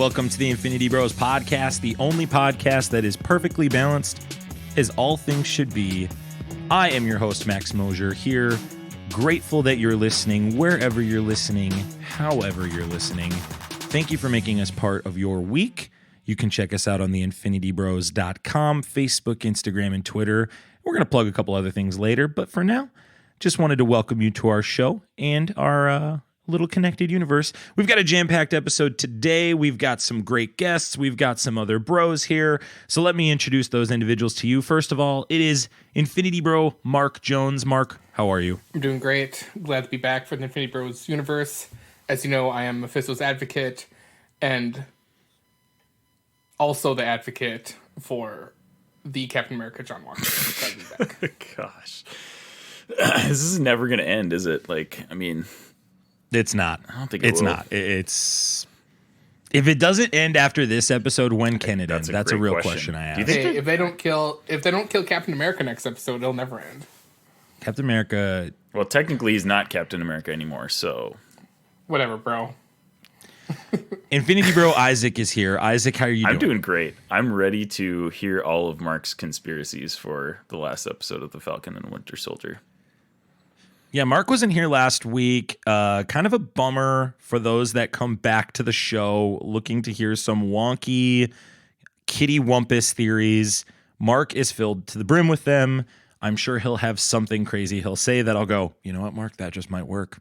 welcome to the Infinity Bros podcast, the only podcast that is perfectly balanced as all things should be. I am your host, Max Mosier, here, grateful that you're listening, wherever you're listening, however you're listening. Thank you for making us part of your week. You can check us out on the infinitybros.com, Facebook, Instagram, and Twitter. We're going to plug a couple other things later, but for now, just wanted to welcome you to our show and our little connected universe. We've got a jam-packed episode today. We've got some great guests. We've got some other bros here. So let me introduce those individuals to you. First of all, it is Infinity Bro Mark Jones. Mark, how are you? I'm doing great. Glad to be back for the Infinity Bros universe. As you know, I am Mephisto's advocate and also the advocate for the Captain America John Walker. Glad to be back. Gosh. This is never going to end, is it? It's not. I don't think it's will. not. It's if it doesn't end after this episode, when can it end? That's a real question I have. Hey, if they don't kill Captain America next episode, it'll never end. Captain America. Well, technically, he's not Captain America anymore, so whatever, bro. Infinity Bro Isaac is here. Isaac, how are you doing? I'm doing great. I'm ready to hear all of Mark's conspiracies for the last episode of the Falcon and Winter Soldier. Yeah, Mark wasn't here last week. Kind of a bummer for those that come back to the show looking to hear some wonky kitty wumpus theories. Mark is filled to the brim with them. I'm sure he'll have something crazy he'll say that I'll go, you know what, Mark, that just might work.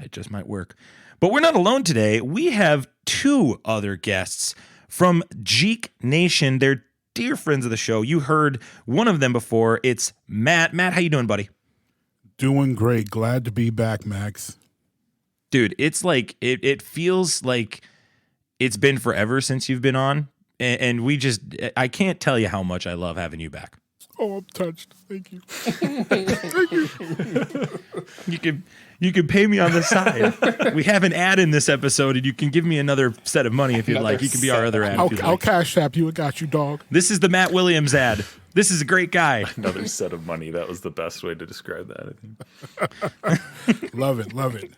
It just might work. But we're not alone today. We have two other guests from Jeek Nation. They're dear friends of the show. You heard one of them before. It's Matt. Matt, how you doing, buddy? Doing great. Glad to be back, Max. Dude, it's like it feels like it's been forever since you've been on, and I can't tell you how much I love having you back. Oh, I'm touched. Thank you. You can pay me on the side. We have an ad in this episode, and you can give me another set of money if you'd like. You can be our other ad. I'll cash app you. I got you, dog. This is the Matt Williams ad. This is a great guy. Another set of money. That was the best way to describe that, I think. Love it. Love it.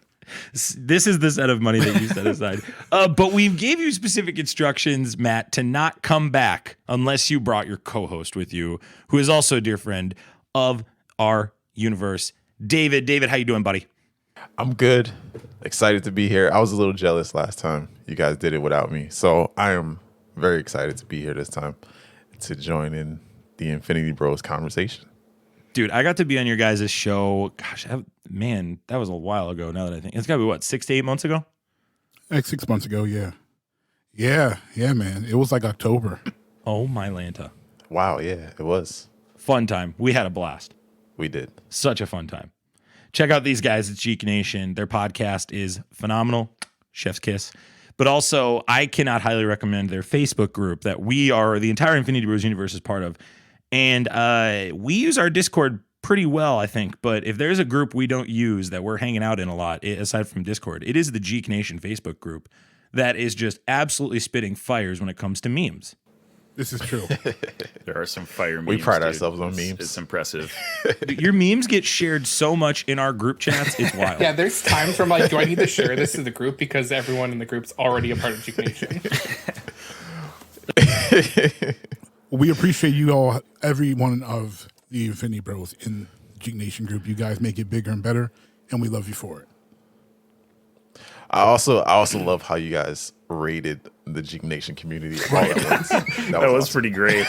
This is the set of money that you set aside. But we gave you specific instructions, Matt, to not come back unless you brought your co-host with you, who is also a dear friend of our universe, David. David, how you doing, buddy? I'm good. Excited to be here. I was a little jealous last time you guys did it without me. So I am very excited to be here this time to join in the Infinity Bros conversation. Dude, I got to be on your guys' show. Gosh, man, that was a while ago now that I think. It's got to be, what, 6 to 8 months ago? Like 6 months ago, yeah. Yeah, man. It was like October. Oh, my Lanta. Wow, yeah, it was. Fun time. We had a blast. We did. Such a fun time. Check out these guys at Jeek Nation. Their podcast is phenomenal. Chef's kiss. But also, I cannot highly recommend their Facebook group that the entire Infinity Bros universe is part of. And we use our Discord pretty well, I think. But if there's a group we don't use that we're hanging out in a lot, aside from Discord, it is the Jeek Nation Facebook group that is just absolutely spitting fires when it comes to memes. This is true. There are some fire memes. We pride ourselves on memes. It's impressive. Your memes get shared so much in our group chats, it's wild. Yeah, there's times where I'm like, do I need to share this to the group? Because everyone in the group's already a part of Jeek Nation. We appreciate you all, every one of the Infinity Bros in Jeek Nation group. You guys make it bigger and better, and we love you for it. I also love how you guys rated the Jeek Nation community all at once. That was awesome. pretty great.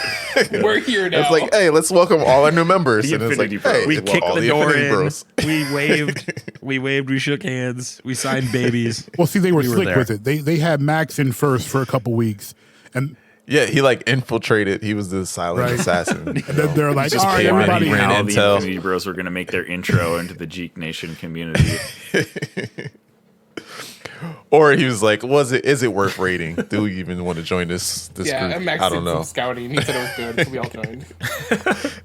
We're here now. It's like, hey, let's welcome all our new members. The And it's like, Infinity Bros. hey, We well, kicked all the door Infinity in. Bros. We waved, we shook hands, we signed babies. Well, see, they were We were slick there. with it. They had Max in first for a couple weeks, and Yeah, he infiltrated. He was the silent Right. assassin. and then they're like, just all right, came in, everybody. he ran All in. the Intel. Infinity Bros were going to make their intro into the Jeek Nation community. Or he was like, is it worth rating? Do we even want to join this yeah, group? and Max I did don't some know. scouting. He said it was good, so we all joined.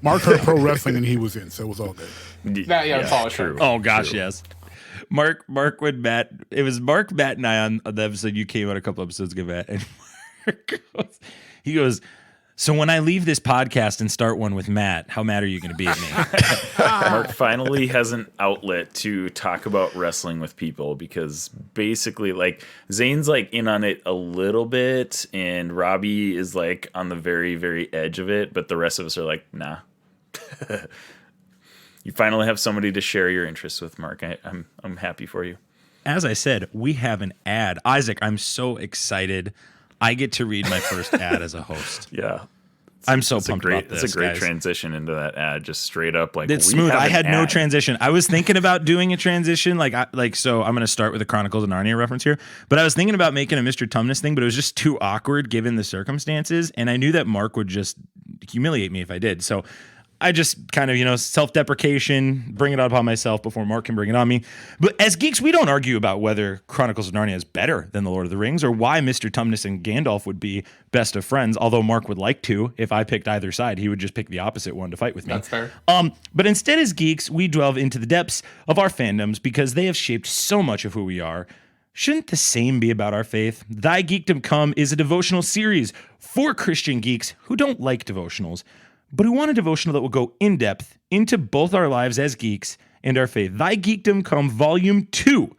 Mark heard pro wrestling, and he was in, so it was all good. It's all true. Oh gosh, yes. Mark, when Matt, it was Mark, Matt, and I on the episode you came on a couple episodes ago, Matt, and Mark he goes, So when I leave this podcast and start one with Matt, how mad are you going to be at me? Mark finally has an outlet to talk about wrestling with people because basically, like, Zane's like in on it a little bit, and Robbie is like on the very, very edge of it, but the rest of us are like, nah. You finally have somebody to share your interests with, Mark. I'm happy for you. As I said, we have an ad. Isaac, I'm so excited. I get to read my first ad as a host. Yeah. I'm so pumped about this. It's a great guys. transition into that ad, just straight up like It's we smooth. have I an had no ad. transition. I was thinking about doing a transition, so I'm going to start with the Chronicles of Narnia reference here. But I was thinking about making a Mr. Tumnus thing, but it was just too awkward given the circumstances, and I knew that Mark would just humiliate me if I did. So I just kind of, self-deprecation, bring it up on myself before Mark can bring it on me. But as geeks, we don't argue about whether Chronicles of Narnia is better than The Lord of the Rings or why Mr. Tumnus and Gandalf would be best of friends, although Mark would like to. If I picked either side, he would just pick the opposite one to fight with me. That's fair. But instead, as geeks, we delve into the depths of our fandoms because they have shaped so much of who we are. Shouldn't the same be about our faith? Thy Geekdom Come is a devotional series for Christian geeks who don't like devotionals, but who want a devotional that will go in depth into both our lives as geeks and our faith. Thy Geekdom Come Volume 2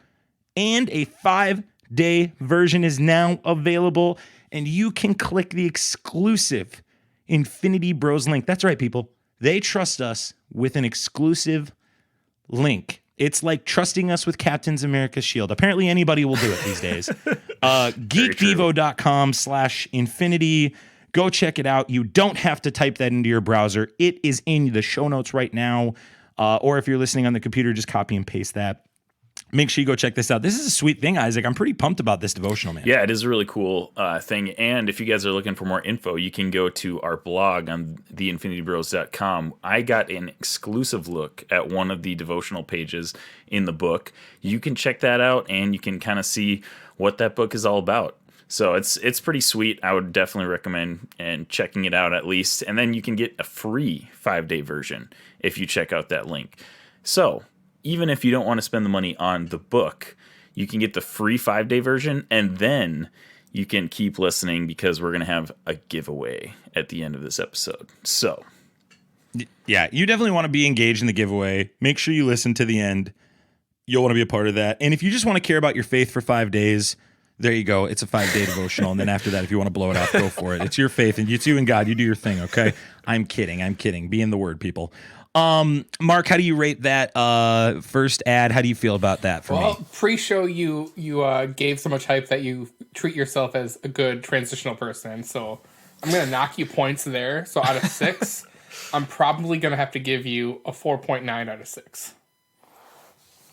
and a 5-day version is now available, and you can click the exclusive Infinity Bros link. That's right, people. They trust us with an exclusive link. It's like trusting us with Captain's America's shield. Apparently anybody will do it these days. geekdevo.com/infinity. Go check it out. You don't have to type that into your browser. It is in the show notes right now. Or if you're listening on the computer, just copy and paste that. Make sure you go check this out. This is a sweet thing, Isaac. I'm pretty pumped about this devotional, man. Yeah, it is a really cool thing. And if you guys are looking for more info, you can go to our blog on theinfinitybros.com. I got an exclusive look at one of the devotional pages in the book. You can check that out, and you can kind of see what that book is all about. So it's pretty sweet. I would definitely recommend and checking it out at least. And then you can get a free 5-day version if you check out that link. So even if you don't want to spend the money on the book, you can get the free 5-day version, and then you can keep listening because we're going to have a giveaway at the end of this episode. So, yeah, you definitely want to be engaged in the giveaway. Make sure you listen to the end. You'll want to be a part of that. And if you just want to care about your faith for 5 days, there you go. It's a 5-day devotional. And then after that, if you want to blow it off, go for it. It's your faith, and it's you and God. You do your thing, okay? I'm kidding. Be in the word, people. Mark, how do you rate that first ad? How do you feel about that for me? Well, pre-show you gave so much hype that you treat yourself as a good transitional person. So I'm going to knock you points there. So out of 6, I'm probably going to have to give you a 4.9 out of 6.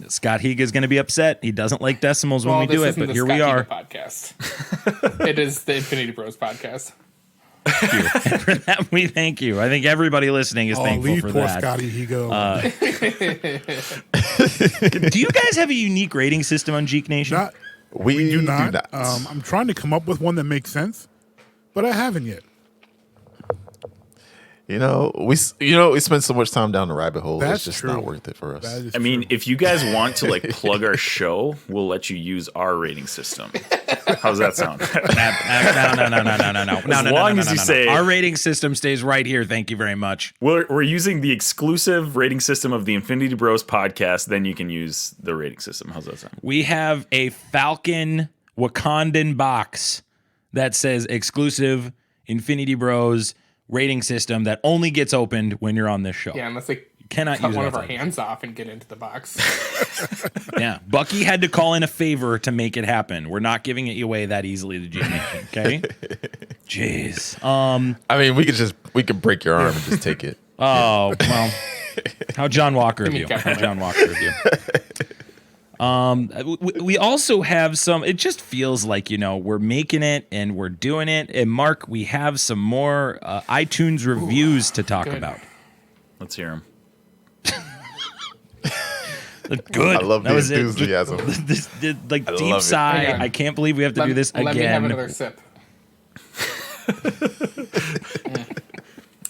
Scott Higa is going to be upset. He doesn't like decimals when we do it, but here we are. Podcast. It is the Infinity Bros podcast. And for that, we thank you. I think everybody listening is thankful for poor that. Scotty Higo. Do you guys have a unique rating system on Jeek Nation? We do not. I'm trying to come up with one that makes sense, but I haven't yet. We spend so much time down the rabbit hole. That's it's just true. not worth it for us. I mean, if you guys want to plug our show, we'll let you use our rating system. How's that sound? No. As long as you say our rating system stays right here. Thank you very much. We're using the exclusive rating system of the Infinity Bros podcast. Then you can use the rating system. How's that sound? We have a Falcon Wakandan box that says exclusive Infinity Bros rating system that only gets opened when you're on this show. Yeah, unless they cannot cut use one of our hands off and get into the box. Yeah, Bucky had to call in a favor to make it happen. We're not giving it away that easily to Jeek Nation, okay? Jeez. I mean, we could break your arm and just take it. Oh, well. How John Walker of you. We also have some, it just feels like, we're making it and we're doing it. And Mark, we have some more iTunes reviews to talk about. Let's hear them. Good. I love the enthusiasm. Deep sigh. I can't believe we have to do this again. Let me have another sip.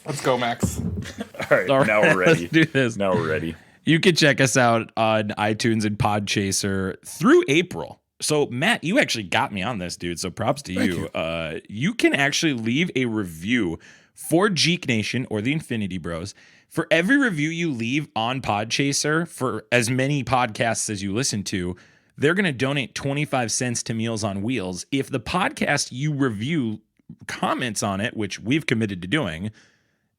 Let's go, Max. All right, now we're ready. Let's do this. Now we're ready. You can check us out on iTunes and Podchaser through April. So, Matt, you actually got me on this, dude. So props to you. You can actually leave a review for Jeek Nation or the Infinity Bros, for every review you leave on Podchaser for as many podcasts as you listen to, they're going to donate 25 cents to Meals on Wheels. If the podcast you review comments on it, which we've committed to doing,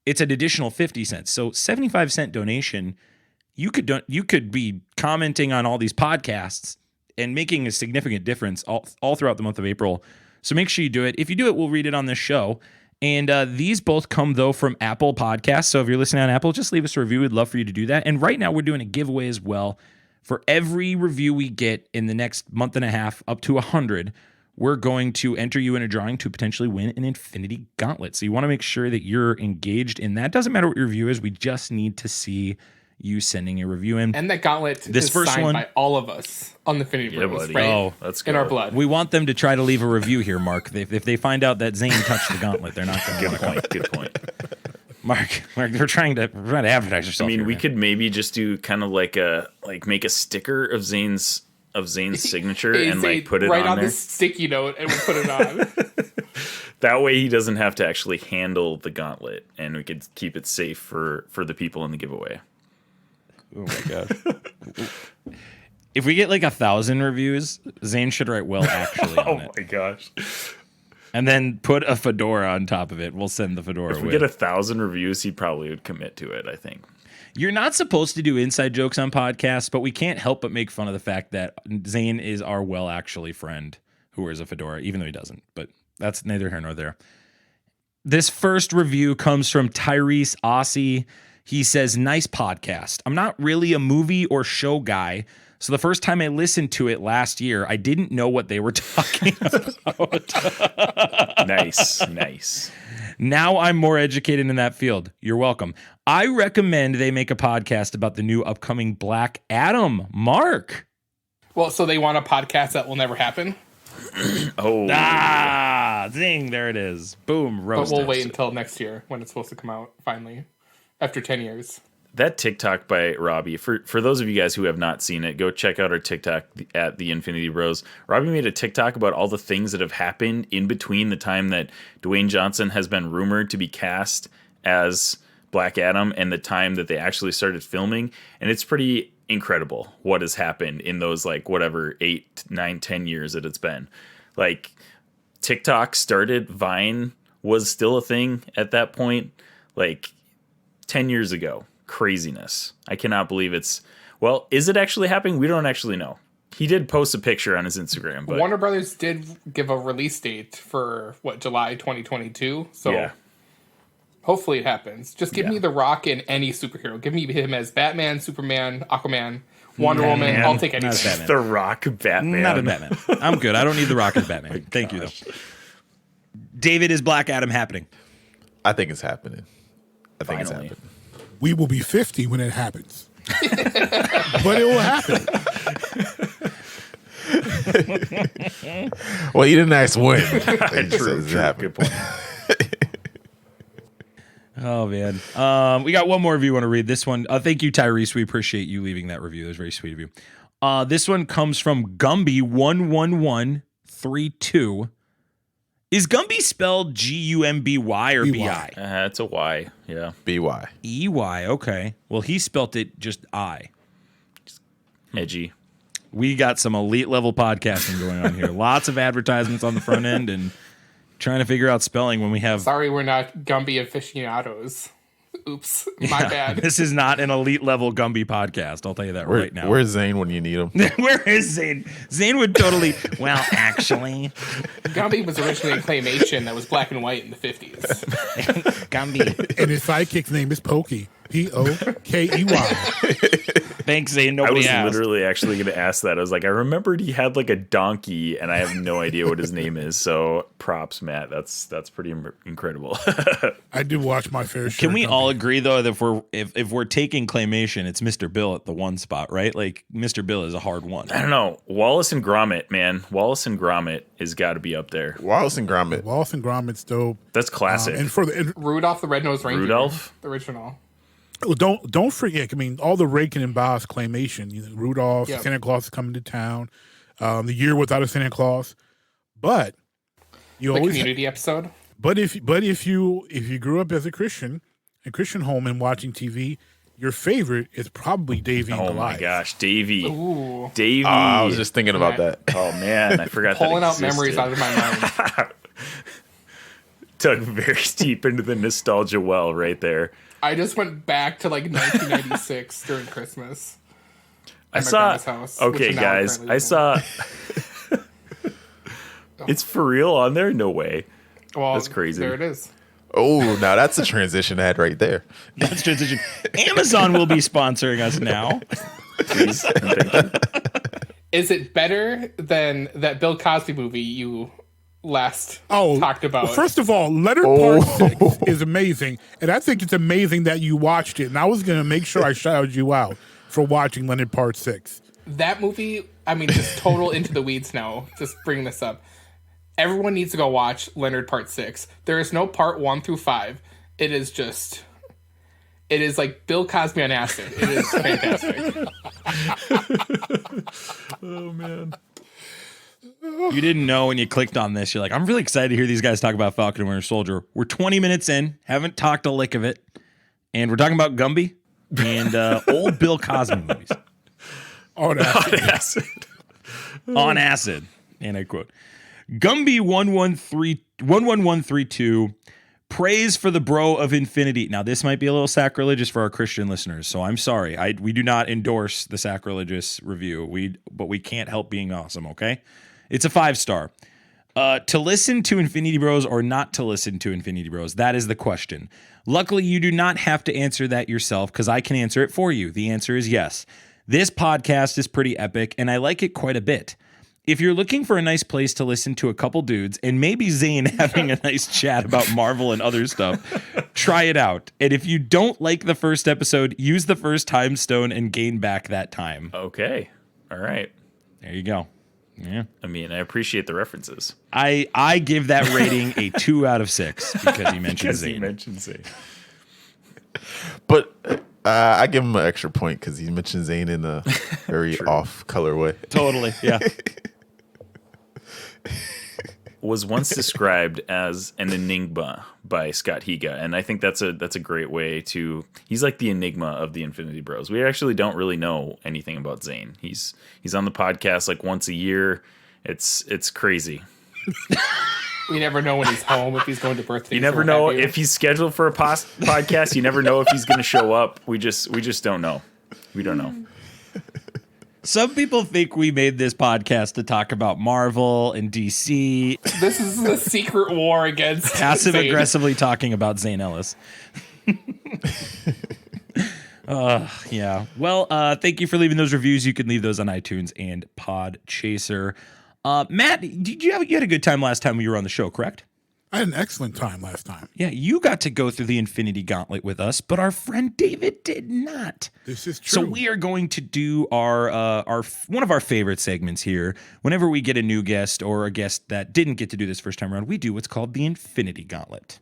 it's an additional 50 cents. So 75-cent donation. You could be commenting on all these podcasts and making a significant difference all throughout the month of April. So make sure you do it. If you do it, we'll read it on this show. And these both come, though, from Apple Podcasts. So if you're listening on Apple, just leave us a review. We'd love for you to do that. And right now we're doing a giveaway as well. For every review we get in the next month and a half, up to 100, we're going to enter you in a drawing to potentially win an Infinity Gauntlet. So you want to make sure that you're engaged in that. Doesn't matter what your review is. We just need to see you sending a review in. And that gauntlet this is first signed one by all of us on the Infinity Bros, buddy. right? Oh, let's in go. our blood. We want them to try to leave a review here, Mark. If they find out that Zane touched the gauntlet, they're not going to want to come. Good point. Mark, we're trying to advertise yourself. I mean, here, we man. could maybe just do kind of like make a sticker of Zane's signature Hey, and Zane, like put it right on there. this sticky note and we put it on. That way he doesn't have to actually handle the gauntlet, and we could keep it safe for the people in the giveaway. Oh my god! If we get like 1,000 reviews, Zane should write "well actually" on it, my gosh! and then put a fedora on top of it. We'll send the fedora. If we get 1,000 reviews, he probably would commit to it, I think. You're not supposed to do inside jokes on podcasts, but we can't help but make fun of the fact that Zane is our well actually friend who wears a fedora, even though he doesn't. But that's neither here nor there. This first review comes from Tyrese Aussie. He says, "Nice podcast. I'm not really a movie or show guy, so the first time I listened to it last year, I didn't know what they were talking about. Nice. Now I'm more educated in that field. You're welcome. I recommend they make a podcast about the new upcoming Black Adam. Mark." Well, so they want a podcast that will never happen, Oh, Zing, there it is. Boom, but roasted. we'll wait until next year when it's supposed to come out, finally, after 10 years. that TikTok by Robbie, for those of you guys who have not seen it, go check out our TikTok at the Infinity Bros. Robbie made a TikTok about all the things that have happened in between the time that Dwayne Johnson has been rumored to be cast as Black Adam and the time that they actually started filming. And it's pretty incredible what has happened in those, like, whatever, 8, 9, 10 years that it's been. Like, TikTok started, Vine was still a thing at that point, like 10 years ago. Craziness. I cannot believe it's, well, is it actually happening? We don't actually know. He did post a picture on his Instagram, but Warner Brothers did give a release date for July 2022. So yeah. hopefully it happens. Just give me The Rock in any superhero. Give me him as Batman, Superman, Aquaman, Wonder Woman. Man, I'll take not as anything. Batman. The Rock Batman. Not a Batman. I'm good. I don't need The Rock as Batman. Thank you, though. David, is Black Adam happening? I think it's happening. I think it's Finally. happening. We will be 50 when it happens. But it will happen. Well, you didn't ask when. You just said it's happening. Good point. Oh, man. We got one more review I want to read. This one. Thank you, Tyrese. We appreciate you leaving that review. It was very sweet of you. This one comes from Gumby11132. Is Gumby spelled Gumby or B-Y. BI? It's a Y. Yeah. BY. EY. Okay. Well, he spelt it just I. Edgy. We got some elite level podcasting going on here. Lots of advertisements on the front end and trying to figure out spelling when we have. Sorry, we're not Gumby aficionados. Oops, my bad. This is not an elite level Gumby podcast. I'll tell you that right now. Where's Zane when you need him? Where is Zane? Zane would totally. Well, actually, Gumby was originally a claymation that was black and white in the 50s. Gumby. And his sidekick's name is Pokey. Pokey. Thanks, Zane. I Nobody was asked. literally actually going to ask that. I was like, I remembered he had like a donkey, and I have no idea what his name is. So props, Matt. That's pretty incredible. I did watch my fair share. Can we of all Gumby. agree though that if we're taking claymation, it's Mr. Bill at the one spot, right? Like Mr. Bill is a hard one. I don't know. Wallace and Gromit, man. Wallace and Gromit has got to be up there. Wallace and Gromit. Wallace and Gromit's dope. That's classic. And for the Rudolph the Red-Nosed Reindeer. Rudolph? The original. don't forget. I mean, all the Rakin and Boss claymation. You know, Rudolph, Yep. Santa Claus is coming to town. The Year Without a Santa Claus, but you The always Community episode. But if you grew up as a Christian home and watching TV, your favorite is probably Davy and Oh Goliath. my gosh, Davy. Ooh. Davy. I was just thinking about that. Oh man, I forgot Pulling that out memories out of my mind. Dug very deep into the nostalgia well right there. I just went back to like 1996 during Christmas. I at my saw. grandma's house, Okay, which now guys, currently I live in. saw. It's for real on there? No way. Well, That's crazy. There it is. Oh, now that's a transition ad right there. That's transition. Amazon will be sponsoring us now. Please. And thank you. Is it better than that Bill Cosby movie you last Oh, talked about? well, first of all, Leonard Part 6 is amazing, and I think it's amazing that you watched it. And I was going to make sure I shouted you out for watching Leonard Part 6. That movie, I mean, just total into the weeds now. Just bring this up. Everyone needs to go watch Leonard Part 6. There is no Part 1 through 5. It is like Bill Cosby on acid. It is fantastic. Oh man. You didn't know when you clicked on this. You're like, I'm really excited to hear these guys talk about Falcon and Winter Soldier. We're 20 minutes in, haven't talked a lick of it, and we're talking about Gumby and old Bill Cosby movies. Oh, that's Acid. On acid, and I quote, Gumby 11132, praise for the bro of infinity. Now, this might be a little sacrilegious for our Christian listeners, so I'm sorry. We do not endorse the sacrilegious review, but we can't help being awesome, okay? It's a 5-star. To listen to Infinity Bros or not to listen to Infinity Bros, that is the question. Luckily, you do not have to answer that yourself because I can answer it for you. The answer is yes. This podcast is pretty epic, and I like it quite a bit. If you're looking for a nice place to listen to a couple dudes and maybe Zane having a nice chat about Marvel and other stuff, try it out. And if you don't like the first episode, use the first time stone and gain back that time. Okay. All right. There you go. Yeah. I mean, I appreciate the references. I give that rating a 2 out of 6 because he mentioned Because Zane. he mentioned Zane. But I give him an extra point because he mentioned Zane in a very off color way. Totally. Yeah. Was once described as an enigma by Scott Higa, and I think that's a great way to. He's like the enigma of the Infinity Bros. We actually don't really know anything about Zane. He's on the podcast like once a year. It's crazy. We never know when he's home, if he's going to birthdays. You never or know what have you. if he's scheduled for a podcast. You never know if he's going to show up. We just don't know. We don't know. Some people think we made this podcast to talk about Marvel and DC, This is the secret war against passive Zane. aggressively talking about Zane Ellis. Yeah. Well, thank you for leaving those reviews. You can leave those on iTunes and Podchaser. Matt, you had a good time last time we were on the show, correct? I had an excellent time last time. Yeah, you got to go through the Infinity Gauntlet with us, but our friend David did not. This is true. So we are going to do our one of our favorite segments here. Whenever we get a new guest or a guest that didn't get to do this first time around, we do what's called the Infinity Gauntlet.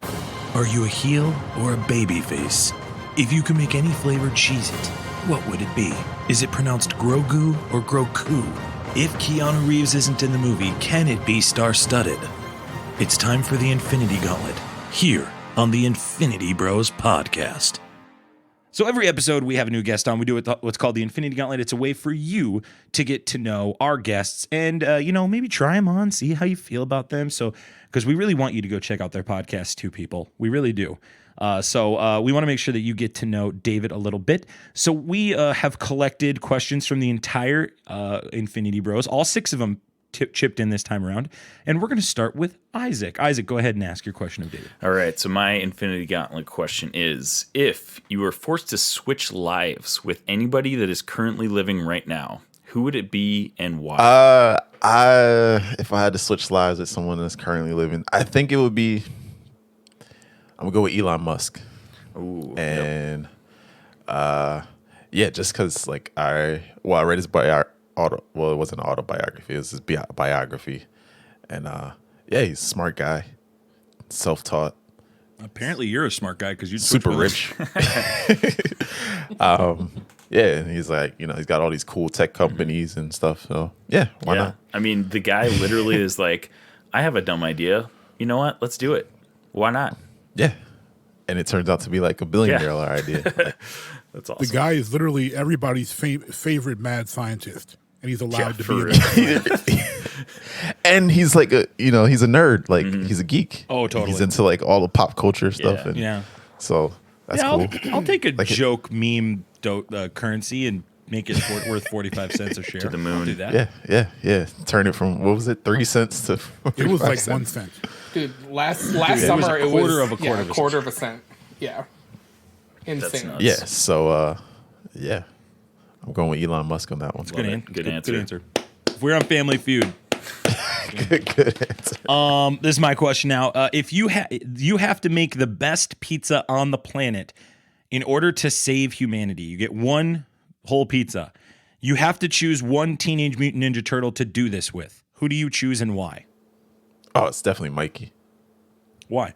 Are you a heel or a baby face? If you could make any flavor Cheez-It, what would it be? Is it pronounced Grogu or Groku? If Keanu Reeves isn't in the movie, can it be star-studded? It's time for the Infinity Gauntlet, here on the Infinity Bros podcast. So every episode we have a new guest on. We do what's called the Infinity Gauntlet. It's a way for you to get to know our guests and, maybe try them on, see how you feel about them. So, because we really want you to go check out their podcast too, people. We really do. So we want to make sure that you get to know David a little bit. So we have collected questions from the entire Infinity Bros, all 6 of them chipped in this time around. And we're going to start with Isaac. Isaac, go ahead and ask your question of David. All right, so my Infinity Gauntlet question is, if you were forced to switch lives with anybody that is currently living right now, who would it be and why? If I had to switch lives with someone that's currently living, I think it would be. I'm gonna go with Elon Musk. Ooh, And just because I read his it wasn't an autobiography, it was his biography, and he's a smart guy, self-taught, Apparently you're a smart guy because you're super rich. And he's he's got all these cool tech companies and stuff. So why not? I mean, the guy literally is like, I have a dumb idea. You know what? Let's do it. Why not? Yeah. And it turns out to be like a $1 billion idea. Like, That's awesome. The guy is literally everybody's favorite mad scientist, and he's allowed to for be. real. and he's like he's a nerd. Like he's a geek. Oh, totally. He's into like all the pop culture stuff. Yeah. And Yeah. so that's Yeah, cool. I'll take a Like joke meme currency and make it worth 45 cents a share. To the moon. I'll do that. Yeah. Turn it from, what was it, 3 cents to It was 45 like cents. 1 cent. Dude, last it was summer a it quarter was of a quarter of a quarter of a cent. Yeah. Insane. nuts. Yeah. So yeah, I'm going with Elon Musk on that one. Good, Good Good answer. answer. If we're on Family Feud, Good answer. this is my question now. If you have to make the best pizza on the planet in order to save humanity, you get one whole pizza. You have to choose one Teenage Mutant Ninja Turtle to do this with. Who do you choose and why? Oh, it's definitely Mikey. Why?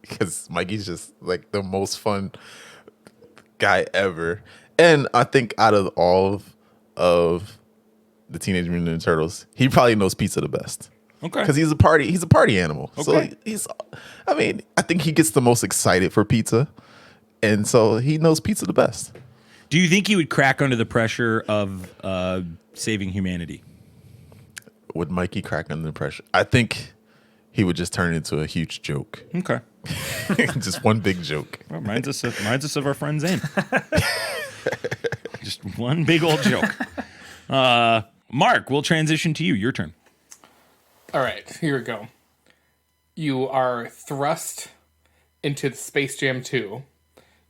Because Mikey's just like the most fun guy ever. And I think out of all of the Teenage Mutant Ninja Turtles, he probably knows pizza the best. Okay. Because he's a party animal. Okay. So I think he gets the most excited for pizza. And so he knows pizza the best. Do you think he would crack under the pressure of saving humanity? Would Mikey crack under the pressure? I think he would just turn into a huge joke. Okay. Just one big joke. Well, reminds us of our friend Zane. Just one big old joke. Mark, we'll transition to you. Your turn. All right, here we go. You are thrust into Space Jam 2.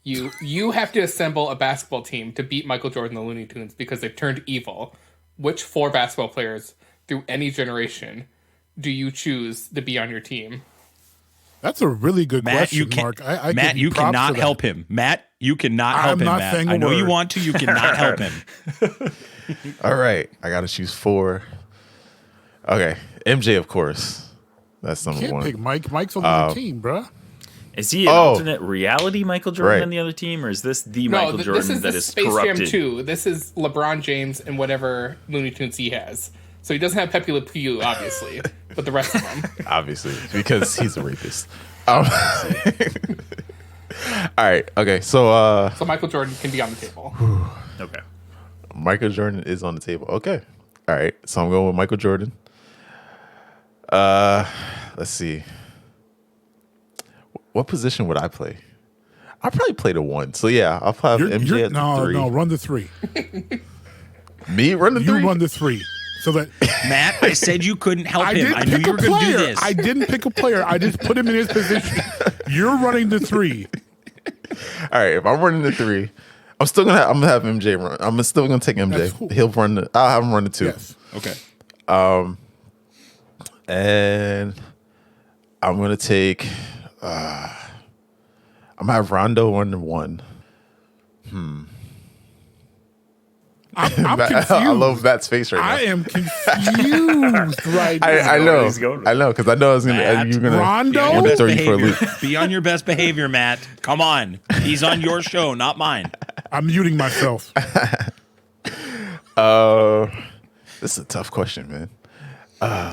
You have to assemble a basketball team to beat Michael Jordan and the Looney Tunes because they've turned evil. Which 4 basketball players through any generation do you choose to be on your team? That's a really good Matt, question, you can Mark. I Matt, give you you props cannot for that. help him. Matt, you cannot help I'm him, not Matt. saying a I know you word. want to. You cannot help him. All right. I got to choose 4. Okay. MJ, of course. That's number Can't 1. pick Mike. Mike's on the team, bruh. Is he an alternate reality Michael Jordan Right. on the other team, or is this the No, Michael Jordan this is that the is Space corrupted? Jam 2. This is LeBron James and whatever Looney Tunes he has. So he doesn't have Pepe Le Pew, obviously, but the rest of them. Obviously, because he's a rapist. All right. Okay. So So Michael Jordan can be on the table. Okay. Michael Jordan is on the table. Okay. All right. So I'm going with Michael Jordan. Let's see. What position would I play? I'll probably play the 1. So yeah, I'll have MJ at the 3. No, run the 3. Me run the 3. You run the 3. So that Matt, I said you couldn't help I him. didn't I knew pick you a were going to do player. this. I didn't pick a player. I just put him in his position. You're running the 3. All right. If I'm running the 3, I'm gonna have MJ run. I'm still gonna take MJ. That's cool. He'll run. I'll have him run the 2. Yes. Okay. And I'm gonna take. I'm gonna have Rondo run the 1. I'm confused. I love Matt's face right now. I am confused right now. I know know. where he's going with I know because I know I was gonna. Matt, You're gonna. Rondo? I'm gonna throw you for a loop. Be on your best behavior, Matt. Come on. He's on your show, not mine. I'm muting myself. This is a tough question, man.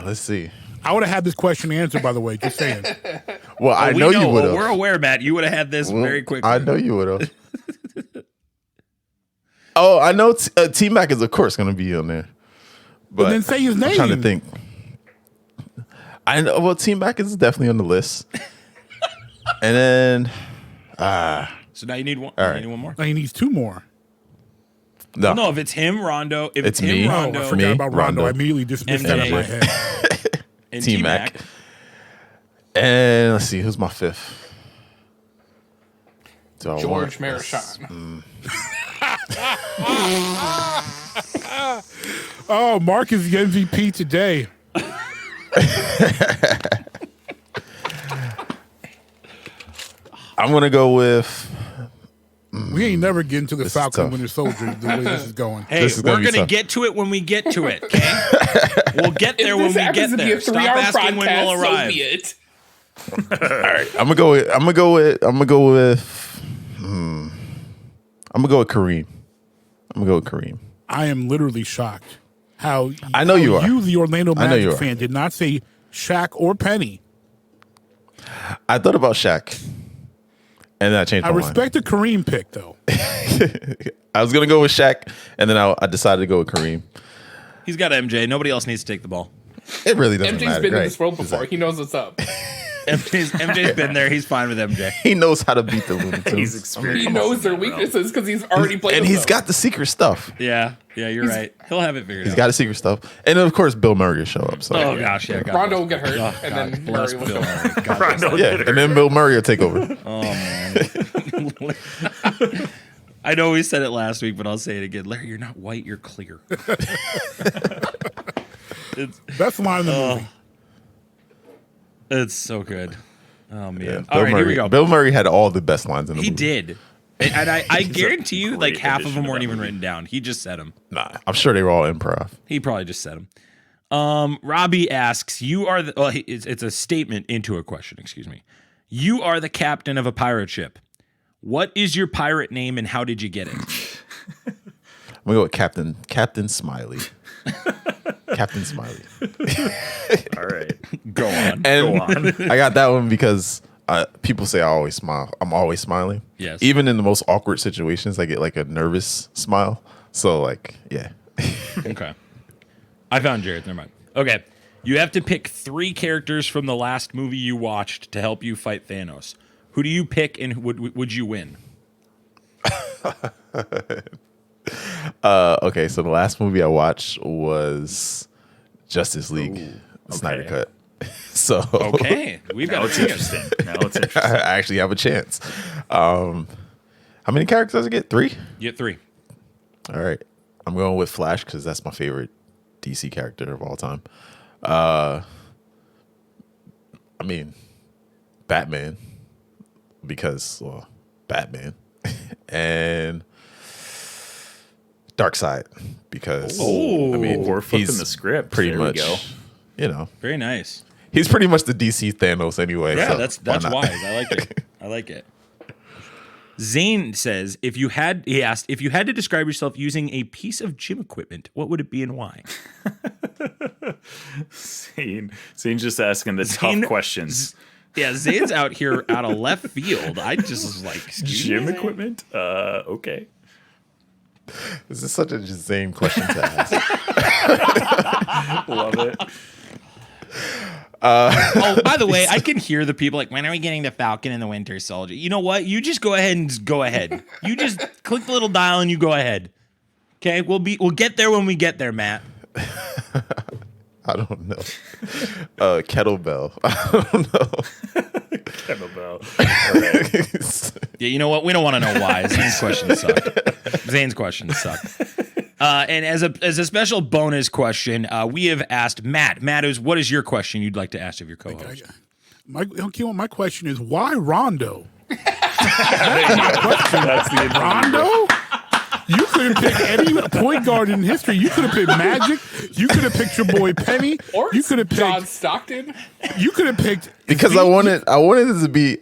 Let's see. I would have had this question answered, by the way. Just saying. Well, I We know you would We're have. aware, Matt. You would have had this very quickly. I know you would have. Oh, I know. T-Mac is of course going to be on there. But then say his name. I'm trying to think. I know. Well, T-Mac is definitely on the list. And then, So now you need one. All right. You need one more. Now he needs 2 more. no, No, if it's him, Rondo. If It's it's him, me. Oh, Rondo, I forgot about Rondo. Rondo. I immediately dismissed that out of my MJ. head. and T-Mac. T-Mac. And let's see, who's my 5th? Do I George want- Marchand. Oh, Mark is the MVP today. I'm gonna go with. We ain't never getting to the This is Falcon tough. Winter Soldier the way this is going. Hey, This is we're gonna be going to tough. get to it when we get to it, okay? We'll get there when If we this happens get to be there. a Stop 3-hour asking when broadcast, we'll arrive. so be it. All right, I'm gonna go with. I'm gonna go with Kareem. I am literally shocked how I know you are. You, the Orlando I know you Magic are. fan, did not say Shaq or Penny. I thought about Shaq, and then I changed my mind. I respect the Kareem pick, though. I was gonna go with Shaq, and then I decided to go with Kareem. He's got MJ. Nobody else needs to take the ball. It really doesn't matter. MJ's been in right? this world before. He knows what's up. MJ's been there. He's fine with MJ. He knows how to beat the Looney Tunes. He's experienced. He knows their weaknesses because he's already played and with he's them. got the secret stuff. Yeah, you're right. He'll have it figured He's out. got the secret stuff, and then of course Bill Murray will show up. So Oh gosh, yeah. God Rondo bless. will get hurt, and then Bless Murray will Bill show up. Murray. God bless him. yeah, and then Bill Murray will take over. Oh man. I know we said it last week, but I'll say it again. Larry, you're not white. You're clear. Best line in the movie. It's so good. Oh man. Yeah, All right, here we go. Bill Murray had all the best lines in the He movie. did. And I guarantee you, like great half of addition them to weren't that even movie. written down. He just said them. Nah, I'm sure they were all improv. He probably just said them. Robbie asks, "You are the." Well, it's a statement into a question. Excuse me. You are the captain of a pirate ship. What is your pirate name and how did you get it? I'm gonna go with Captain Smiley. Captain Smiley. All right. Go on. And Go on. I got that one because people say I always smile. I'm always smiling. Yes. Even in the most awkward situations, I get like a nervous smile. So like, yeah. Okay. I found Jared. Never mind. Okay. You have to pick 3 characters from the last movie you watched to help you fight Thanos. Who do you pick and would you win? Okay, so the last movie I watched was Justice League, Snyder okay. Cut. So Okay. We've Now got it's a chance. interesting. Now it's interesting. I actually have a chance. How many characters does it get? 3? You get 3. All right. I'm going with Flash because that's my favorite DC character of all time. I mean, Batman because, well, Batman. And Darkseid because, I mean, We're flipping he's the script. pretty There much, we go. you know, Very nice. he's pretty much the DC Thanos anyway. Yeah, so that's why not? wise. I like it. I like it. Zane says, he asked, if you had to describe yourself using a piece of gym equipment, what would it be and why? Zane's just asking the Zane- tough questions. Yeah, Zane's out here out of left field. I just was like, excuse Gym me? equipment? Okay. This is such a Zane question to ask. Love it. Oh, by the way, I can hear the people like, when are we getting to Falcon and the Winter Soldier? You know what? You just go ahead and go ahead. You just click the little dial and you go ahead. Okay, we'll get there when we get there, Matt. I don't know. Kettlebell. I don't know. Kettlebell. Yeah, you know what? We don't want to know why. Zane's questions suck. Zane's questions suck. And as a special bonus question, we have asked Matt. Matt, what is your question you'd like to ask of your co-host? My question is, why Rondo? That's the Rondo? You could have picked any point guard in history. You could have picked Magic. You could have picked your boy Penny. Or you could have John picked. Stockton. You could have picked Because I wanted it to be.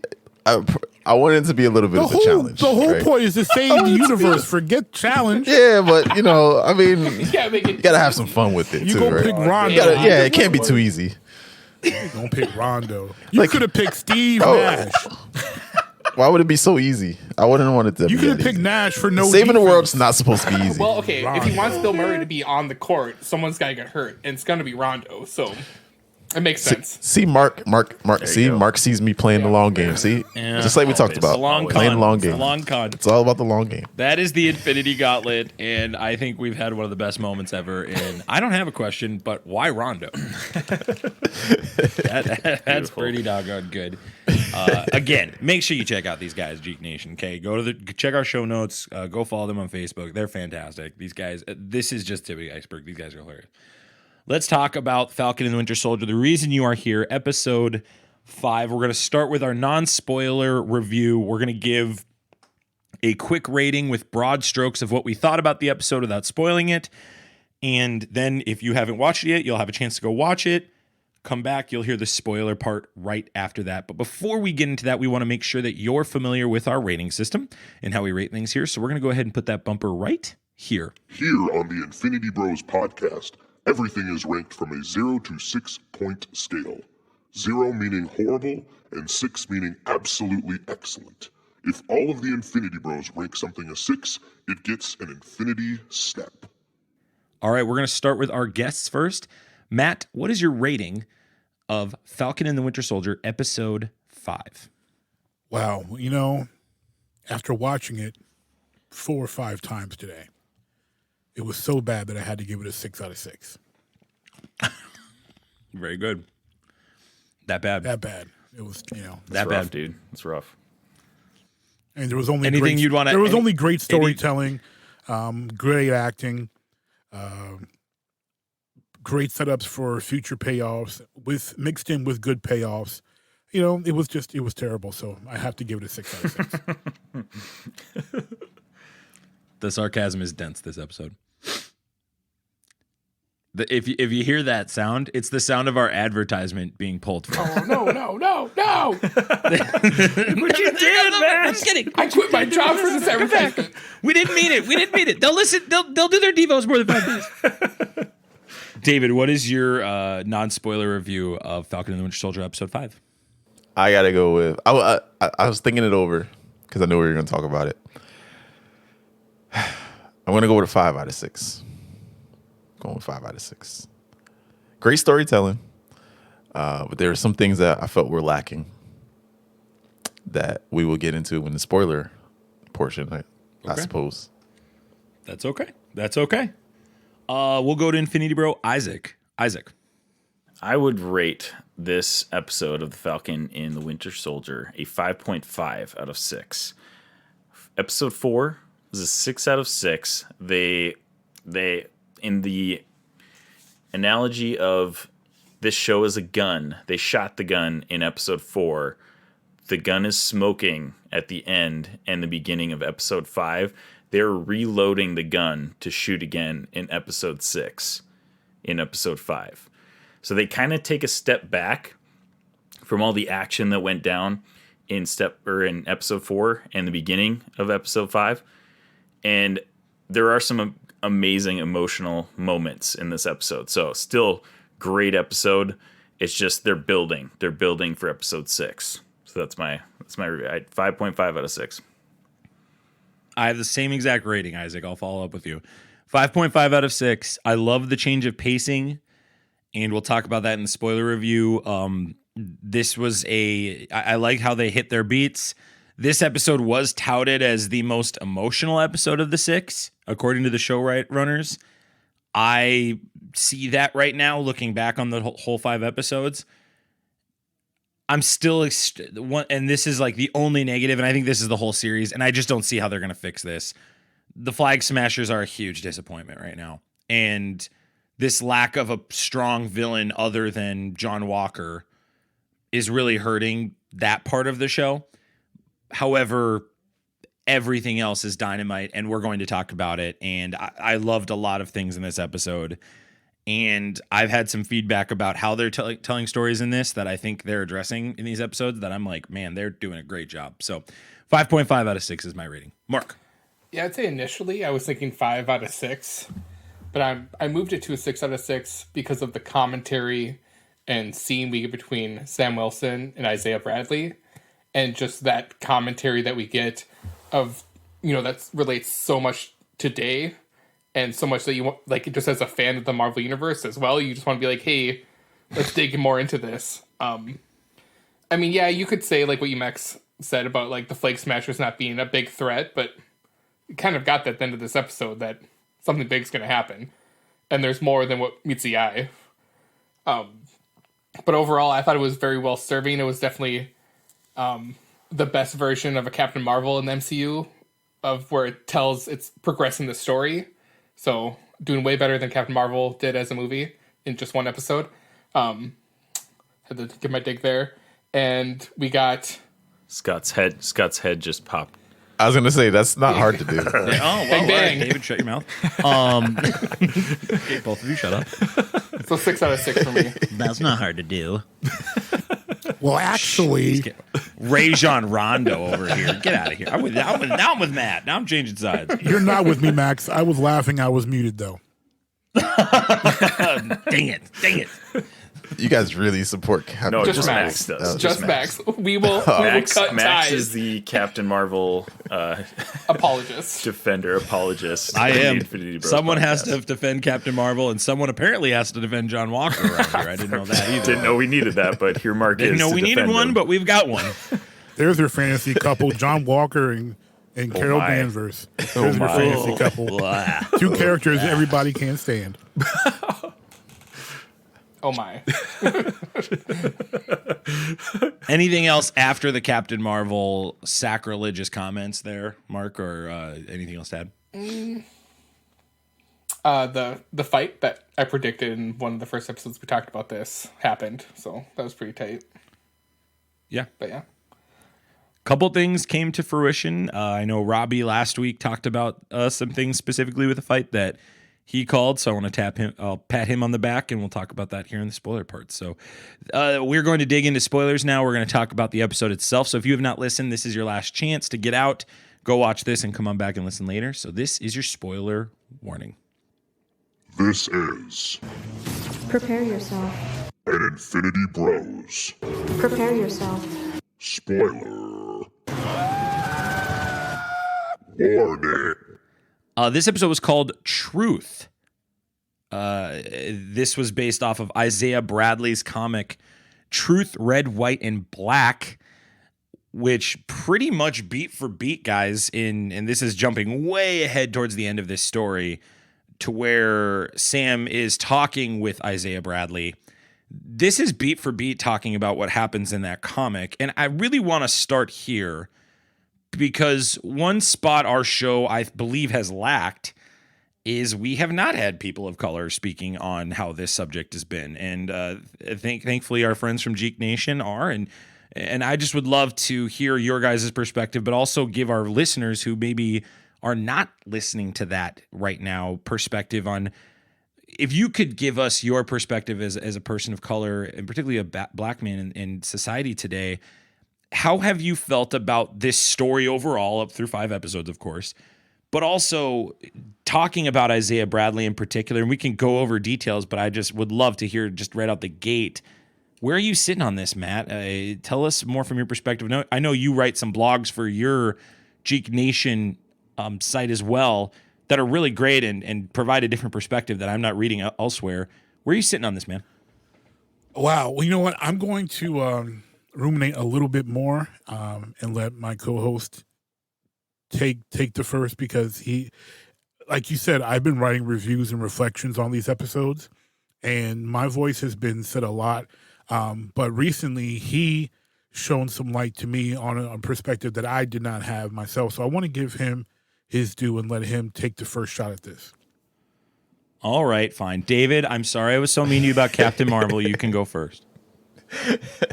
I wanted it to be a little bit of a challenge. The whole right? point is to save the universe. Forget challenge. Yeah, but you know, I mean, You can't make it. you gotta have some fun with it You too, gonna right? pick Rondo? Yeah, it can't be too easy. Don't pick Rondo. You Like- could have picked Steve Oh. Nash. Why would it be so easy? I wouldn't want it to. You be could have that picked easy. Nash for no. Saving the defense. world's not supposed to be easy. Well, okay, if he Rondo. wants Bill Murray to be on the court, someone's got to get hurt, and it's going to be Rondo. So it makes sense. See, Mark. See, go. Mark sees me playing the long game. See, Yeah. just like we talked Always. about, The long playing con. the long It's the game. long con. It's all about the long game. That is the Infinity Gauntlet, and I think we've had one of the best moments ever. And I don't have a question, but why Rondo? That's pretty doggone good. Again, make sure you check out these guys, Jeek Nation. Okay, check our show notes. Go follow them on Facebook. They're fantastic. These guys. This is just tip of the iceberg. These guys are hilarious. Let's talk about Falcon and the Winter Soldier. The reason you are here, episode 5. We're going to start with our non-spoiler review. We're going to give a quick rating with broad strokes of what we thought about the episode without spoiling it. And then if you haven't watched it yet, you'll have a chance to go watch it. Come back, you'll hear the spoiler part right after that. But before we get into that, we want to make sure that you're familiar with our rating system and how we rate things here. So we're going to go ahead and put that bumper right here. Here on the Infinity Bros podcast, everything is ranked from a 0 to 6 point scale. 0 meaning horrible, and 6 meaning absolutely excellent. If all of the Infinity Bros rank something a 6, it gets an infinity step. All right, we're going to start with our guests first. Matt, what is your rating of Falcon and the Winter Soldier episode 5? Wow, you know, after watching it 4 or 5 times today, it was so bad that I had to give it a 6 out of 6. Very good. That bad. That bad. It was, you know, That rough, bad. dude. It's rough. and there was only Anything you'd wanna- there was any- only great storytelling, great acting, great setups for future payoffs with mixed in with good payoffs. You know, it was terrible. So I have to give it a 6 out of 6. The sarcasm is dense this episode. If you hear that sound, it's the sound of our advertisement being pulled from. Oh, no. What you did, man? I'm just kidding. I quit my job for this advertisement. We didn't mean it. They'll listen. They'll do their devos more than 5 days. David, what is your non-spoiler review of Falcon and the Winter Soldier episode 5? I gotta go with. I was thinking it over because I knew we were gonna talk about it. I'm gonna go with a 5 out of 6. Going with 5 out of 6. Great storytelling, but there are some things that I felt were lacking that we will get into in the spoiler portion. I suppose. That's okay. We'll go to Infinity Bro Isaac. I would rate this episode of The Falcon and the Winter Soldier a 5.5 out of 6. Episode 4 was a 6 out of 6. They in the analogy of this show is a gun, they shot the gun in episode 4. The gun is smoking at the end and the beginning of episode 5. They're reloading the gun to shoot again in episode 6, in episode 5. So they kind of take a step back from all the action that went down in episode 4 and the beginning of episode 5. And there are some amazing emotional moments in this episode. So still great episode. It's just they're building for episode 6. So that's my review. 5.5 out of 6. I have the same exact rating, Isaac. I'll follow up with you. 5.5 out of 6. I love the change of pacing, and we'll talk about that in the spoiler review. I like how they hit their beats. This episode was touted as the most emotional episode of the 6, according to the showrunners. I see that right now, looking back on the whole 5 episodes. I'm still, and this is like the only negative, and I think this is the whole series, and I just don't see how they're going to fix this. The Flag Smashers are a huge disappointment right now, and this lack of a strong villain other than John Walker is really hurting that part of the show. However, everything else is dynamite, and we're going to talk about it, and I loved a lot of things in this episode. And I've had some feedback about how they're telling stories in this that I think they're addressing in these episodes that I'm like, man, they're doing a great job. So 5.5 out of 6 is my rating. Mark. Yeah, I'd say initially I was thinking 5 out of 6, but I moved it to a 6 out of 6 because of the commentary and scene we get between Sam Wilson and Isaiah Bradley, and just that commentary that we get of, that relates so much today. And so much that you want, like, just as a fan of the Marvel Universe as well, you just want to be like, hey, let's dig more into this. Yeah, you could say, like, what you Max said about, like, the Flag Smashers not being a big threat, but you kind of got that at the end of this episode that something big's going to happen. And there's more than what meets the eye. But overall, I thought it was very well serving. It was definitely the best version of a Captain Marvel in the MCU, of where it's progressing the story. So doing way better than Captain Marvel did as a movie in just one episode. Had to give my dig there. And we got Scott's head just popped. I was gonna say that's not hard to do. bang, bang. David, shut your mouth. Okay, both of you shut up. So 6 out of 6 for me. That's not hard to do. Well, actually, Rajon Rondo over here. Get out of here. Now I'm with Matt. Now I'm changing sides. you're not with me, Max. I was laughing. I was muted, though. Dang it. You guys really support Captain No, Marvel. just Max does. Just Max. We will Max, cut Max ties. is the Captain Marvel Apologist. defender, apologist. I of the am. Infinity Bros Someone has podcast. to defend Captain Marvel, and someone apparently has to defend John Walker around here. I didn't know that either. Didn't know we needed that, but here Mark Didn't is. know to we needed defend one, him. but we've got one. There's your fantasy couple, John Walker and Carol my. Danvers. There's your my. fantasy couple. Blah. Two characters everybody can't stand. Oh my. Anything else after the Captain Marvel sacrilegious comments there, Mark, or anything else to add? The fight that I predicted in one of the first episodes we talked about this happened, so that was pretty tight. Yeah. But yeah. Couple things came to fruition. I know Robbie last week talked about some things specifically with the fight that he called, so I want to tap him. I'll pat him on the back, and we'll talk about that here in the spoiler part. So we're going to dig into spoilers now. We're going to talk about the episode itself. So if you have not listened, this is your last chance to get out. Go watch this and come on back and listen later. So this is your spoiler warning. This is Prepare yourself. an Infinity Bros Prepare yourself. spoiler warning. This episode was called Truth. This was based off of Isaiah Bradley's comic Truth, Red, White, and Black, which pretty much beat for beat, guys, and this is jumping way ahead towards the end of this story to where Sam is talking with Isaiah Bradley. This is beat for beat talking about what happens in that comic, and I really want to start here because one spot our show, I believe, has lacked is we have not had people of color speaking on how this subject has been. And thankfully our friends from Jeek Nation are. And I just would love to hear your guys' perspective, but also give our listeners who maybe are not listening to that right now perspective on if you could give us your perspective as a person of color, and particularly a black man in society today. How have you felt about this story overall, up through 5 episodes, of course, but also talking about Isaiah Bradley in particular? And we can go over details, but I just would love to hear just right out the gate. Where are you sitting on this, Matt? Tell us more from your perspective. I know you write some blogs for your Jeek Nation site as well that are really great and provide a different perspective that I'm not reading elsewhere. Where are you sitting on this, man? Wow. Well, you know what? I'm going to ruminate a little bit more and let my co-host take the first, because he, like you said, I've been writing reviews and reflections on these episodes, and my voice has been said a lot. But recently, he shown some light to me on a perspective that I did not have myself. So I want to give him his due and let him take the first shot at this. All right, fine. David, I'm sorry I was so mean to you about Captain Marvel. You can go first.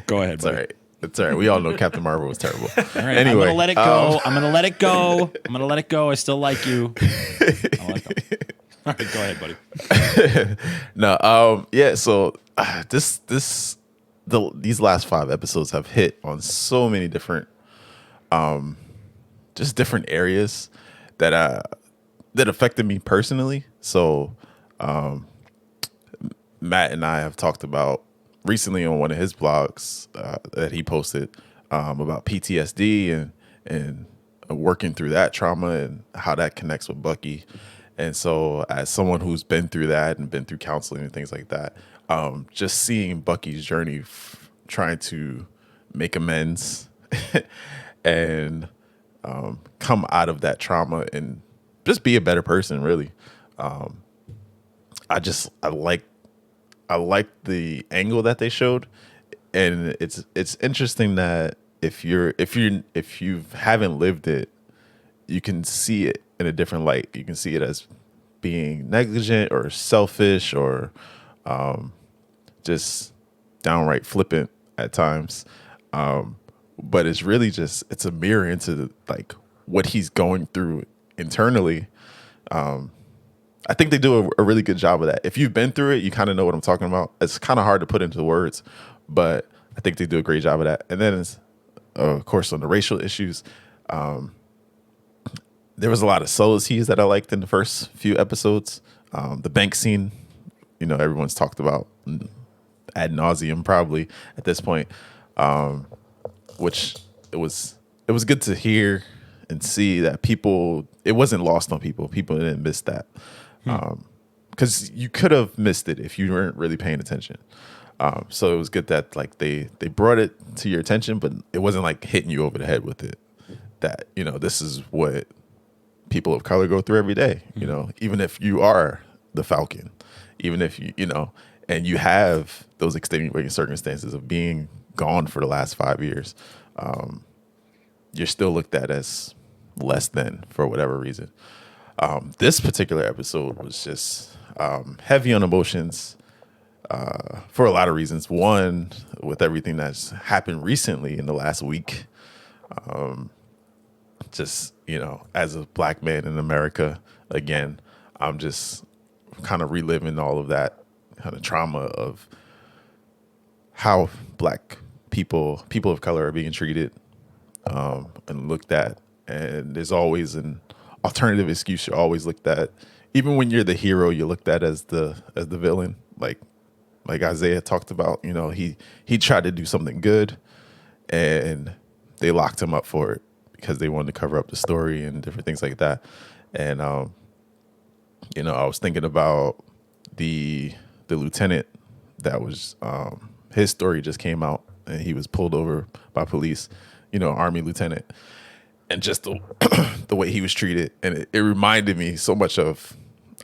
Go ahead, It's all buddy. right. It's all right. We all know Captain Marvel was terrible. All right, Anyway, I'm gonna let it go. I'm gonna let it go. I'm gonna let it go. I still like you. I'll let it go. All right, go ahead, buddy. No, yeah. So these last 5 episodes have hit on so many different, just different areas that affected me personally. So, Matt and I have talked about recently on one of his blogs that he posted about PTSD and working through that trauma and how that connects with Bucky. And so as someone who's been through that and been through counseling and things like that, just seeing Bucky's journey trying to make amends and come out of that trauma and just be a better person, really. I like the angle that they showed, and it's interesting that if you haven't lived it, you can see it in a different light. You can see it as being negligent or selfish or just downright flippant at times. But it's really just, it's a mirror into like what he's going through internally. I think they do a really good job of that. If you've been through it, you kind of know what I'm talking about. It's kind of hard to put into words, but I think they do a great job of that. And then, it's, of course, on the racial issues, there was a lot of subtleties that I liked in the first few episodes. The bank scene, everyone's talked about. ad nauseum probably at this point, which it was good to hear and see that it wasn't lost on people. People didn't miss that. Because you could have missed it if you weren't really paying attention. So it was good that like they brought it to your attention, but it wasn't like hitting you over the head with it. That, you know, this is what people of color go through every day. You know, even if you are the Falcon, even if you know, and you have those extenuating circumstances of being gone for the last 5 years, you're still looked at as less than for whatever reason. This particular episode was just heavy on emotions for a lot of reasons. One, with everything that's happened recently in the last week. Just, you know, as a black man in America, again, I'm just kind of reliving all of that kind of trauma of how black people of color are being treated and looked at. And there's always an alternative excuse you're always looked at. Even when you're the hero, you're looked at as the villain. Like Isaiah talked about, you know, he tried to do something good and they locked him up for it because they wanted to cover up the story and different things like that. And you know, I was thinking about the lieutenant that was his story just came out and he was pulled over by police, you know, Army lieutenant. And just the way he was treated. And it reminded me so much of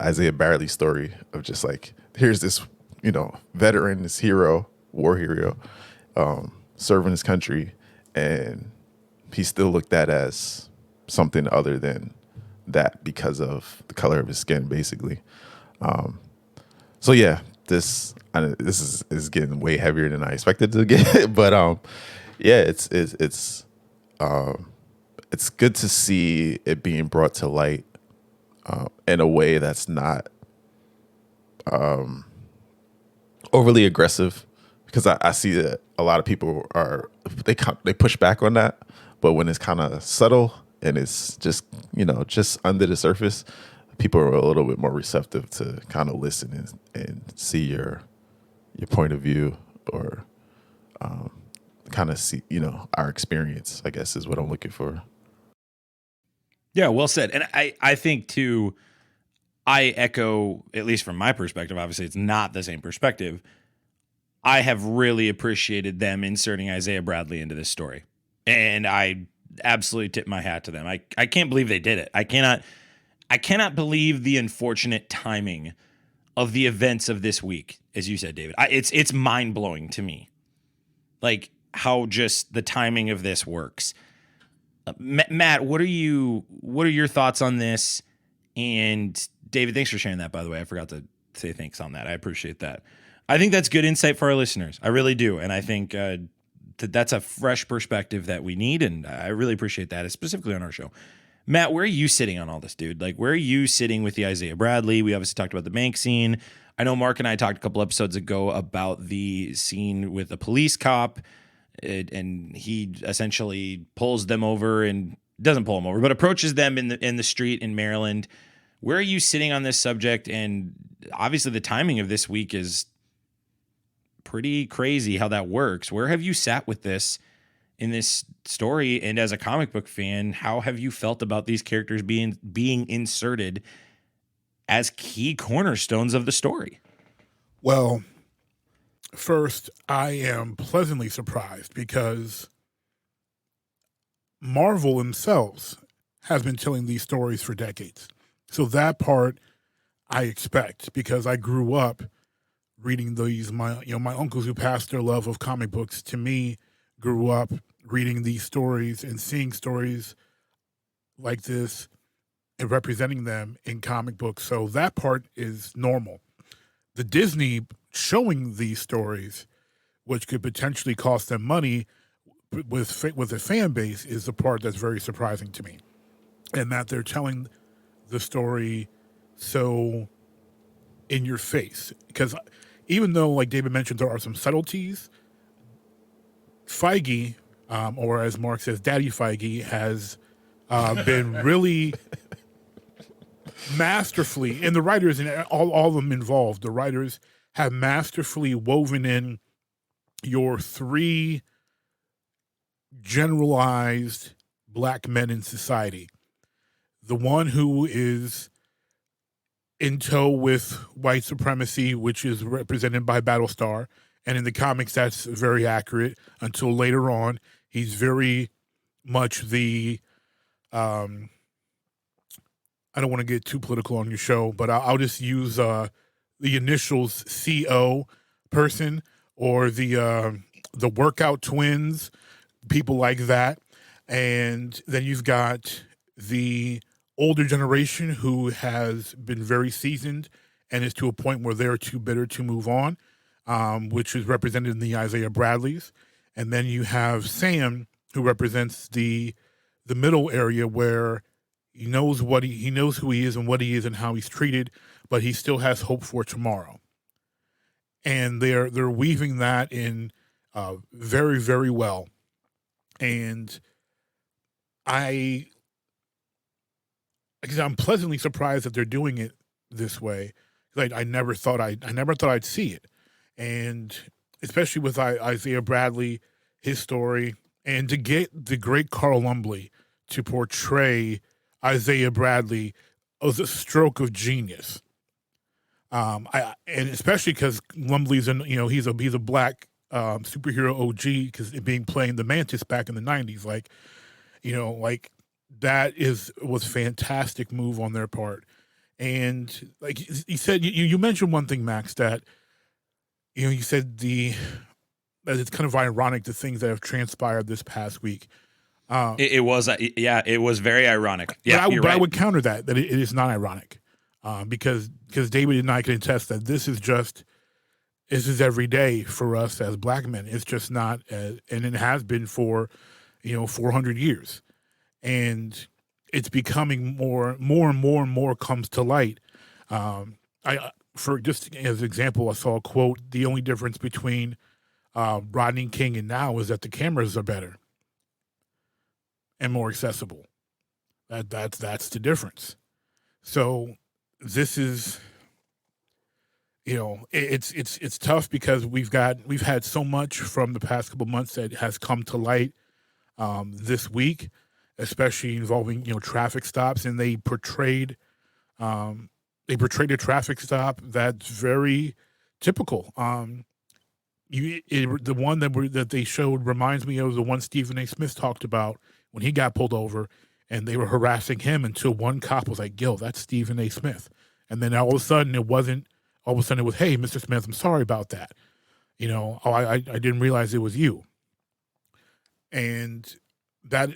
Isaiah Bradley's story of just like, here's this, you know, veteran, this hero, war hero, serving his country. And he's still looked at as something other than that because of the color of his skin, basically. So yeah, this is getting way heavier than I expected to get. But yeah, it's good to see it being brought to light in a way that's not overly aggressive, because I see that a lot of people they push back on that, but when it's kind of subtle and it's just, you know, just under the surface, people are a little bit more receptive to kind of listen and see your point of view, or kind of see, you know, our experience, I guess, is what I'm looking for. Yeah, well said. And I think too, I echo, at least from my perspective, obviously it's not the same perspective, I have really appreciated them inserting Isaiah Bradley into this story. And I absolutely tip my hat to them. I can't believe they did it. I cannot believe the unfortunate timing of the events of this week, as you said, David. It's mind-blowing to me, like how just the timing of this works. Matt, what are your thoughts on this? And David, thanks for sharing that, by the way. I forgot to say thanks on that. I appreciate that. I think that's good insight for our listeners. I really do. And I think that's a fresh perspective that we need. And I really appreciate that, specifically on our show. Matt, where are you sitting on all this, dude? Like, where are you sitting with the Isaiah Bradley? We obviously talked about the bank scene. I know Mark and I talked a couple episodes ago about the scene with the police cop. And he essentially pulls them over, and doesn't pull them over, but approaches them in the street in Maryland. Where are you sitting on this subject? And obviously the timing of this week is pretty crazy how that works. Where have you sat with this in this story? And as a comic book fan, how have you felt about these characters being inserted as key cornerstones of the story? Well, first, I am pleasantly surprised because Marvel themselves has been telling these stories for decades. So that part I expect, because I grew up reading these. My uncles who passed their love of comic books to me grew up reading these stories and seeing stories like this and representing them in comic books. So that part is normal. The Disney showing these stories, which could potentially cost them money with a fan base, is the part that's very surprising to me. And that they're telling the story so in your face. Because even though, like David mentioned, there are some subtleties, Feige, or as Mark says, Daddy Feige, has been really masterfully, and the writers and all of them involved, the writers have masterfully woven in your three generalized black men in society. The one who is in tow with white supremacy, which is represented by Battlestar. And in the comics, that's very accurate until later on. He's very much the, I don't want to get too political on your show, but I'll just use the initials CO person, or the workout twins, people like that. And then you've got the older generation who has been very seasoned and is to a point where they're too bitter to move on, which is represented in the Isaiah Bradleys. And then you have Sam, who represents the middle area, where he knows he knows who he is and what he is and how he's treated, but he still has hope for tomorrow. And they're weaving that in very, very well. And I'm pleasantly surprised that they're doing it this way. Like, I never thought I'd see it. And especially with Isaiah Bradley, his story, and to get the great Carl Lumbly to portray Isaiah Bradley was a stroke of genius. And especially because Lumbly's he's a black superhero OG, because being playing the Mantis back in the 90s, that was fantastic move on their part. And like you said, you mentioned one thing, Max, that you said that it's kind of ironic, the things that have transpired this past week. It was very ironic. Yeah, but I would counter that it is not ironic, because David and I can attest that this is every day for us as black men. It's just not, and it has been for 400 years. And it's becoming more and more comes to light. For just as an example, I saw a quote: "The only difference between Rodney King and now is that the cameras are better and more accessible. That's the difference." So this is, it's tough, because we've had so much from the past couple months that has come to light this week, especially involving traffic stops, and they portrayed a traffic stop that's very typical. The one that they showed reminds me of the one Stephen A. Smith talked about when he got pulled over, and they were harassing him until one cop was like, "Yo, that's Stephen A. Smith," and then all of a sudden it was, "Hey, Mr. Smith, I'm sorry about that. I didn't realize it was you." And that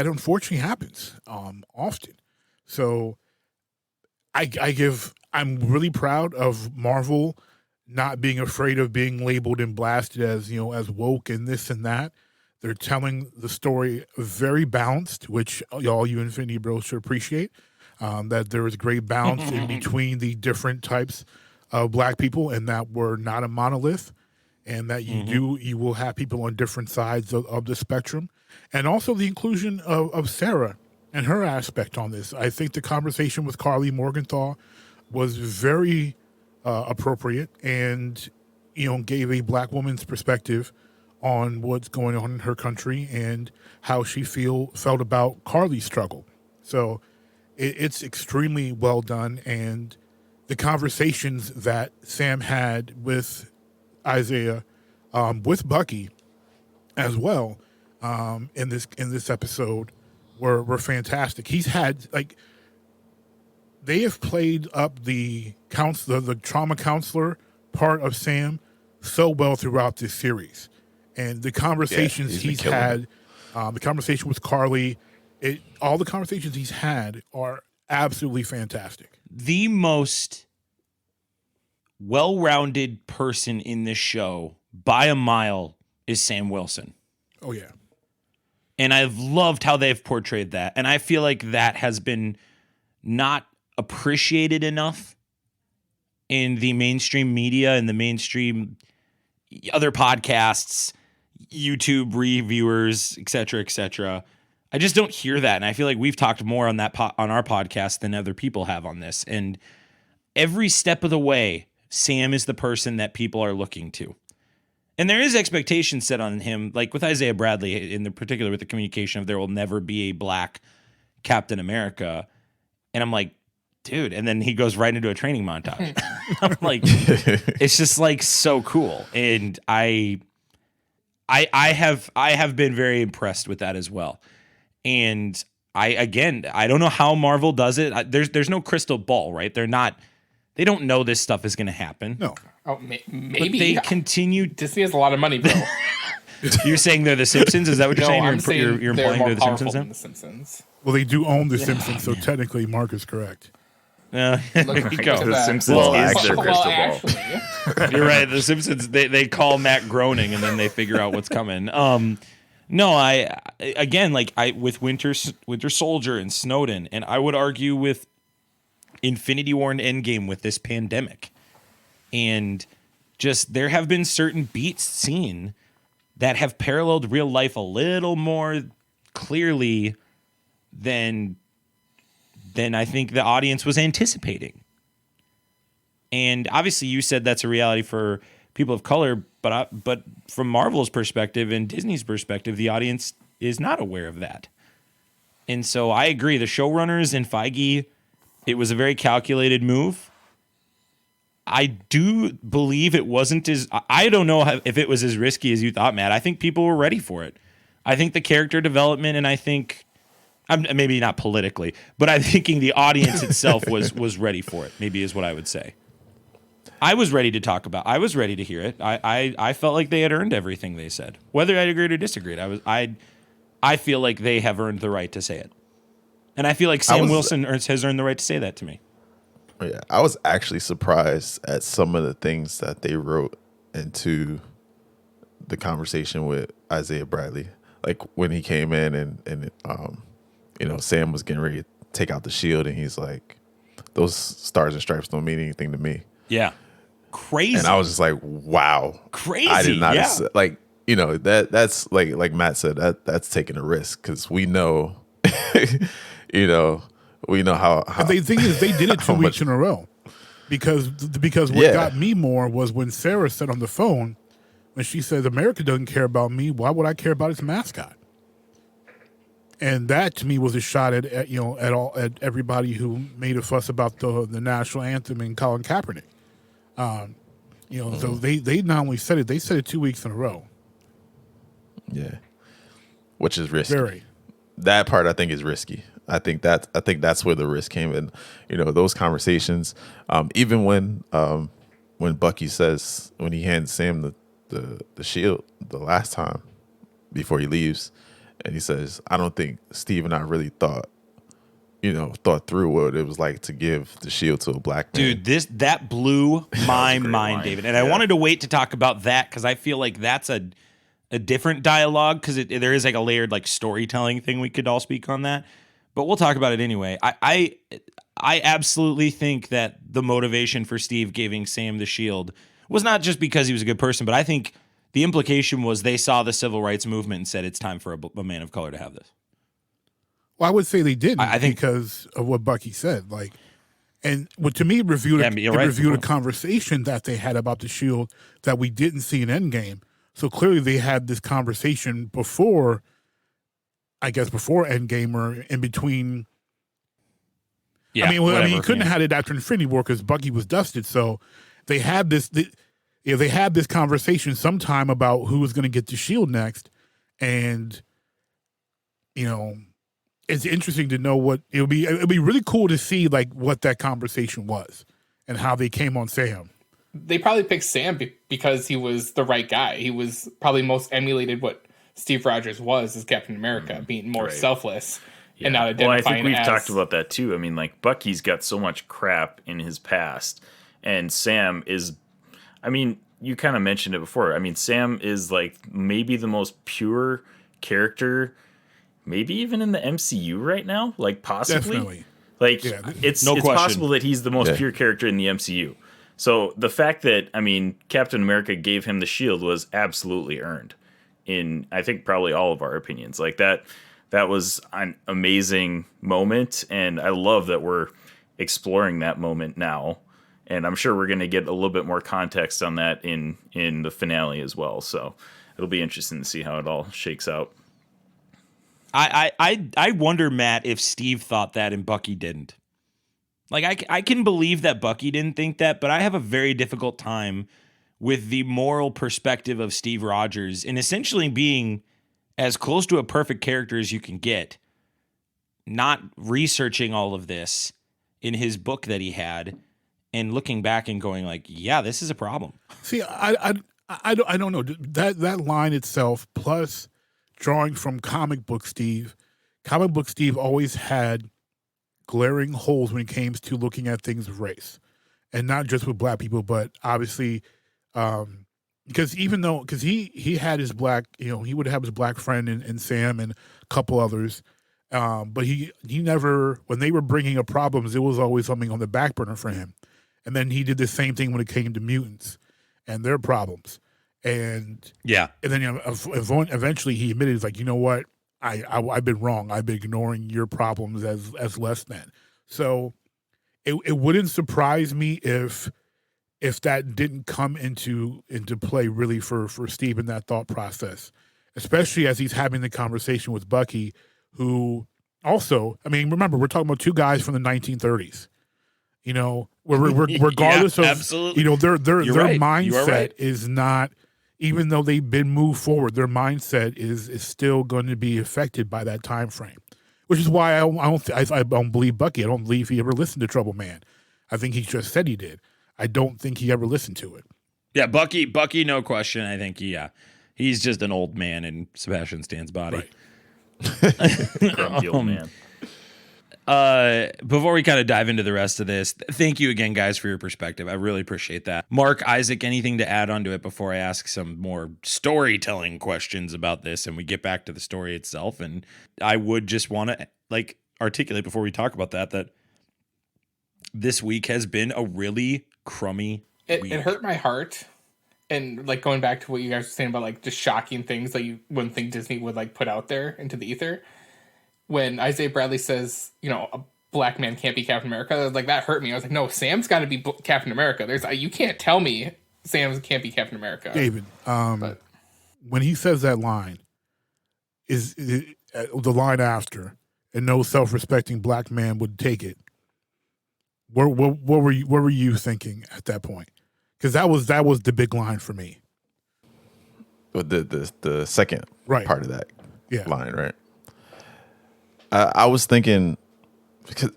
unfortunately happens often. So I'm really proud of Marvel not being afraid of being labeled and blasted as as woke and this and that. They're telling the story very balanced, which all you Infinity Bros should appreciate. That there is great balance in between the different types of black people, and that we're not a monolith, and that you will have people on different sides of the spectrum. And also the inclusion of Sarah and her aspect on this. I think the conversation with Carly Morgenthau was very appropriate, and gave a black woman's perspective on what's going on in her country and how she felt about Carly's struggle. So it's extremely well done, and the conversations that Sam had with Isaiah, with Bucky as well, in this episode were fantastic. He's had, they have played up the trauma counselor part of Sam so well throughout this series. And the conversations he's had, the conversation with Carly, all the conversations he's had are absolutely fantastic. The most well-rounded person in this show by a mile is Sam Wilson. Oh, yeah. And I've loved how they've portrayed that. And I feel like that has been not appreciated enough in the mainstream media and the mainstream other podcasts, YouTube reviewers, et cetera, I just don't hear that. And I feel like we've talked more on that on our podcast than other people have on this. And every step of the way, Sam is the person that people are looking to. And there is expectation set on him, like with Isaiah Bradley, in the particular with the communication of there will never be a black Captain America. And I'm like, dude, and then he goes right into a training montage. I'm like, it's just like so cool. And I have been very impressed with that as well. And I don't know how Marvel does it. There's no crystal ball, right? They don't know this stuff is going to happen. No. Oh, maybe. But they continue. Disney has a lot of money, Bill. You're saying they're the Simpsons? Is that what you're saying? I'm saying You're they're implying more they're the powerful Simpsons than now? the Simpsons. Well, they do own the Simpsons, so technically Mark is correct. There you go. The Simpsons Well, is their crystal ball. actually, You're right. The Simpsons, they call Matt groaning and then they figure out what's coming. No, with Winter Soldier and Snowden, and I would argue with Infinity War and Endgame with this pandemic. And just there have been certain beats seen that have paralleled real life a little more clearly than I think the audience was anticipating. And obviously you said that's a reality for people of color, but from Marvel's perspective and Disney's perspective, the audience is not aware of that. And so I agree. The showrunners and Feige, it was a very calculated move. I do believe it wasn't I don't know if it was as risky as you thought, Matt. I think people were ready for it. I think the character development, and I think, maybe not politically, but I'm thinking the audience itself was ready for it, maybe is what I would say. I was ready to talk about. I was ready to hear it. I felt like they had earned everything they said, whether I agreed or disagreed. I feel like they have earned the right to say it, and I feel like Sam Wilson has earned the right to say that to me. Yeah, I was actually surprised at some of the things that they wrote into the conversation with Isaiah Bradley. Like when he came in and Sam was getting ready to take out the shield, and he's like, "Those stars and stripes don't mean anything to me." Yeah. Crazy. And I was just like, wow. Crazy. I did not Yeah. that's like Matt said, that's taking a risk, because we know we know how The thing is, they did it 2 weeks in a row, because what got me more was when Sarah said on the phone, when she says America doesn't care about me, why would I care about its mascot? And that to me was a shot at everybody who made a fuss about the national anthem and Colin Kaepernick. So they not only said it, they said it 2 weeks in a row. Yeah, which is risky. Very. That part I think is risky. I think that's where the risk came in. Those conversations. Even when Bucky says, when he hands Sam the shield the last time before he leaves, and he says, "I don't think Steve and I really thought through what it was like to give the shield to a black man." Dude, that blew my mind, line. David. And I wanted to wait to talk about that because I feel like that's a different dialogue, because there is like a layered like storytelling thing. We could all speak on that, but we'll talk about it anyway. I absolutely think that the motivation for Steve giving Sam the shield was not just because he was a good person, but I think the implication was they saw the civil rights movement and said it's time for a man of color to have this. Well, I would say they didn't, I think, because of what Bucky said. And what to me reviewed a conversation that they had about the shield that we didn't see in Endgame. So clearly they had this conversation before Endgame, or in between. Yeah, you couldn't have had it after Infinity War because Bucky was dusted. So they had this. They had this conversation sometime about who was going to get the shield next, and it's interesting to know what it would be. It'd be really cool to see like what that conversation was and how they came on Sam. They probably picked Sam because he was the right guy. He was probably most emulated what Steve Rogers was as Captain America, being more selfless and not identifying. Well, I think we've talked about that too. I mean, like Bucky's got so much crap in his past, and Sam is. I mean, you kind of mentioned it before. I mean, Sam is like maybe the most pure character, maybe even in the MCU right now. Like possibly, definitely. Like it's possible that he's the most pure character in the MCU. So the fact that, Captain America gave him the shield was absolutely earned in, I think, probably all of our opinions. Like that was an amazing moment. And I love that we're exploring that moment now. And I'm sure we're going to get a little bit more context on that in the finale as well. So it'll be interesting to see how it all shakes out. I wonder, Matt, if Steve thought that and Bucky didn't. Like, I can believe that Bucky didn't think that, but I have a very difficult time with the moral perspective of Steve Rogers in essentially being as close to a perfect character as you can get, not researching all of this in his book that he had, and looking back and going like, yeah, this is a problem. See, I don't know that line itself, plus drawing from comic book Steve. Comic book Steve always had glaring holes when it came to looking at things of race, and not just with black people, but obviously, because he had his black, he would have his black friend in Sam and a couple others, but he never, when they were bringing up problems, it was always something on the back burner for him. And then he did the same thing when it came to mutants and their problems. And then eventually he admitted, he's like, you know what, I've been wrong. I've been ignoring your problems as less than. So it wouldn't surprise me if that didn't come into play really for Steve in that thought process, especially as he's having the conversation with Bucky, who also, I mean, remember, we're talking about two guys from the 1930s. Regardless of absolutely. Their right. mindset Right. is not, even though they've been moved forward, their mindset is still going to be affected by that time frame. Which is why I don't believe Bucky. I don't believe he ever listened to Trouble Man. I think he just said he did. I don't think he ever listened to it. Yeah, Bucky, no question. I think he's just an old man in Sebastian Stan's body. Grumpy old man. Before we kind of dive into the rest of this, thank you again, guys, for your perspective. I really appreciate that. Mark, Isaac, anything to add onto it before I ask some more storytelling questions about this and we get back to the story itself? And I would just want to articulate before we talk about that this week has been a really crummy week. It hurt my heart. And going back to what you guys were saying about just shocking things that you wouldn't think Disney would put out there into the ether. When Isaiah Bradley says, a black man can't be Captain America, that hurt me. I was like, no, Sam's got to be Captain America. You can't tell me Sam can't be Captain America. David, when he says that line, is the line after, and no self-respecting black man would take it. What were you thinking at that point? Because that was the big line for me. But the second part of that line, right? I was thinking, because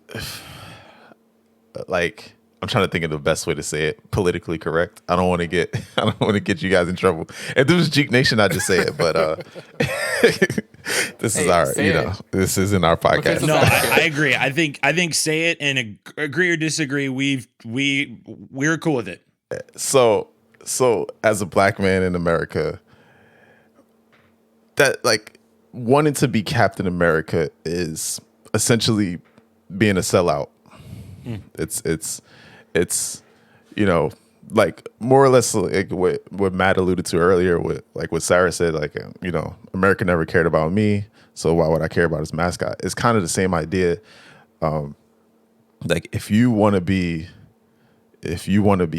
I'm trying to think of the best way to say it, politically correct. I don't want to get you guys in trouble. If this was Jeek Nation, I'd just say it. But this is this isn't our podcast. No, I agree. I think say it and agree or disagree. We're cool with it. So as a black man in America, that wanting to be Captain America is essentially being a sellout. It's more or less what Matt alluded to earlier with what Sarah said, America never cared about me, so why would I care about his mascot? It's kind of the same idea. If you want to be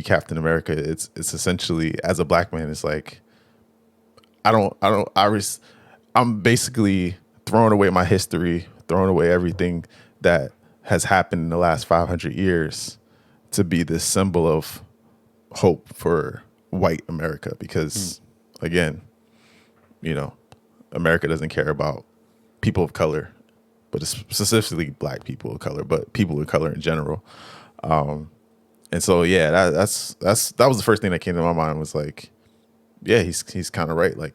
Captain America, it's essentially, as a black man, it's I'm basically throwing away my history, throwing away everything that has happened in the last 500 years to be this symbol of hope for white America. Because, again, America doesn't care about people of color, but specifically black people of color, but people of color in general. And so, that was the first thing that came to my mind was he's kind of right.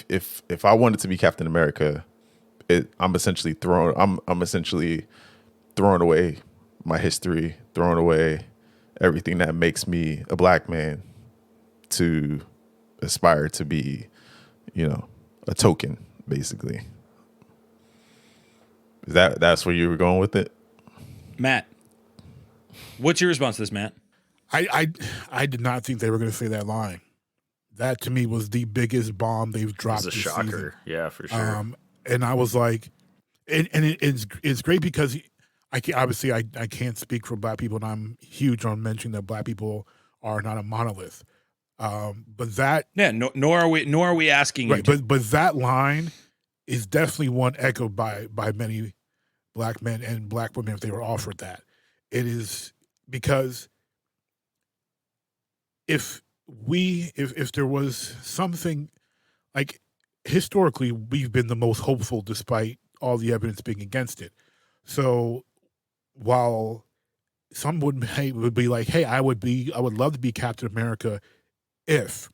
If I wanted to be Captain America, I'm essentially throwing away my history, throwing away everything that makes me a black man to aspire to be, a token, basically. That's where you were going with it? Matt, what's your response to this, Matt? I did not think they were going to say that line. That to me was the biggest bomb they've dropped. It was a this shocker. Season. Yeah, for sure. And I was like, and it's great because I can't speak for black people, and I'm huge on mentioning that black people are not a monolith. But that nor are we asking you to. But that line is definitely one echoed by many black men and black women if they were offered that. It is because if there was something like historically we've been the most hopeful despite all the evidence being against it. So while some would be like, hey, I would love to be Captain America if,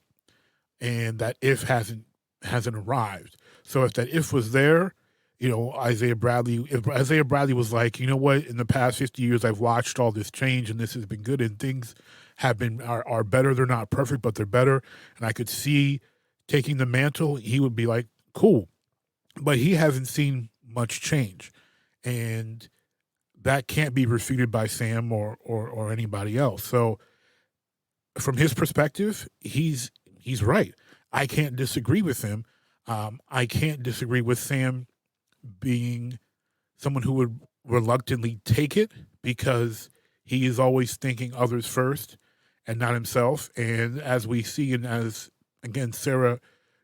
and that if hasn't arrived. So if that if was there, you know, if Isaiah Bradley was like, you know what, in the past 50 years I've watched all this change and this has been good and things have been are better. They're not perfect, but they're better. And I could see taking the mantle, he would be like, cool. But he hasn't seen much change. And that can't be refuted by Sam or anybody else. So from his perspective, he's right. I can't disagree with him. I can't disagree with Sam being someone who would reluctantly take it because he is always thinking others first and not himself. And as we see, and as, again, Sarah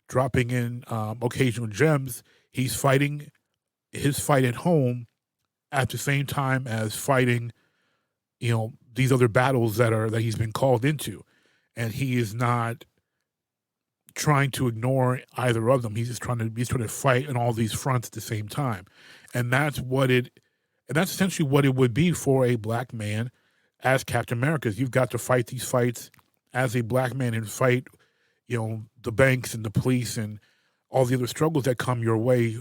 dropping in occasional gems, he's fighting his fight at home at the same time as fighting, you know, these other battles that he's been called into. And he is not trying to ignore either of them. He's just trying to fight on all these fronts at the same time. And that's essentially what it would be for a black man as Captain America. You've got to fight these fights as a black man and fight, you know, the banks and the police and all the other struggles that come your way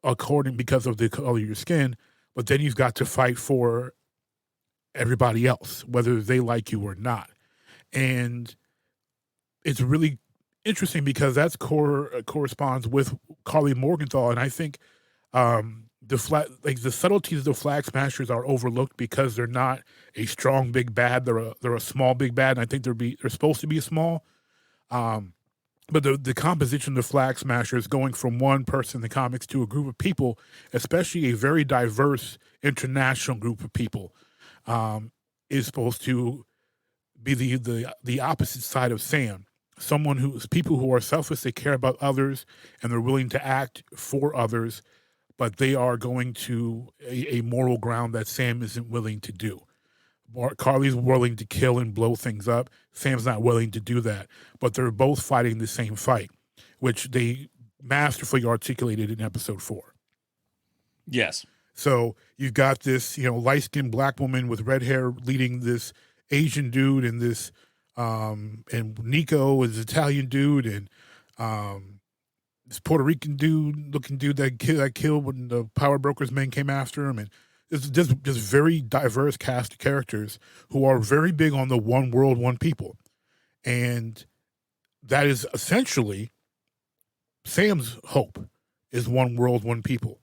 because of the color of your skin. But then you've got to fight for everybody else, whether they like you or not. And it's really interesting because that's corresponds with Carly Morgenthau, and I think the subtleties of the Flag Smashers are overlooked because they're not a strong big bad. They're a small big bad, and I think they're supposed to be small. But the composition of the Flag Smashers, going from one person in the comics to a group of people, especially a very diverse international group of people, is supposed to be the opposite side of Sam. People who are selfless, they care about others, and they're willing to act for others, but they are going to a moral ground that Sam isn't willing to do. Carly's willing to kill and blow things up. Sam's not willing to do that, but they're both fighting the same fight, which they masterfully articulated in episode 4. Yes. So you've got this, you know, light-skinned black woman with red hair leading this Asian dude and this and Nico is Italian dude, and this Puerto Rican looking dude that killed when the Power Brokers men came after him, and it's just very diverse cast of characters who are very big on the one world, one people, and that is essentially Sam's hope is one world, one people,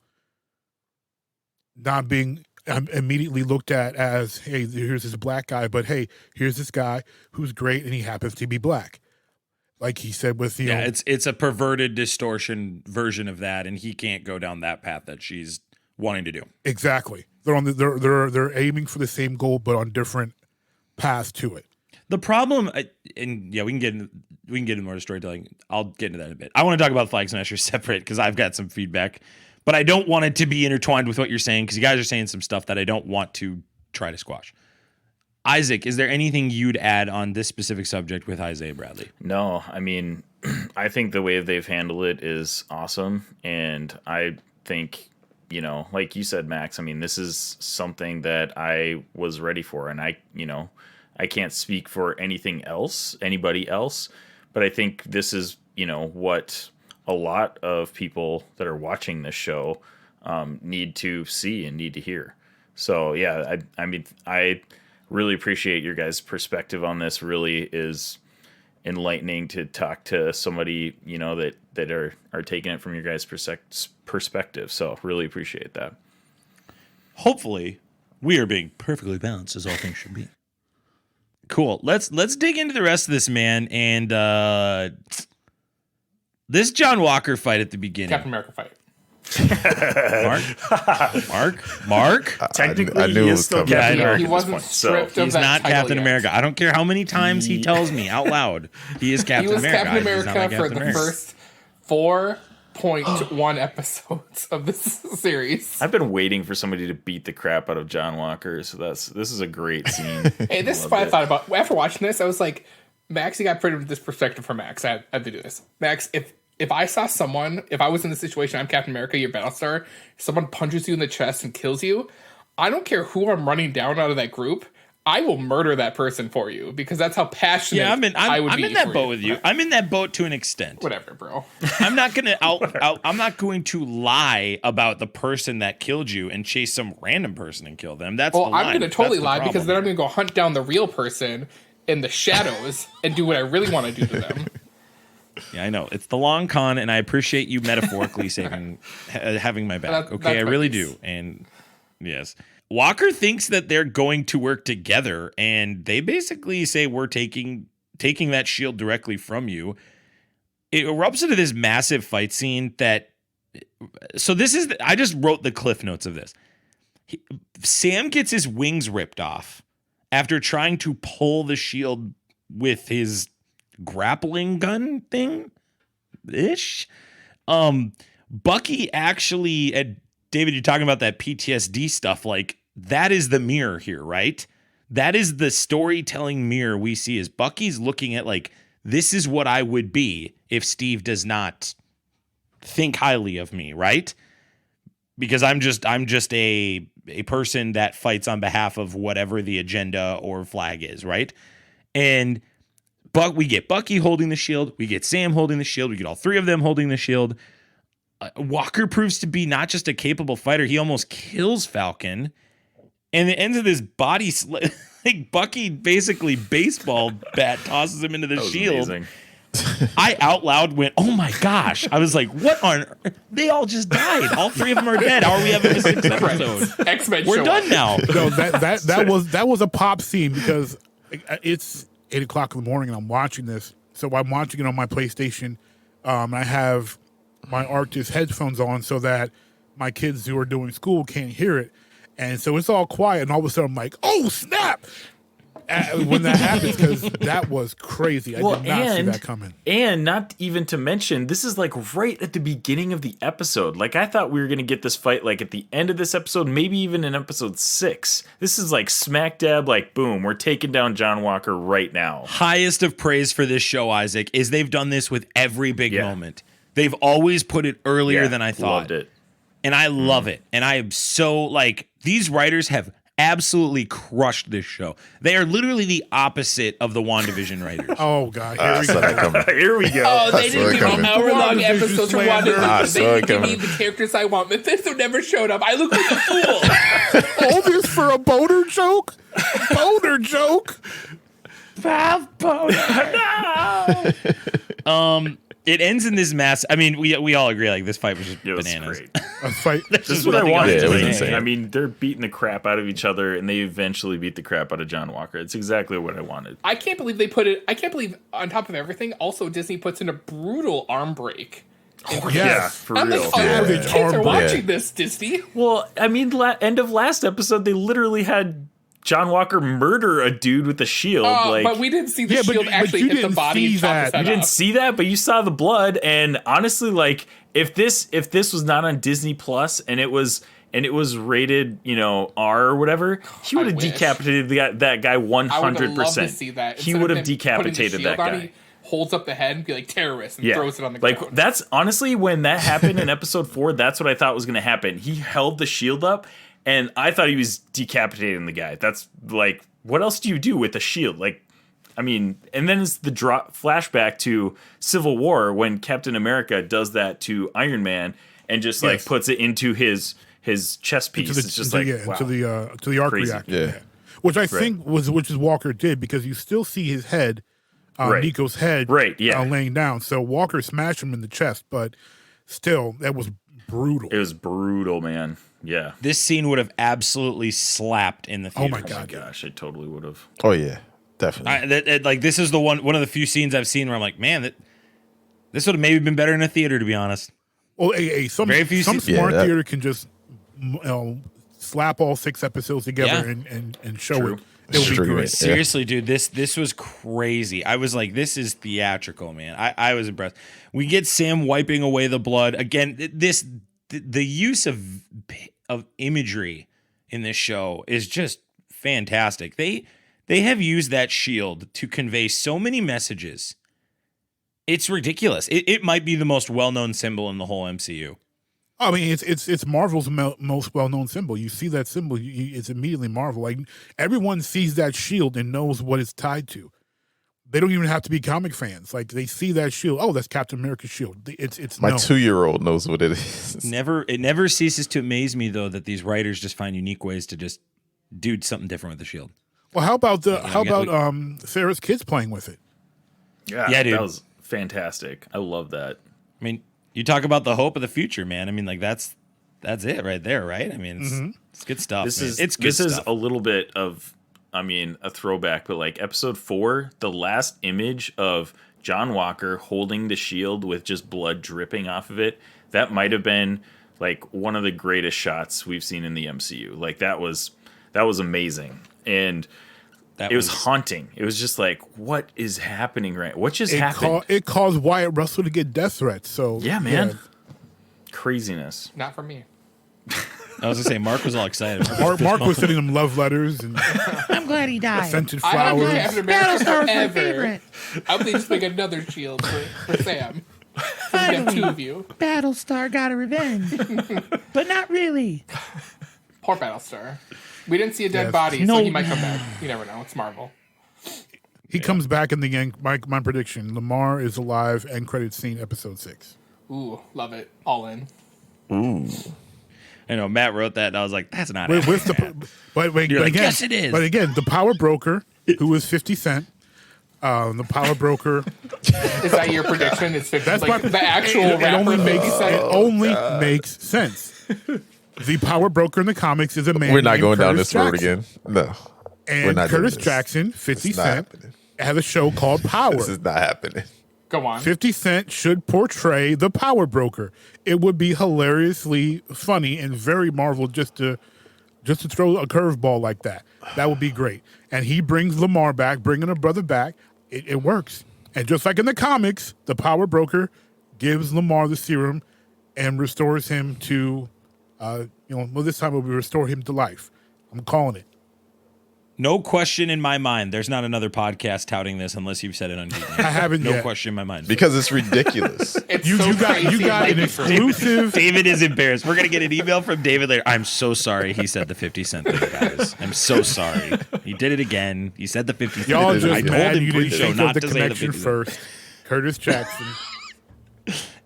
not being immediately looked at as, hey, here's this black guy, but hey, here's this guy who's great and he happens to be black. Like he said with, you know, it's a perverted distortion version of that, and he can't go down that path that she's wanting to do. Exactly. They're aiming for the same goal, but on different paths to it. The problem, and yeah, we can get into more storytelling. I'll get into that in a bit. I want to talk about Flag Smashers separate because I've got some feedback. But I don't want it to be intertwined with what you're saying because you guys are saying some stuff that I don't want to try to squash. Isaac, is there anything you'd add on this specific subject with Isaiah Bradley? No, I mean, I think the way they've handled it is awesome. And I think, you know, like you said, Max, I mean, this is something that I was ready for. And I can't speak for anybody else. But I think this is, you know, what a lot of people that are watching this show need to see and need to hear. So yeah, I mean, I really appreciate your guys' perspective on this. Really is enlightening to talk to somebody, you know, that are taking it from your guys' perspective. So really appreciate that. Hopefully, we are being perfectly balanced as all things should be. Cool. Let's dig into the rest of this, man, and this John Walker fight at the beginning. Captain America fight. Mark. Technically, I knew he it is was still coming. Captain Yeah, I know. America. He at this wasn't point, so stripped of He's that not title Captain yet. America. I don't care how many times he tells me out loud he is Captain He was America. Captain He's not America like for Captain the America. first 4.1 episodes of this series. I've been waiting for somebody to beat the crap out of John Walker, so this is a great scene. Hey, this is what I thought about after watching this. I was like, Max, you got pretty this perspective from Max. I had to do this. Max, if I saw someone, if I was in the situation, I'm Captain America, you're Battlestar, someone punches you in the chest and kills you, I don't care who I'm running down out of that group, I will murder that person for you because that's how passionate Yeah, I would be. I'm in that for boat you. with you. I'm in that boat to an extent. Whatever, bro. I'm not gonna I'm not going to lie about the person that killed you and chase some random person and kill them. That's Well, the line. I'm going to totally That's the lie because then I'm problem. going to go hunt down the real person in the shadows and do what I really want to do to them. Yeah, I know. It's the long con, and I appreciate you metaphorically having my back. Okay, I that's my really piece. do. And yes. Walker thinks that they're going to work together, and they basically say we're taking that shield directly from you. It erupts into this massive fight scene that. So this is. I just wrote the cliff notes of this. Sam gets his wings ripped off after trying to pull the shield with his grappling gun thing ish. Bucky actually, David, you're talking about that PTSD stuff. Like, that is the mirror here, right? That is the storytelling mirror we see is Bucky's looking at like, this is what I would be if Steve does not think highly of me, right? Because I'm just a person that fights on behalf of whatever the agenda or flag is, right? And we get Bucky holding the shield, we get Sam holding the shield, we get all three of them holding the shield. Walker proves to be not just a capable fighter, he almost kills Falcon. And it ends with this body like Bucky basically baseball bat tosses him into the shield. Amazing. I out loud went, "Oh my gosh!" I was like, "What on? They all just died. All three of them are dead. How are we having a sixth episode? X-Men We're show done up. now." No, that was a pop scene because it's 8:00 in the morning and I'm watching this. So I'm watching it on my PlayStation. I have my Arctis headphones on so that my kids who are doing school can't hear it. And so it's all quiet, and all of a sudden I'm like, "Oh snap!" When that happens, because that was crazy. I did not see that coming. And not even to mention, this is like right at the beginning of the episode. Like, I thought we were going to get this fight like at the end of this episode, maybe even in episode 6. This is like smack dab, like, boom, we're taking down John Walker right now. Highest of praise for this show, Isaac, is they've done this with every big moment. They've always put it earlier than I thought. Loved it. And I love it. And I am so, like, these writers have absolutely crushed this show. They are literally the opposite of the WandaVision writers. Oh God, Here we go. Oh, they didn't give me coming. hour-long episodes from WandaVision. They didn't give me coming. the characters I want. Mephisto never showed up. I look like a fool. all this for a boner joke? Boner joke? It ends in this mass. I mean, we all agree, like, this fight was just It was bananas. great. A fight. This is what I nothing wanted else to to see. say. I mean, they're beating the crap out of each other, and they eventually beat the crap out of John Walker. It's exactly what I wanted. I can't believe they put it. I can't believe on top of everything, also Disney puts in a brutal arm break. Yes. For I'm real. like, oh, Yeah. the kids are Arm break. watching this, Disney. Well, I mean, end of last episode, they literally had John Walker murder a dude with a shield. But we didn't see the shield but actually you hit the didn't body see and chop his that. head You didn't off. see that, but you saw the blood. And honestly, like, if this was not on Disney Plus and it was rated, R or whatever, he would have wish. decapitated that guy 100%. I would have loved to see that. He Instead would of have him putting the decapitated shield that on, guy. he holds up the head and be like terrorist and throws it on the like ground. that's honestly when that happened in episode 4. That's what I thought was going to happen. He held the shield up, and I thought he was decapitating the guy. That's like, what else do you do with a shield? Like, I mean, and then it's the flashback to Civil War when Captain America does that to Iron Man and just like puts it into his chest piece. It's just like wow. to the arc Crazy. reactor. Yeah. Which I think which is Walker did, because you still see his head, Nico's head, laying down. So Walker smashed him in the chest, but still, that was brutal. It was brutal, man. Yeah. This scene would have absolutely slapped in the theater. Oh my Oh my God. gosh, it totally would have. Oh yeah, definitely. Like, this is the one of the few scenes I've seen where I'm like, man, this would have maybe been better in a theater, to be honest. Well, some smart that. theater can just slap all 6 episodes together and show it. It would be great. Seriously, dude, this was crazy. I was like, this is theatrical, man. I was impressed. We get Sam wiping away the blood again. The use of imagery in this show is just fantastic. They have used that shield to convey so many messages. It's ridiculous. It might be the most well-known symbol in the whole MCU. I mean, it's Marvel's most well-known symbol. You see that symbol, it's immediately Marvel. Like, everyone sees that shield and knows what it's tied to. They don't even have to be comic fans. Like, they see that shield. Oh, that's Captain America's shield. It's my 2-year-old knows what it is. It never ceases to amaze me though that these writers just find unique ways to just do something different with the shield. Well, how about Sarah's kids playing with it? Yeah, dude. That was fantastic. I love that. I mean, you talk about the hope of the future, man. I mean, like that's it right there, right? I mean, it's good stuff. This is a little bit of, I mean, a throwback, but like episode 4, the last image of John Walker holding the shield with just blood dripping off of it, that might have been like one of the greatest shots we've seen in the MCU. Like that was amazing. And it was haunting. It was just like, what is happening what just happened? It caused Wyatt Russell to get death threats. So yeah, man. Yeah. Craziness. Not for me. I was gonna say Mark was all excited. Mark was sending him love letters and I'm glad he died. Scented flowers. Battlestar was my favorite. I would just make another shield for Sam. We have 2 of you. Battlestar got a revenge, but not really. Poor Battlestar. We didn't see a dead body, so he might come back. You never know. It's Marvel. He comes back in the end. My prediction: Lamar is alive. End credits scene, episode 6. Ooh, love it. All in. Ooh. I know Matt wrote that, and I was like, "That's not." But again, yes, it is. But again, the power broker, who is 50 Cent, the power broker. Is that your prediction? It's 50. That's like the actual rapper. It only makes sense. The power broker in the comics is a man. We're not going Curtis down this Jackson. road again. No. And Curtis Jackson, 50 Cent, has a show called Power. This is not happening. Go on. 50 Cent should portray the power broker. It would be hilariously funny and very Marvel just to throw a curveball like that. That would be great. And he brings Lamar back, bringing a brother back. It works. And just like in the comics, the power broker gives Lamar the serum and restores him to, this time it will restore him to life. I'm calling it. No question in my mind. There's not another podcast touting this unless you've said it on Jeek Nation. I haven't No yet. question in my mind. Because it's ridiculous. You got an exclusive. David is embarrassed. We're going to get an email from David later. I'm so sorry he said the 50 Cent thing, guys. I'm so sorry. He did it again. He said the 50 Cent. Y'all just I told mad him you didn't pre-show think not of the to say the connection 50 Cent. first. Curtis Jackson.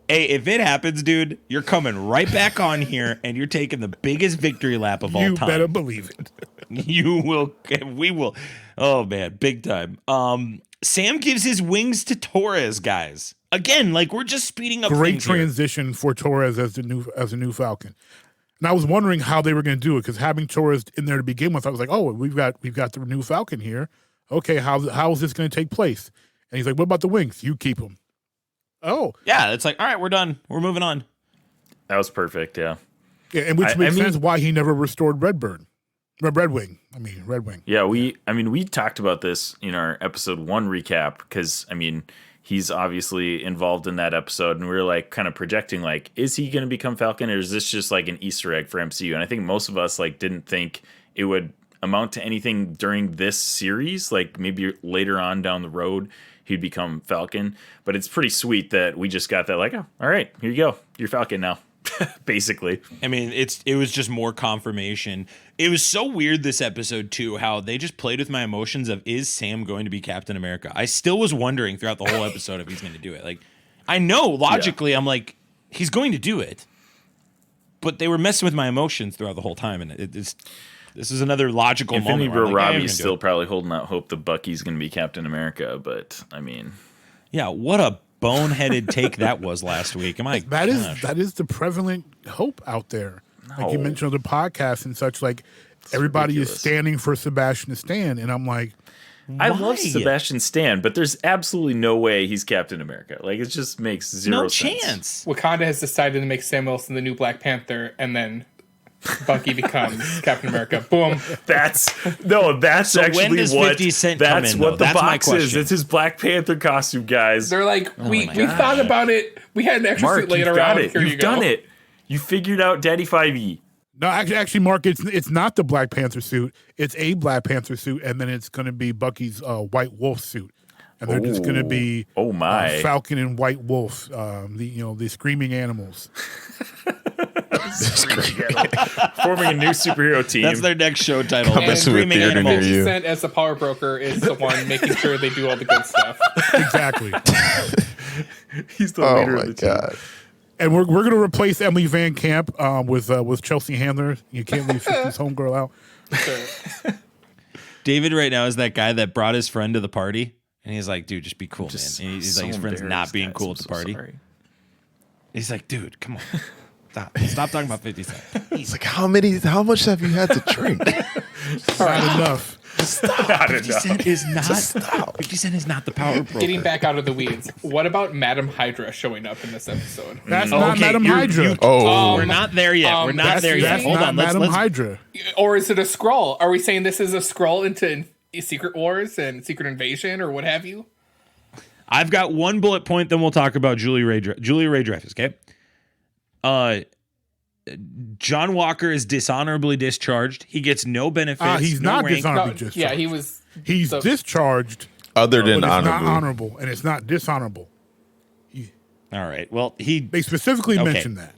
Hey, if it happens, dude, you're coming right back on here and you're taking the biggest victory lap of all You time. better believe it. You will. We will. Oh, man. Big time. Sam gives his wings to Torres, guys. Again, like we're just speeding up. Great things here. transition for Torres as the new Falcon. And I was wondering how they were going to do it because having Torres in there to begin with, I was like, oh, we've got the new Falcon here. Okay, how is this going to take place? And he's like, what about the wings? You keep them. Oh. Yeah, it's like, all right, we're done. We're moving on. That was perfect, yeah. Yeah, and which makes sense why he never restored Red Wing. Yeah, we talked about this in our episode 1 recap because, he's obviously involved in that episode, and we were like kind of projecting, like, is he going to become Falcon, or is this just like an Easter egg for MCU? And I think most of us like didn't think it would amount to anything during this series. Like maybe later on down the road, he'd become Falcon. But it's pretty sweet that we just got that, like, oh, all right, here you go, you're Falcon now. Basically. It was just more confirmation. It was so weird this episode too, how they just played with my emotions of, is Sam going to be Captain America? I still was wondering throughout the whole episode if he's going to do it. Like, I know logically, I'm like, he's going to do it, but they were messing with my emotions throughout the whole time, and this is another logical Infinity moment. Bro Robbie's still probably holding out hope that Bucky's going to be Captain America, but yeah, what a boneheaded take that was last week. That is the prevalent hope out there. No. Like you mentioned on the podcast and such, like it's everybody ridiculous. Is standing for Sebastian Stan, and I'm like, I love Sebastian Stan, but there's absolutely no way he's Captain America. Like, it just makes zero sense. Wakanda has decided to make Sam Wilson the new Black Panther, and then Bucky becomes Captain America. Boom. That's So actually when does what 50 Cent come that's in, what though? the That's my box is. question. It's his Black Panther costume, guys. They're like, we thought about it. We had an extra Mark, suit laying you've around. got it. Here you You've go. done it. You figured out Daddy 5e. No, actually, Mark, it's not the Black Panther suit. It's a Black Panther suit, and then it's going to be Bucky's White Wolf suit, and they're just going to be Falcon and White Wolf, the screaming animals. Forming a new superhero team. That's their next show title. Coming to a theater near 50 you. Cent as the power broker is the one making sure they do all the good stuff. Exactly. He's the leader of the team. And we're going to replace Emily Van Camp with Chelsea Handler. You can't leave 50's homegirl out. Sure. David right now is that guy that brought his friend to the party, and he's like, "Dude, just be cool, man." And he's like, his friend's not being cool at the party. He's like, "Dude, come on, stop talking about 50 Cent." He's like, how much have you had to drink? Not enough. Stop. 50 Cent is not. 50 Cent is not the power broker. Getting back out of the weeds, what about Madam Hydra showing up in this episode? That's not Madam Hydra. We're not there yet. We're not there yet. That's Hold not on. Madam Let's Hydra. Or is it a Skrull? Are we saying this is a Skrull into Secret Wars and Secret Invasion or what have you? I've got one bullet point, then we'll talk about Julie Ray Dreyfus, okay? John Walker is dishonorably discharged. He gets no benefits. He's no not rank. dishonorably discharged. Yeah, he was. He's discharged. Other than but it's honorable. not honorable, and it's not dishonorable. All right. Well, They specifically mentioned that.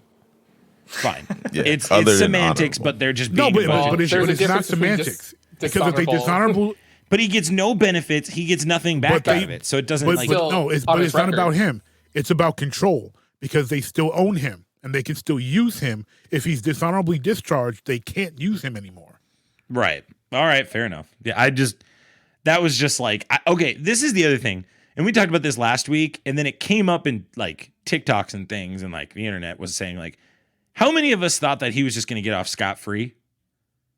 Fine. Yeah, it's other than semantics, honorable. but they're just No, being but there's it's a not difference between semantics. Because if they dishonorable. dishonorable, But he gets no benefits. He gets nothing back out of it. So it doesn't but, like. but Still no, it's on his not record. about him. It's about control because they still own him and they can still use him. If he's dishonorably discharged, they can't use him anymore. Right. All right. Fair enough. Yeah. That was just like, okay, this is the other thing. And we talked about this last week, and then it came up in like TikToks and things, and like the internet was saying, like, how many of us thought that he was just going to get off scot-free?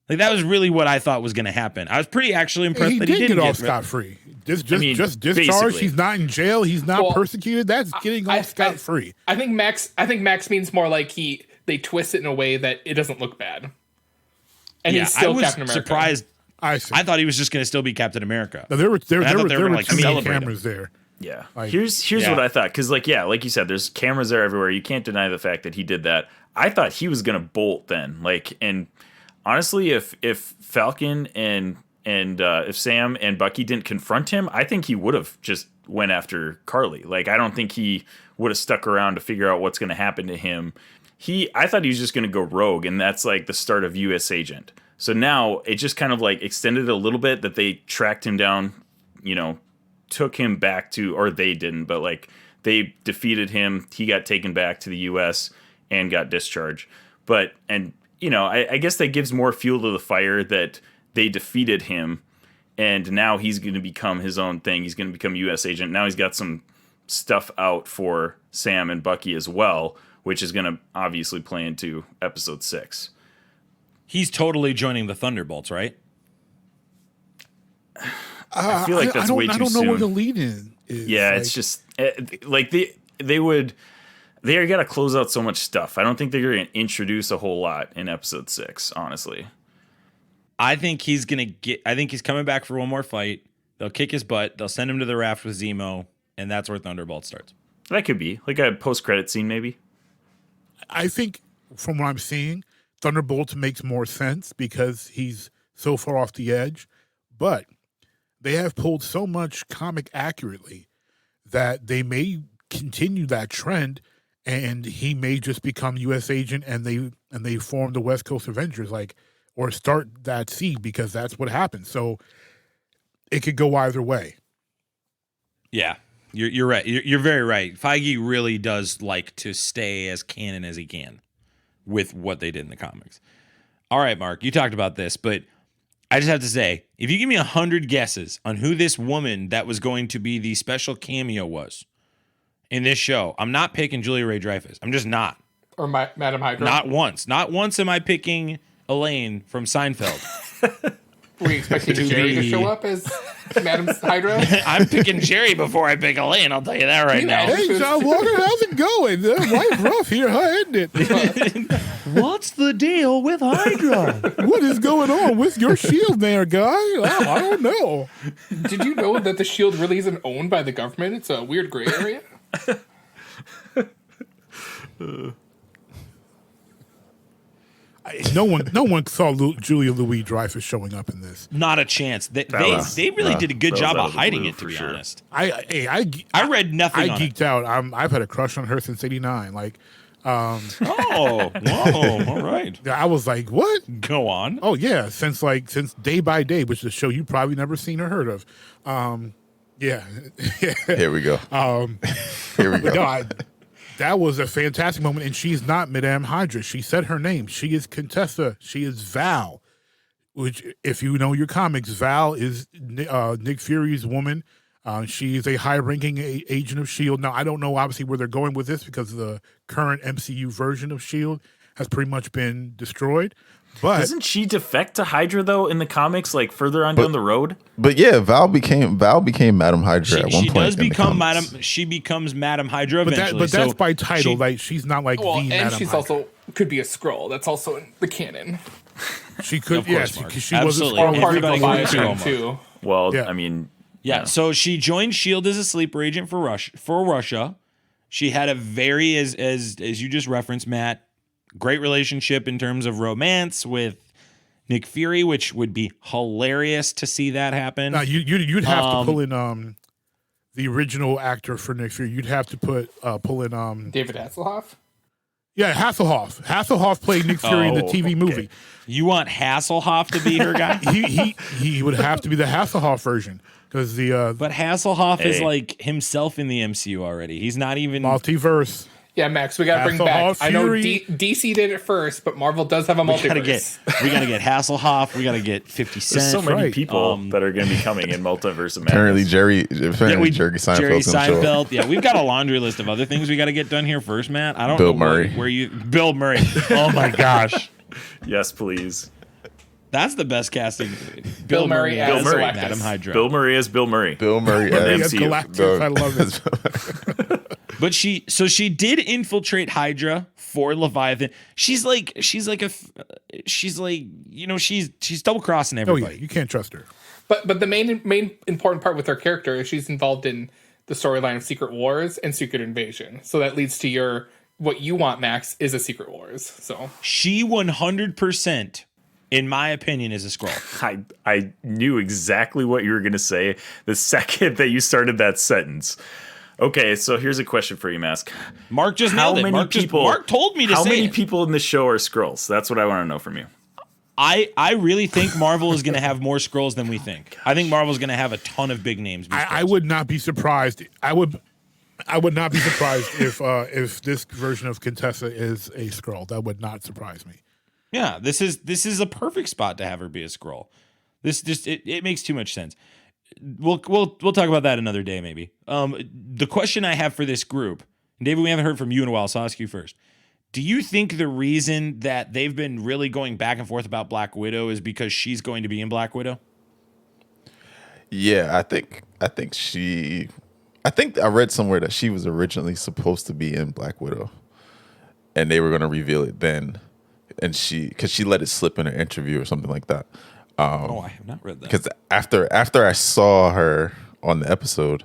Like, that was really what I thought was going to happen. I was pretty actually impressed that he didn't get off scot-free. Just discharged. basically. He's not in jail. He's not persecuted. That's getting off scot-free. I think Max means more like they twist it in a way that it doesn't look bad. And he's still I was Captain America. surprised. I see. I thought he was just going to still be Captain America. No, there were like, too many celebrating. cameras there. Yeah. Like, here's what I thought. Because, like you said, there's cameras there everywhere. You can't deny the fact that he did that. I thought he was going to bolt then. Like, and honestly, if Falcon and if Sam and Bucky didn't confront him, I think he would have just went after Carly. Like, I don't think he would have stuck around to figure out what's going to happen to him. I thought he was just going to go rogue, and that's like the start of U.S. Agent. So now it just kind of like extended a little bit that they tracked him down, took him back to, or they didn't, but like they defeated him. He got taken back to the U.S. and got discharged. But, and I guess that gives more fuel to the fire that they defeated him, and now he's going to become his own thing. He's going to become U.S. Agent. Now he's got some stuff out for Sam and Bucky as well, which is going to obviously play into episode 6. He's totally joining the Thunderbolts, right? I feel like that's way too soon. I don't know where the lead in is. Yeah, it's just like they got to close out so much stuff. I don't think they're going to introduce a whole lot in episode 6, honestly. I think he's coming back for one more fight. They'll kick his butt. They'll send him to the raft with Zemo, and that's where Thunderbolt starts. That could be like a post-credit scene, maybe. I think from what I'm seeing, Thunderbolts makes more sense because he's so far off the edge, but they have pulled so much comic accurately that they may continue that trend, and he may just become U.S. Agent, and they form the West Coast Avengers, or start that seed, because that's what happened. So it could go either way. Yeah, you're right. You're very right. Feige really does like to stay as canon as he can with what they did in the comics. All right, Mark, you talked about this, but I just have to say, if you give me 100 guesses on who this woman that was going to be the special cameo was in this show, I'm not picking Julia Ray Dreyfus. I'm just not. Or Madam Hydra. Not once. Not once am I picking Elaine from Seinfeld. Were you expecting Jerry to show up as Madam Hydra? I'm picking Jerry before I pick Elaine. I'll tell you that right now. Hey, John Walker, how's it going? Life's rough here, huh, isn't it? What's the deal with Hydra? What is going on with your shield there, guy? Oh, I don't know. Did you know that the shield really isn't owned by the government? It's a weird gray area. No one saw Julia Louis-Dreyfus showing up in this. Not a chance. They really did a good job of hiding it, to be honest. I read nothing. I geeked out. I've had a crush on her since '89. Like, oh, whoa, all right. I was like, what? Go on. Oh yeah, since Day by Day, which is a show you probably never seen or heard of. Yeah. Here we go. Here we go. No, that was a fantastic moment, and she's not Madame Hydra. She said her name. She is Contessa. She is Val, which, if you know your comics, Val is Nick Fury's woman. She is a high-ranking agent of S.H.I.E.L.D. Now, I don't know, obviously, where they're going with this because the current MCU version of S.H.I.E.L.D. has pretty much been destroyed. But doesn't she defect to Hydra though in the comics, like further on down the road? But yeah, Val became Madam Hydra at one point. She does become Madam. She becomes Madam Hydra eventually. But that's by title. Like she's not like the Madam Hydra. And she's also could be a Skrull. That's also in the canon. She could, yes, because she Absolutely. was a Skrull. Everybody Everybody too. Well, Yeah. I mean, Yeah, so she joined S.H.I.E.L.D. as a sleeper agent for Russia. She had a very, as you just referenced, Matt, great relationship in terms of romance with Nick Fury, which would be hilarious to see that happen. Now you'd have to pull in the original actor for Nick Fury. You'd have to pull in David Hasselhoff. Yeah, Hasselhoff. Hasselhoff played Nick Fury in the TV movie. You want Hasselhoff to be her guy? he would have to be the Hasselhoff version because but Hasselhoff is like himself in the MCU already. He's not even multiverse. Yeah, Max, we got to bring back. Fury. I know DC did it first, but Marvel does have a multiverse. We got to get Hasselhoff. We got to get 50 Cent. There's so many people that are going to be coming in Multiverse of Madness. Apparently, Jerry Seinfeld. Yeah, we've got a laundry list of other things we got to get done here first, Matt. I don't Bill know Murray. Bill Murray. Oh my gosh. Yes, please. That's the best casting. Bill Murray as Madam Hydra. Bill Murray as Bill Murray. Bill Murray as MCU. Galactus. I love it. But she did infiltrate Hydra for Leviathan. She's double crossing everybody. Oh yeah, you can't trust her. But the main important part with her character is she's involved in the storyline of Secret Wars and Secret Invasion. So that leads to what you want, Max, is a Secret Wars. So she 100%, in my opinion, is a Skrull. I knew exactly what you were going to say the second that you started that sentence. Okay, so here's a question for you, Mask. Mark just nailed it. Mark told me to say it. How many people in the show are Skrulls? That's what I want to know from you. I really think Marvel is going to have more Skrulls than we think. I think Marvel's going to have a ton of big names. I would not be surprised. I would not be surprised if this version of Contessa is a Skrull. That would not surprise me. Yeah, this is a perfect spot to have her be a Skrull. It makes too much sense. We'll talk about that another day, maybe. The question I have for this group, and David, we haven't heard from you in a while, so I'll ask you first. Do you think the reason that they've been really going back and forth about Black Widow is because she's going to be in Black Widow? Yeah, I think I read somewhere that she was originally supposed to be in Black Widow, and they were going to reveal it then, and because she let it slip in an interview or something like that. I have not read that. Because after I saw her on the episode,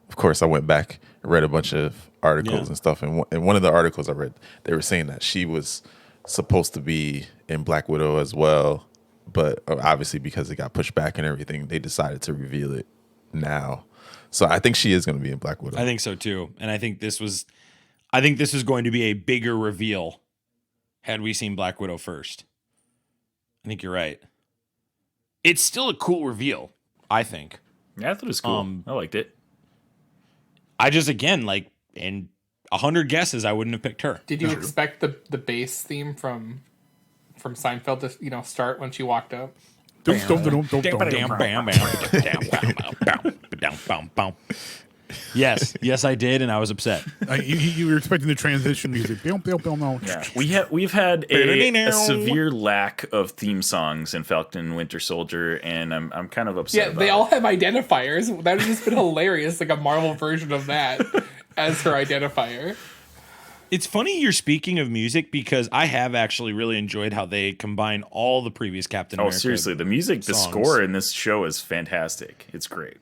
of course, I went back and read a bunch of articles and stuff. And in one of the articles I read, they were saying that she was supposed to be in Black Widow as well. But obviously, because it got pushed back and everything, they decided to reveal it now. So I think she is going to be in Black Widow. I think so, too. And I think this was going to be a bigger reveal had we seen Black Widow first. I think you're right. It's still a cool reveal, I think. Yeah, I thought it was cool. I liked it. I just, again, like, in 100 guesses, I wouldn't have picked her. Did you expect the bass theme from Seinfeld to start when she walked up? Yes, I did, and I was upset. You were expecting the transition music. No. Yeah. We've had a severe lack of theme songs in Falcon and Winter Soldier, and I'm kind of upset. Yeah, they all have identifiers. That would have just been hilarious, like a Marvel version of that as her identifier. It's funny you're speaking of music because I have actually really enjoyed how they combine all the previous Captain America. Oh, seriously, the music, the songs. score in this show is fantastic. It's great.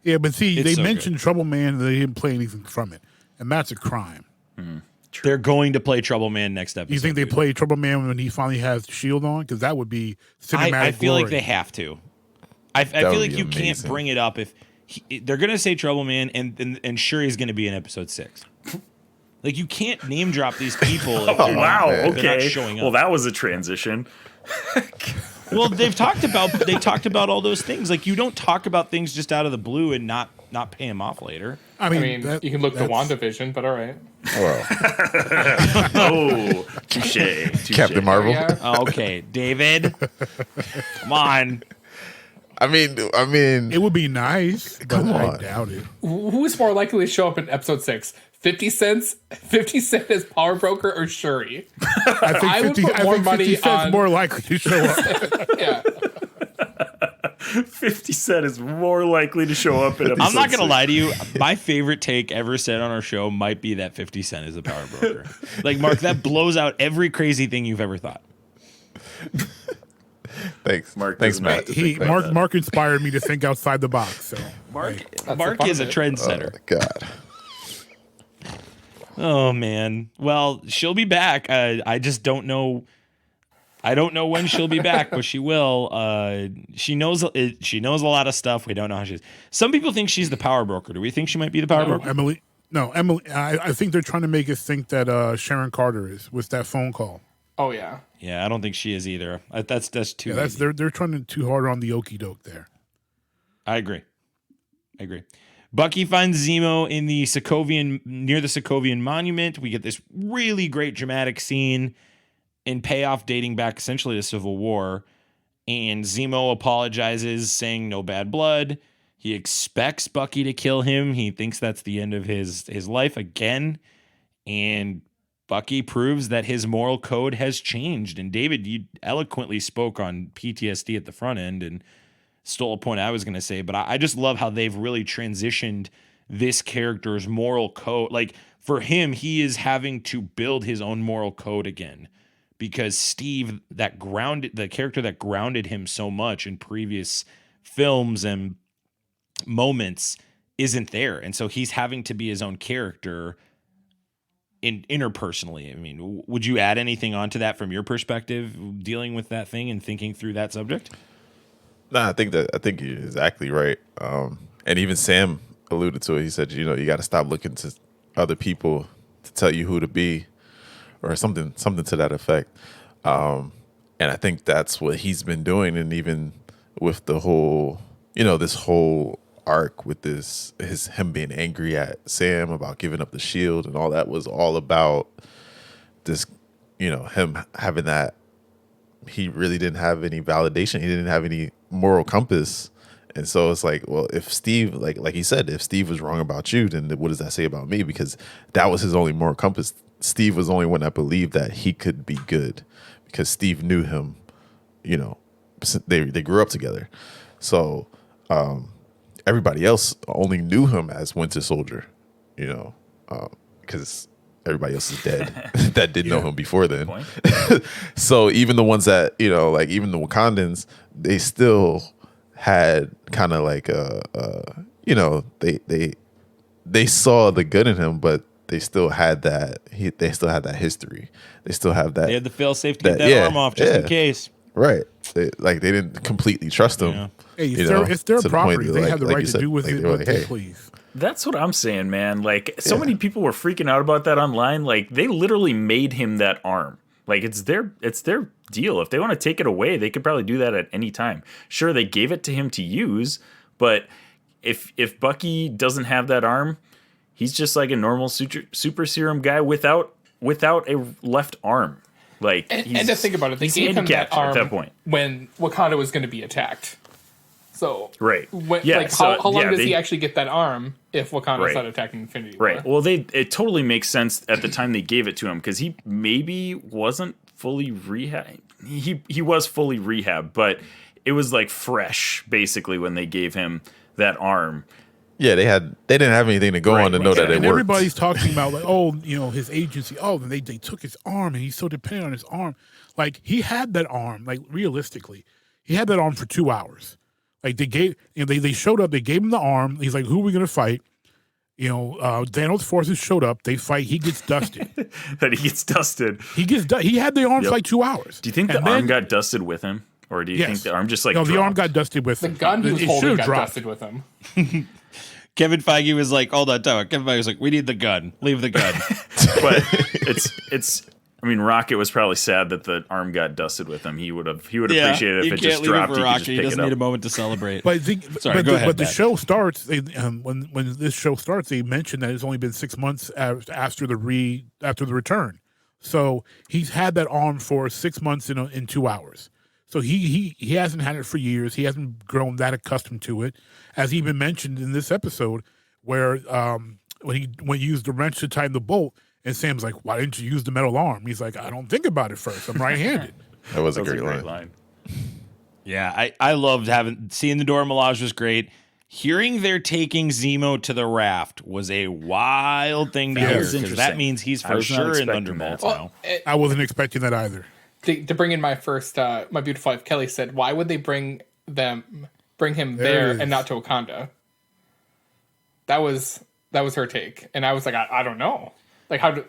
Yeah, but see, It's they so mentioned Trouble Man and they didn't play anything from it. And that's a crime. They're going to play Trouble Man next episode. You think they play Trouble Man when he finally has the shield on? Because that would be cinematic I feel glory. like they have to. I feel like you can't bring it up if they're going to say Trouble Man and Shuri's going to be in episode 6. Like, you can't name drop these people if they're they're not showing up. Well, that was a transition. Well, they've talked about all those things. Like, you don't talk about things just out of the blue and not pay them off later. I mean you can look to WandaVision, but all right. Oh, touche. Captain Marvel. Yeah. Okay, David. Come on. I mean, It would be nice, but Come I on. doubt it. Who is more likely to show up in episode 6? 50 Cent as Power Broker or Shuri? I would think 50, put more 50 money Cent's on- more likely to show up. Yeah. 50 Cent is more likely to show up in episode I'm not going to 6. lie to you. My favorite take ever said on our show might be that 50 Cent is a power broker. Like, Mark, that blows out every crazy thing you've ever thought. Thanks, Mark Thanks, does Matt. not- Mark inspired me to think outside the box. So Mark the is a fun bit. trendsetter. God. Oh man. Well, she'll be back. I just don't know. I don't know when she'll be back, but she will. She knows a lot of stuff. We don't know how she is. Some people think she's the power broker. Do we think she might be the power broker? Emily. I think they're trying to make us think that Sharon Carter is with that phone call. Oh yeah. Yeah, I don't think she is either. That's too. Yeah, easy. they're trying too hard on the okey doke there. I agree. Bucky finds Zemo in the near the Sokovian monument. We get this really great dramatic scene and payoff dating back essentially to Civil War. And Zemo apologizes, saying no bad blood. He expects Bucky to kill him. He thinks that's the end of his life again. And Bucky proves that his moral code has changed. And David, you eloquently spoke on PTSD at the front end and stole a point I was going to say, but I just love how they've really transitioned this character's moral code. Like, for him, he is having to build his own moral code again because Steve, the character that grounded him so much in previous films and moments, isn't there. And so he's having to be his own character interpersonally. I mean, would you add anything onto that from your perspective, dealing with that thing and thinking through that subject? No, I think you're exactly right. And even Sam alluded to it. He said, you got to stop looking to other people to tell you who to be, or something to that effect. And I think that's what he's been doing. And even with the whole, this whole arc with him being angry at Sam about giving up the shield and all that was all about this, him having that. He really didn't have any validation. He didn't have any moral compass. And so it's like, well, if Steve, like he said, if Steve was wrong about you, then what does that say about me? Because that was his only moral compass. Steve was the only one that believed that he could be good because Steve knew him, they grew up together. So everybody else only knew him as Winter Soldier, because everybody else is dead that didn't know him before then. So even the ones that, even the Wakandans, they still had kind of like they saw the good in him, but they still had that history. They still have that. They had the fail-safe to get that arm off just in case. Right. They didn't completely trust him. Yeah. Hey, it's their to the property. point that, They like- have the like right you to said, do with like, it they were what like, they hey. please. That's what I'm saying, man. Like, so many people were freaking out about that online. Like, they literally made him that arm. Like, it's their deal. If they want to take it away, they could probably do that at any time. Sure, they gave it to him to use, but if Bucky doesn't have that arm, he's just like a normal super serum guy without a left arm. Like, And to think about it, they he's gave him that handicapped arm at that point. when Wakanda was going to be attacked. So Right. when, Yeah, like so, how long yeah, does they- he actually get that arm if Wakanda's Right. not attacking Infinity War? Right. Well, it totally makes sense at the time they gave it to him because he maybe wasn't fully rehab. He was fully rehab, but it was like fresh basically when they gave him that arm. Yeah, they didn't have anything to go on to know that it and worked. everybody's talking about like, oh, his agency. Oh, then they took his arm, and he's so dependent on his arm. Like he had that arm. Like realistically, he had that arm for 2 hours. Like they gave, they showed up. They gave him the arm. He's like, "Who are we gonna fight?" Thanos' forces showed up. They fight. He gets dusted. That he gets dusted. He had the arm for like 2 hours. Do you think the arm got dusted with him, or do you think the arm just like no? The arm dropped? got dusted with The him. gun he was It holding should've got dropped. dusted with him. Kevin Feige was like, hold on, time out. Kevin Feige was like, we need the gun. Leave the gun. But it's. I mean, Rocket was probably sad that the arm got dusted with him. He would appreciate it if it just dropped. For He could Rocket. just He pick doesn't it need a up. moment to celebrate. But Sorry, go ahead, But the Matt. show starts. When this show starts, they mention that it's only been 6 months after the return. So he's had that arm for 6 months in 2 hours. So he hasn't had it for years. He hasn't grown that accustomed to it, as even mentioned in this episode, where when he used the wrench to tighten the bolt, and Sam's like, "Why didn't you use the metal arm?" He's like, "I don't think about it first. I'm right-handed." That was a great line. Yeah, I loved seeing the Dora Milaje was great. Hearing they're taking Zemo to the raft was a wild thing to That hear, was because that interesting. means he's I for was not sure in expecting Thunderbolts that. now. I wasn't expecting that either. To bring in my first, my beautiful wife Kelly said, "Why would they bring him There there it is. and not to Wakanda?" That was her take, and I was like, I don't know, like how do.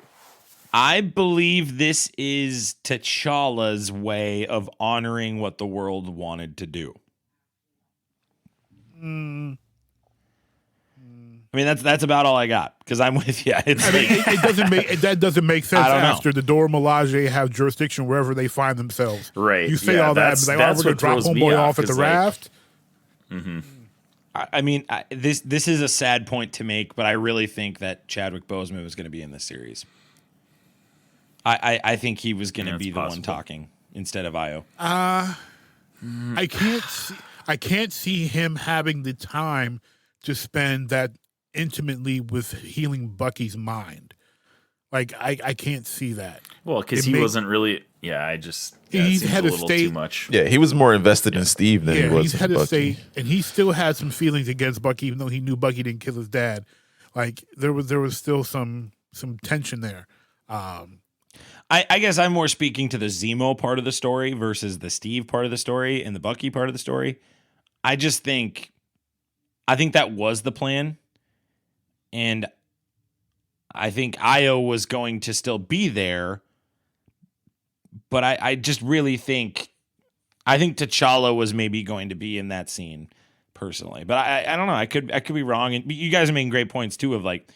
I believe this is T'Challa's way of honoring what the world wanted to do. I mean, that's about all I got, because I'm with you. It's I mean, that doesn't make sense I don't know. after the Dora Milaje have jurisdiction wherever they find themselves. Right. You say Yeah, all that, that's- but like, that's we're gonna what drop throws me homeboy off, off at the is like- raft. I mean, this is a sad point to make, but I really think that Chadwick Boseman was going to be in this series. I think he was going to Yeah, be it's the one possible. talking instead of Io. I can't see him having the time to spend that intimately with healing Bucky's mind. Like I can't see that. Well, because It he may- wasn't really. Yeah, I just. He Yeah, it seems had a to little stay- too much. Yeah, he was more invested in Steve than he was he's in had to Bucky. stay, and he still had some feelings against Bucky, even though he knew Bucky didn't kill his dad. Like there was still some tension there. I guess I'm more speaking to the Zemo part of the story versus the Steve part of the story and the Bucky part of the story. I think that was the plan. And I think Io was going to still be there. But I just really think T'Challa was maybe going to be in that scene personally. But I don't know. I could be wrong. And you guys are making great points too of like,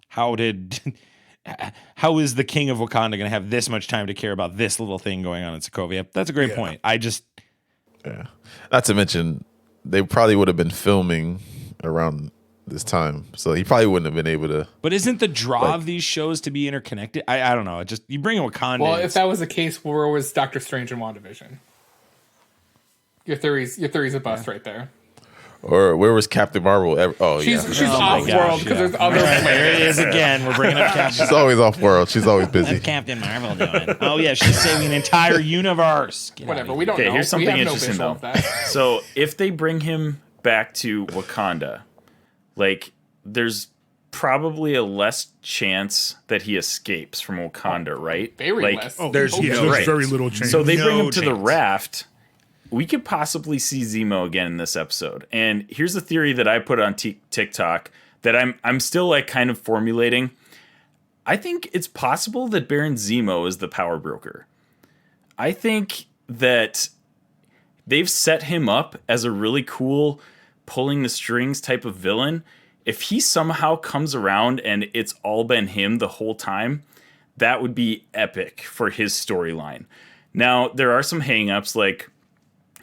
how is the king of Wakanda going to have this much time to care about this little thing going on in Sokovia? That's a great point. Yeah. Not to mention, they probably would have been filming around this time, so he probably wouldn't have been able to. But isn't the draw of these shows to be interconnected? I don't know. You bring in Wakanda. Well, if that was the case, where was Doctor Strange and WandaVision? Your theory's a bust right there. Or where was Captain Marvel? She's off world because there's other there it planets. is again. We're bringing up Captain. She's always off world. She's always busy. What's Captain Marvel doing? Oh yeah, she's saving an entire universe. Get out of Whatever. here. We don't Okay, know. here's something we have interesting no though. visual of that. So if they bring him back to Wakanda, like there's probably a less chance that he escapes from Wakanda, right? Very like, less. There's There's right. very little chance. So they bring No him to the chance. raft. We could possibly see Zemo again in this episode. And here's a theory that I put on TikTok that I'm still like kind of formulating. I think it's possible that Baron Zemo is the power broker. I think that they've set him up as a really cool pulling the strings type of villain. If he somehow comes around and it's all been him the whole time, that would be epic for his storyline. Now, there are some hangups, like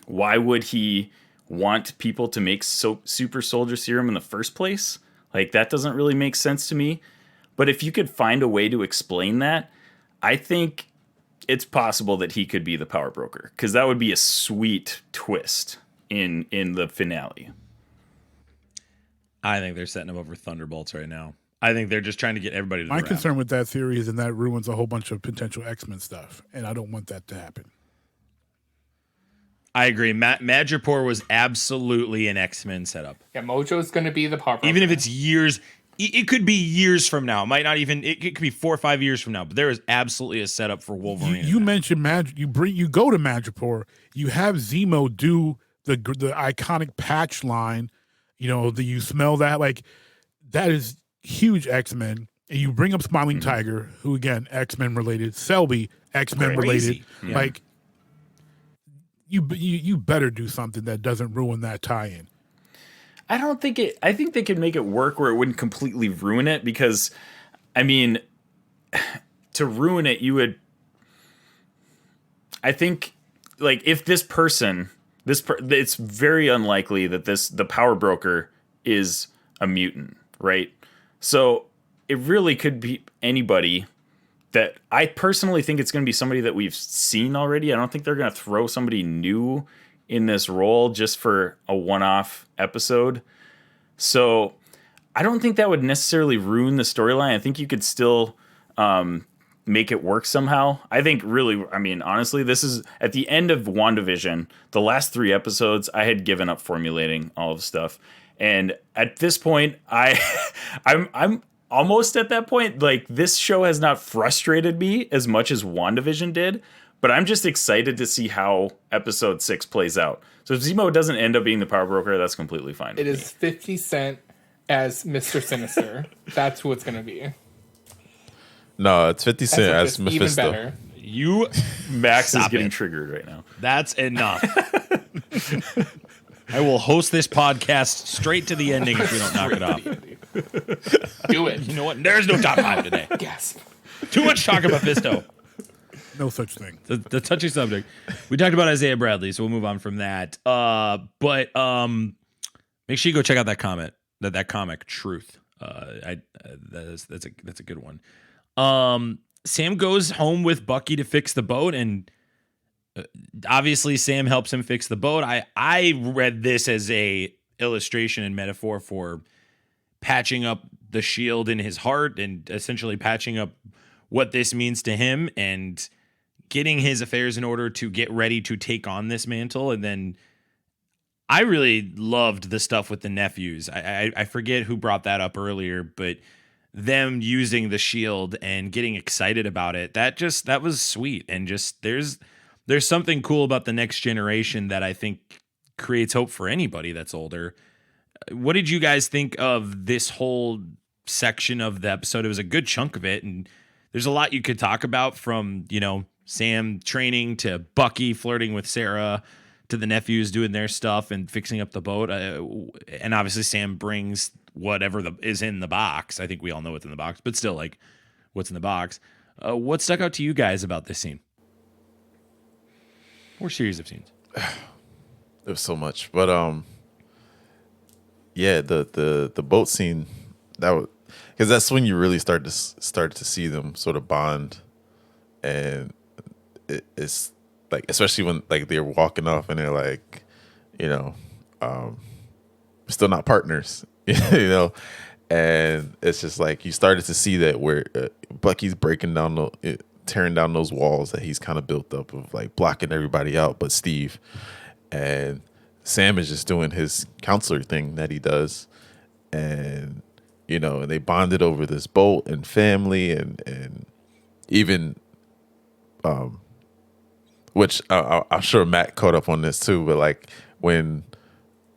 why would he want people to make super soldier serum in the first place? Like, that doesn't really make sense to me. But if you could find a way to explain that, I think it's possible that he could be the power broker, because that would be a sweet twist in the finale. I think they're setting him up for Thunderbolts right now. I think they're just trying to get everybody to My the round. concern with that theory is that ruins a whole bunch of potential X-Men stuff, and I don't want that to happen. I agree. Madripoor was absolutely an X-Men setup. Yeah, Mojo's going to be the Power Broker. Even if it's years, it could be years from now. It might not even. It could be 4 or 5 years from now. But there is absolutely a setup for Wolverine. You mentioned you go to Madripoor. You have Zemo do the iconic patch line. You know, you smell that, like that is huge X-Men. And you bring up Smiling Tiger, who again X-Men related, Selby X-Men related. Yeah. Like you better do something that doesn't ruin that tie-in. I don't think it. I think they could make it work where it wouldn't completely ruin it, because, I mean, to ruin it, you would. I think, like, if this person, it's very unlikely that the Power Broker is a mutant, right? So it really could be anybody. That I personally think it's going to be somebody that we've seen already. I don't think they're going to throw somebody new in this role just for a one-off episode. So I don't think that would necessarily ruin the storyline. I think you could still make it work somehow. I think really, I mean, honestly, this is at the end of WandaVision, the last 3 episodes, I had given up formulating all of stuff. And at this point, I'm almost at that point. Like, this show has not frustrated me as much as WandaVision did, but I'm just excited to see how episode 6 plays out. So if Zemo doesn't end up being the Power Broker, that's completely fine. It is 50 Cent as Mr. Sinister. That's who it's going to be. No, it's 50 Cent as Even Mephisto. better. Max is getting triggered right now. That's enough. I will host this podcast straight to the ending if we don't knock it off. Do it. You know what? There's no top 5 today. Gasp. Too much talk about Mephisto. No such thing. The touchy subject. We talked about Isaiah Bradley, so we'll move on from that. But make sure you go check out that comic Truth. That's a good one. Sam goes home with Bucky to fix the boat, and obviously Sam helps him fix the boat. I read this as a illustration and metaphor for patching up the shield in his heart and essentially patching up what this means to him and getting his affairs in order to get ready to take on this mantle. And then I really loved the stuff with the nephews. I forget who brought that up earlier, but them using the shield and getting excited about it, that was sweet. And just there's something cool about the next generation that I think creates hope for anybody that's older. What did you guys think of this whole section of the episode? It was a good chunk of it, and there's a lot you could talk about, from, you know, Sam training to Bucky flirting with Sarah to the nephews doing their stuff and fixing up the boat. And obviously Sam brings whatever is in the box. I think we all know what's in the box, but still, like, what's in the box? What stuck out to you guys about this scene? Or series of scenes? There was so much, but yeah, the boat scene, that was, because that's when you really start to see them sort of bond, and it's like, especially when, like, they're walking off and they're like, you know, still not partners, you know, and it's just like you started to see that where Bucky's breaking down tearing down those walls that he's kind of built up of, like, blocking everybody out but Steve, and Sam is just doing his counselor thing that he does, and, you know, and they bonded over this boat and family, and even which I'm sure Matt caught up on this too, but, like, when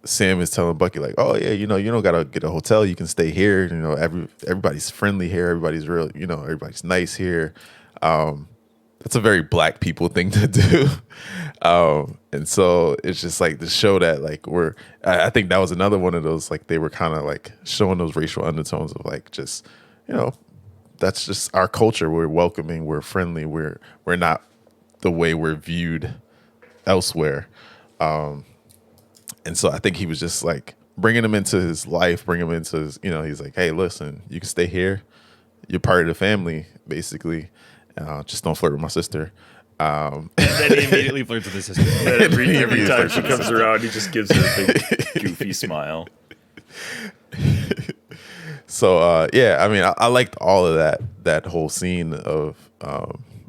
Sam is telling Bucky, like, oh yeah, you know, you don't gotta get a hotel, you can stay here, you know, everybody's friendly here, everybody's real, you know, everybody's nice here. That's a very Black people thing to do. And so it's just like to show that, like, I think that was another one of those, like, they were kind of like showing those racial undertones of, like, just, you know, that's just our culture. We're welcoming, we're friendly, we're not the way we're viewed elsewhere. And so I think he was just, like, bringing him into his life, bringing him into his, you know, he's like, hey, listen, you can stay here. You're part of the family, basically. Just don't flirt with my sister. Um, And then he immediately flirts with his sister. every time she comes around, he just gives her a big goofy smile. So yeah, I mean, I liked all of that whole scene of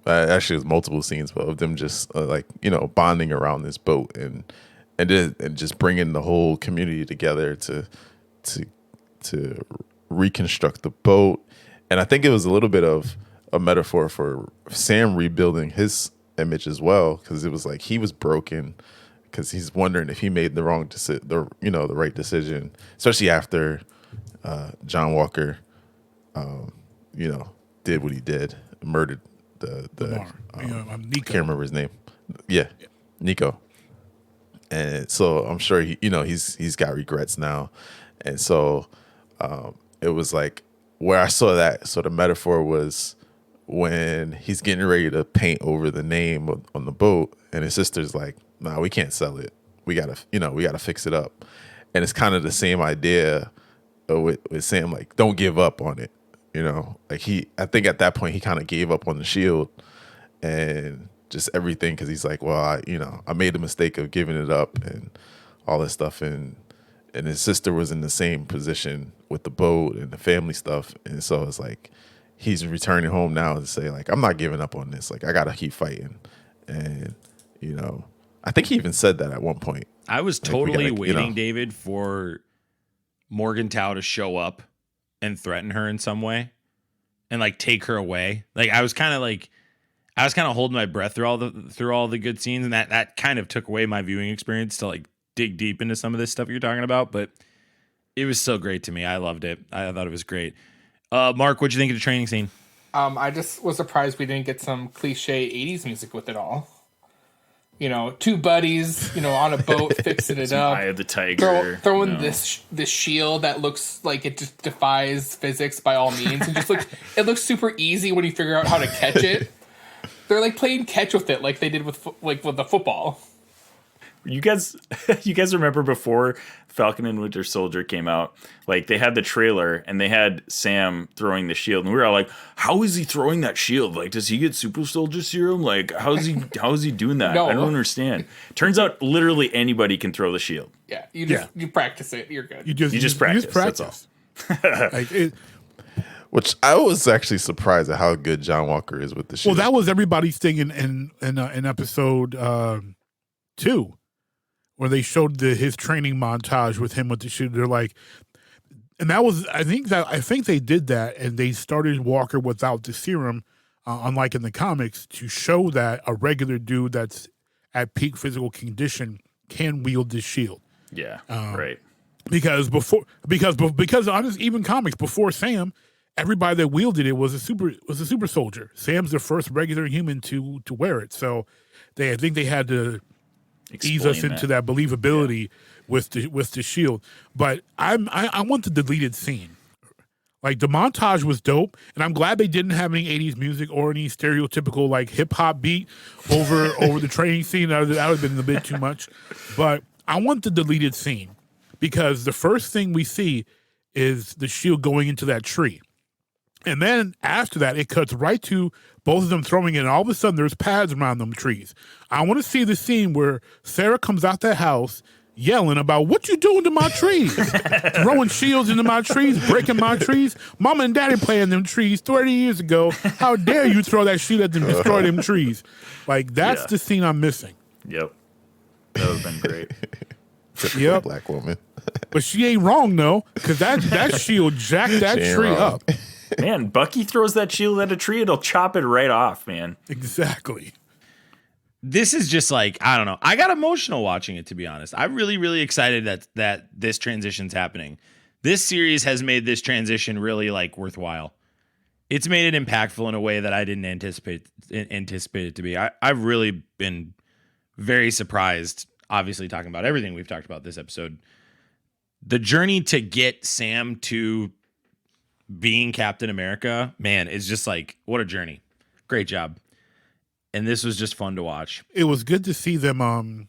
actually it was multiple scenes, but of them just like bonding around this boat and just bringing the whole community together to reconstruct the boat. And I think it was a little bit of a metaphor for Sam rebuilding his image as well, because it was like he was broken because he's wondering if he made the right decision, especially after John Walker did what he did, murdered the I can't remember his name. Yeah, Nico. And so I'm sure he's got regrets now. And so it was like where I saw that sort of metaphor was when he's getting ready to paint over the name on the boat, and his sister's like, "Nah, we can't sell it. We gotta fix it up." And it's kind of the same idea with Sam, like, don't give up on it. Like I think at that point he kind of gave up on the shield and just everything, because he's like, well, I made the mistake of giving it up and all this stuff, and his sister was in the same position with the boat and the family stuff, and so it's like he's returning home now to say, like, I'm not giving up on this, like, I gotta keep fighting. And I think he even said that at one point. I was totally waiting, David, for Morgenthau to show up and threaten her in some way and like take her away. Like I was kind of holding my breath through all the good scenes, and that kind of took away my viewing experience to like dig deep into some of this stuff you're talking about. But it was so great to me. I loved it. I thought it was great. Mark, what'd you think of the training scene? I just was surprised we didn't get some cliche 80s music with it all. Two buddies, on a boat fixing it up. Eye of the Tiger. Throwing this shield that looks like it just defies physics by all means, and it looks super easy when you figure out how to catch it. They're like playing catch with it, like they did with the football. You guys remember before Falcon and Winter Soldier came out, like they had the trailer and they had Sam throwing the shield, and we were all like, how is he throwing that shield? Like, does he get super soldier serum? Like, how is he doing that? No. I don't understand. Turns out literally anybody can throw the shield. Yeah, you practice it, you're good. You just practice. That's all. Which I was actually surprised at how good John Walker is with the shield. Well, that was everybody's thing in episode 2. Where they showed his training montage with him with the shield. They're like, and that was, I think they did that, and they started Walker without the serum, unlike in the comics, to show that a regular dude that's at peak physical condition can wield this shield. Yeah, right. Because honestly, even comics before Sam, everybody that wielded it was a super soldier. Sam's the first regular human to wear it, so I think they had to ease us into that believability with the shield. But I want the deleted scene. Like, the montage was dope, and I'm glad they didn't have any 80s music or any stereotypical like hip hop beat over the training scene. That would have been a bit too much. But I want the deleted scene, because the first thing we see is the shield going into that tree. And then after that, it cuts right to both of them throwing it, and all of a sudden there's pads around them trees. I want to see the scene where Sarah comes out that house yelling about, what you doing to my trees? Throwing shields into my trees, breaking my trees. Mama and Daddy planted them trees 30 years ago. How dare you throw that shield at them, destroy them trees? Like, that's the scene I'm missing. Yep. That would have been great. Yep. Black woman. But she ain't wrong, though, because that shield jacked that tree up. Man, Bucky throws that shield at a tree, it'll chop it right off, man. Exactly. This is just like, I don't know. I got emotional watching it, to be honest. I'm really, really excited that this transition's happening. This series has made this transition really like worthwhile. It's made it impactful in a way that I didn't anticipate it to be. I've really been very surprised, obviously talking about everything we've talked about this episode. The journey to get Sam to being Captain America, man, is just like, what a journey. Great job. And this was just fun to watch. It was good to see them,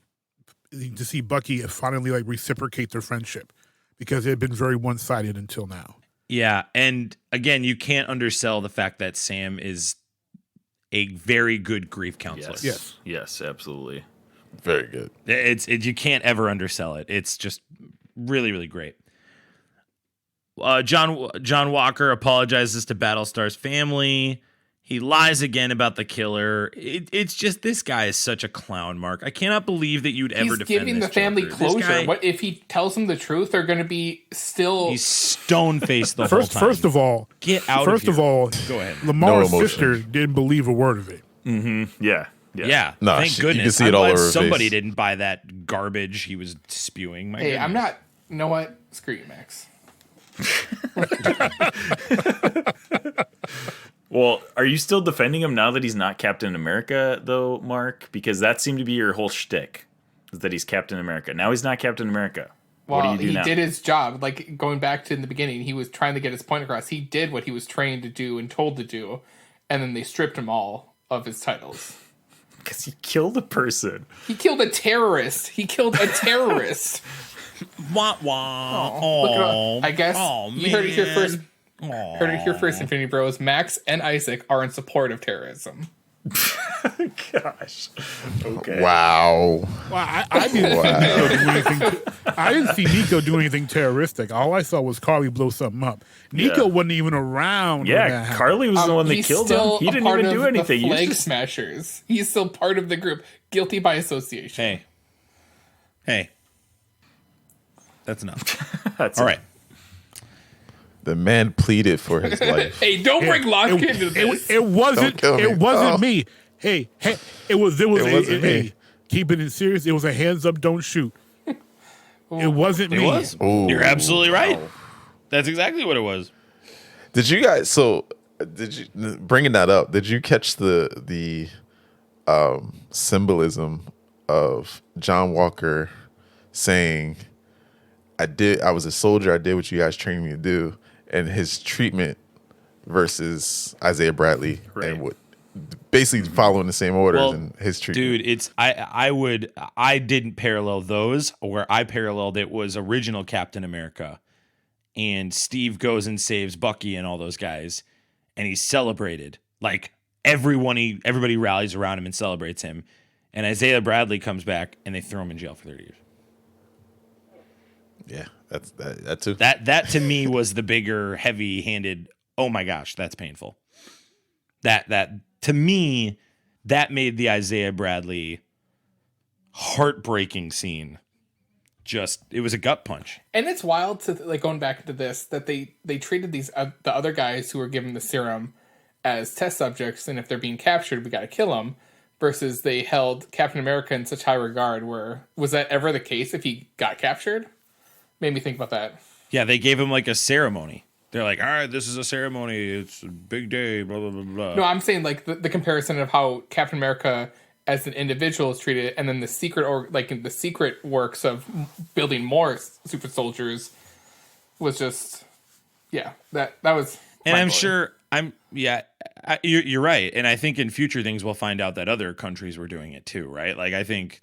to see Bucky finally like reciprocate their friendship, because it had been very one-sided until now. Yeah, and again, you can't undersell the fact that Sam is a very good grief counselor. Yes, absolutely. Very good. You can't ever undersell it. It's just really, really great. John Walker apologizes to Battlestar's family. He lies again about the killer. It's just, this guy is such a clown, Mark. I cannot believe that you'd ever defend this He's giving the family Joker. closure. What if he tells them the truth? They're going to be still. He's stone-faced the whole time. First of all, get out. First of all, go ahead. Lamar's sister didn't believe a word of it. Mm-hmm. Yeah. No, thank goodness. You can see it I'm all glad over her somebody face. didn't buy that garbage he was spewing. Hey, I'm not. You know what? Screw you, Max. Well, are you still defending him now that he's not Captain America, though, Mark? Because that seemed to be your whole shtick, is that he's Captain America. Now he's not Captain America. Well, what do you do he now? did his job. Like, going back to in the beginning, he was trying to get his point across. He did what he was trained to do and told to do, and then they stripped him all of his titles. Because he killed a person. He killed a terrorist. Wah wah. Oh, I guess you heard it here first. Aww. Heard it here first, Infinity Bros. Max and Isaac are in support of terrorism. Gosh. Okay. Wow. Well, I didn't see Nico do anything. I didn't see Nico do anything terroristic. All I saw was Carly blow something up. Nico wasn't even around. when that happened. Carly was the one that killed him. He didn't even do anything. The Flag Smashers. He's still part of the group, guilty by association. Hey. That's enough. That's all right. The man pleaded for his life. Hey, don't bring Lock into this. It wasn't. It wasn't Oh. me. Hey, it was. wasn't me. Keeping it serious. It was a hands up, don't shoot. It wasn't me. It was. Ooh. You're absolutely right. That's exactly what it was. Did you guys? So, did you bringing that up? Did you catch the symbolism of John Walker saying, I was a soldier. I did what you guys trained me to do," and his treatment versus Isaiah Bradley, and what basically following the same orders and his treatment. Dude, I didn't parallel those. Where I paralleled it was original Captain America, and Steve goes and saves Bucky and all those guys, and he's celebrated. Like everybody rallies around him and celebrates him, and Isaiah Bradley comes back and they throw him in jail for 30 years. Yeah, that too. That to me was the bigger, heavy-handed. Oh my gosh, that's painful. That to me, that made the Isaiah Bradley heartbreaking scene. Just, it was a gut punch. And it's wild to, like, going back to this, that they treated these the other guys who were given the serum as test subjects, and if they're being captured, we got to kill them. Versus they held Captain America in such high regard. Was that ever the case if he got captured? Made me think about that. Yeah, they gave him like a ceremony. They're like, all right, this is a ceremony. It's a big day, blah, blah, blah, blah. No, I'm saying like the comparison of how Captain America as an individual is treated, and then the secret the secret works of building more super soldiers was just, that was. And I'm sure you're right. And I think in future things we'll find out that other countries were doing it too, right? Like I think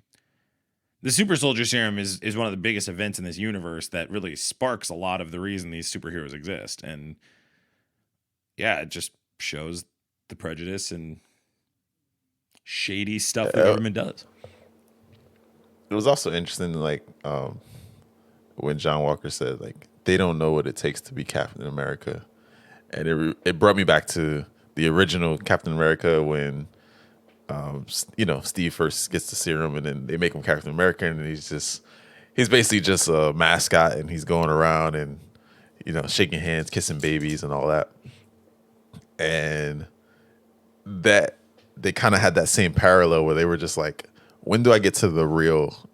the super soldier serum is one of the biggest events in this universe that really sparks a lot of the reason these superheroes exist. And it just shows the prejudice and shady stuff the government does. It was also interesting, like, when John Walker said, like, they don't know what it takes to be Captain America. And it brought me back to the original Captain America when Steve first gets the serum and then they make him Captain America, and he's basically just a mascot, and he's going around and, shaking hands, kissing babies and all that. And that they kind of had that same parallel where they were just like, when do I get to the real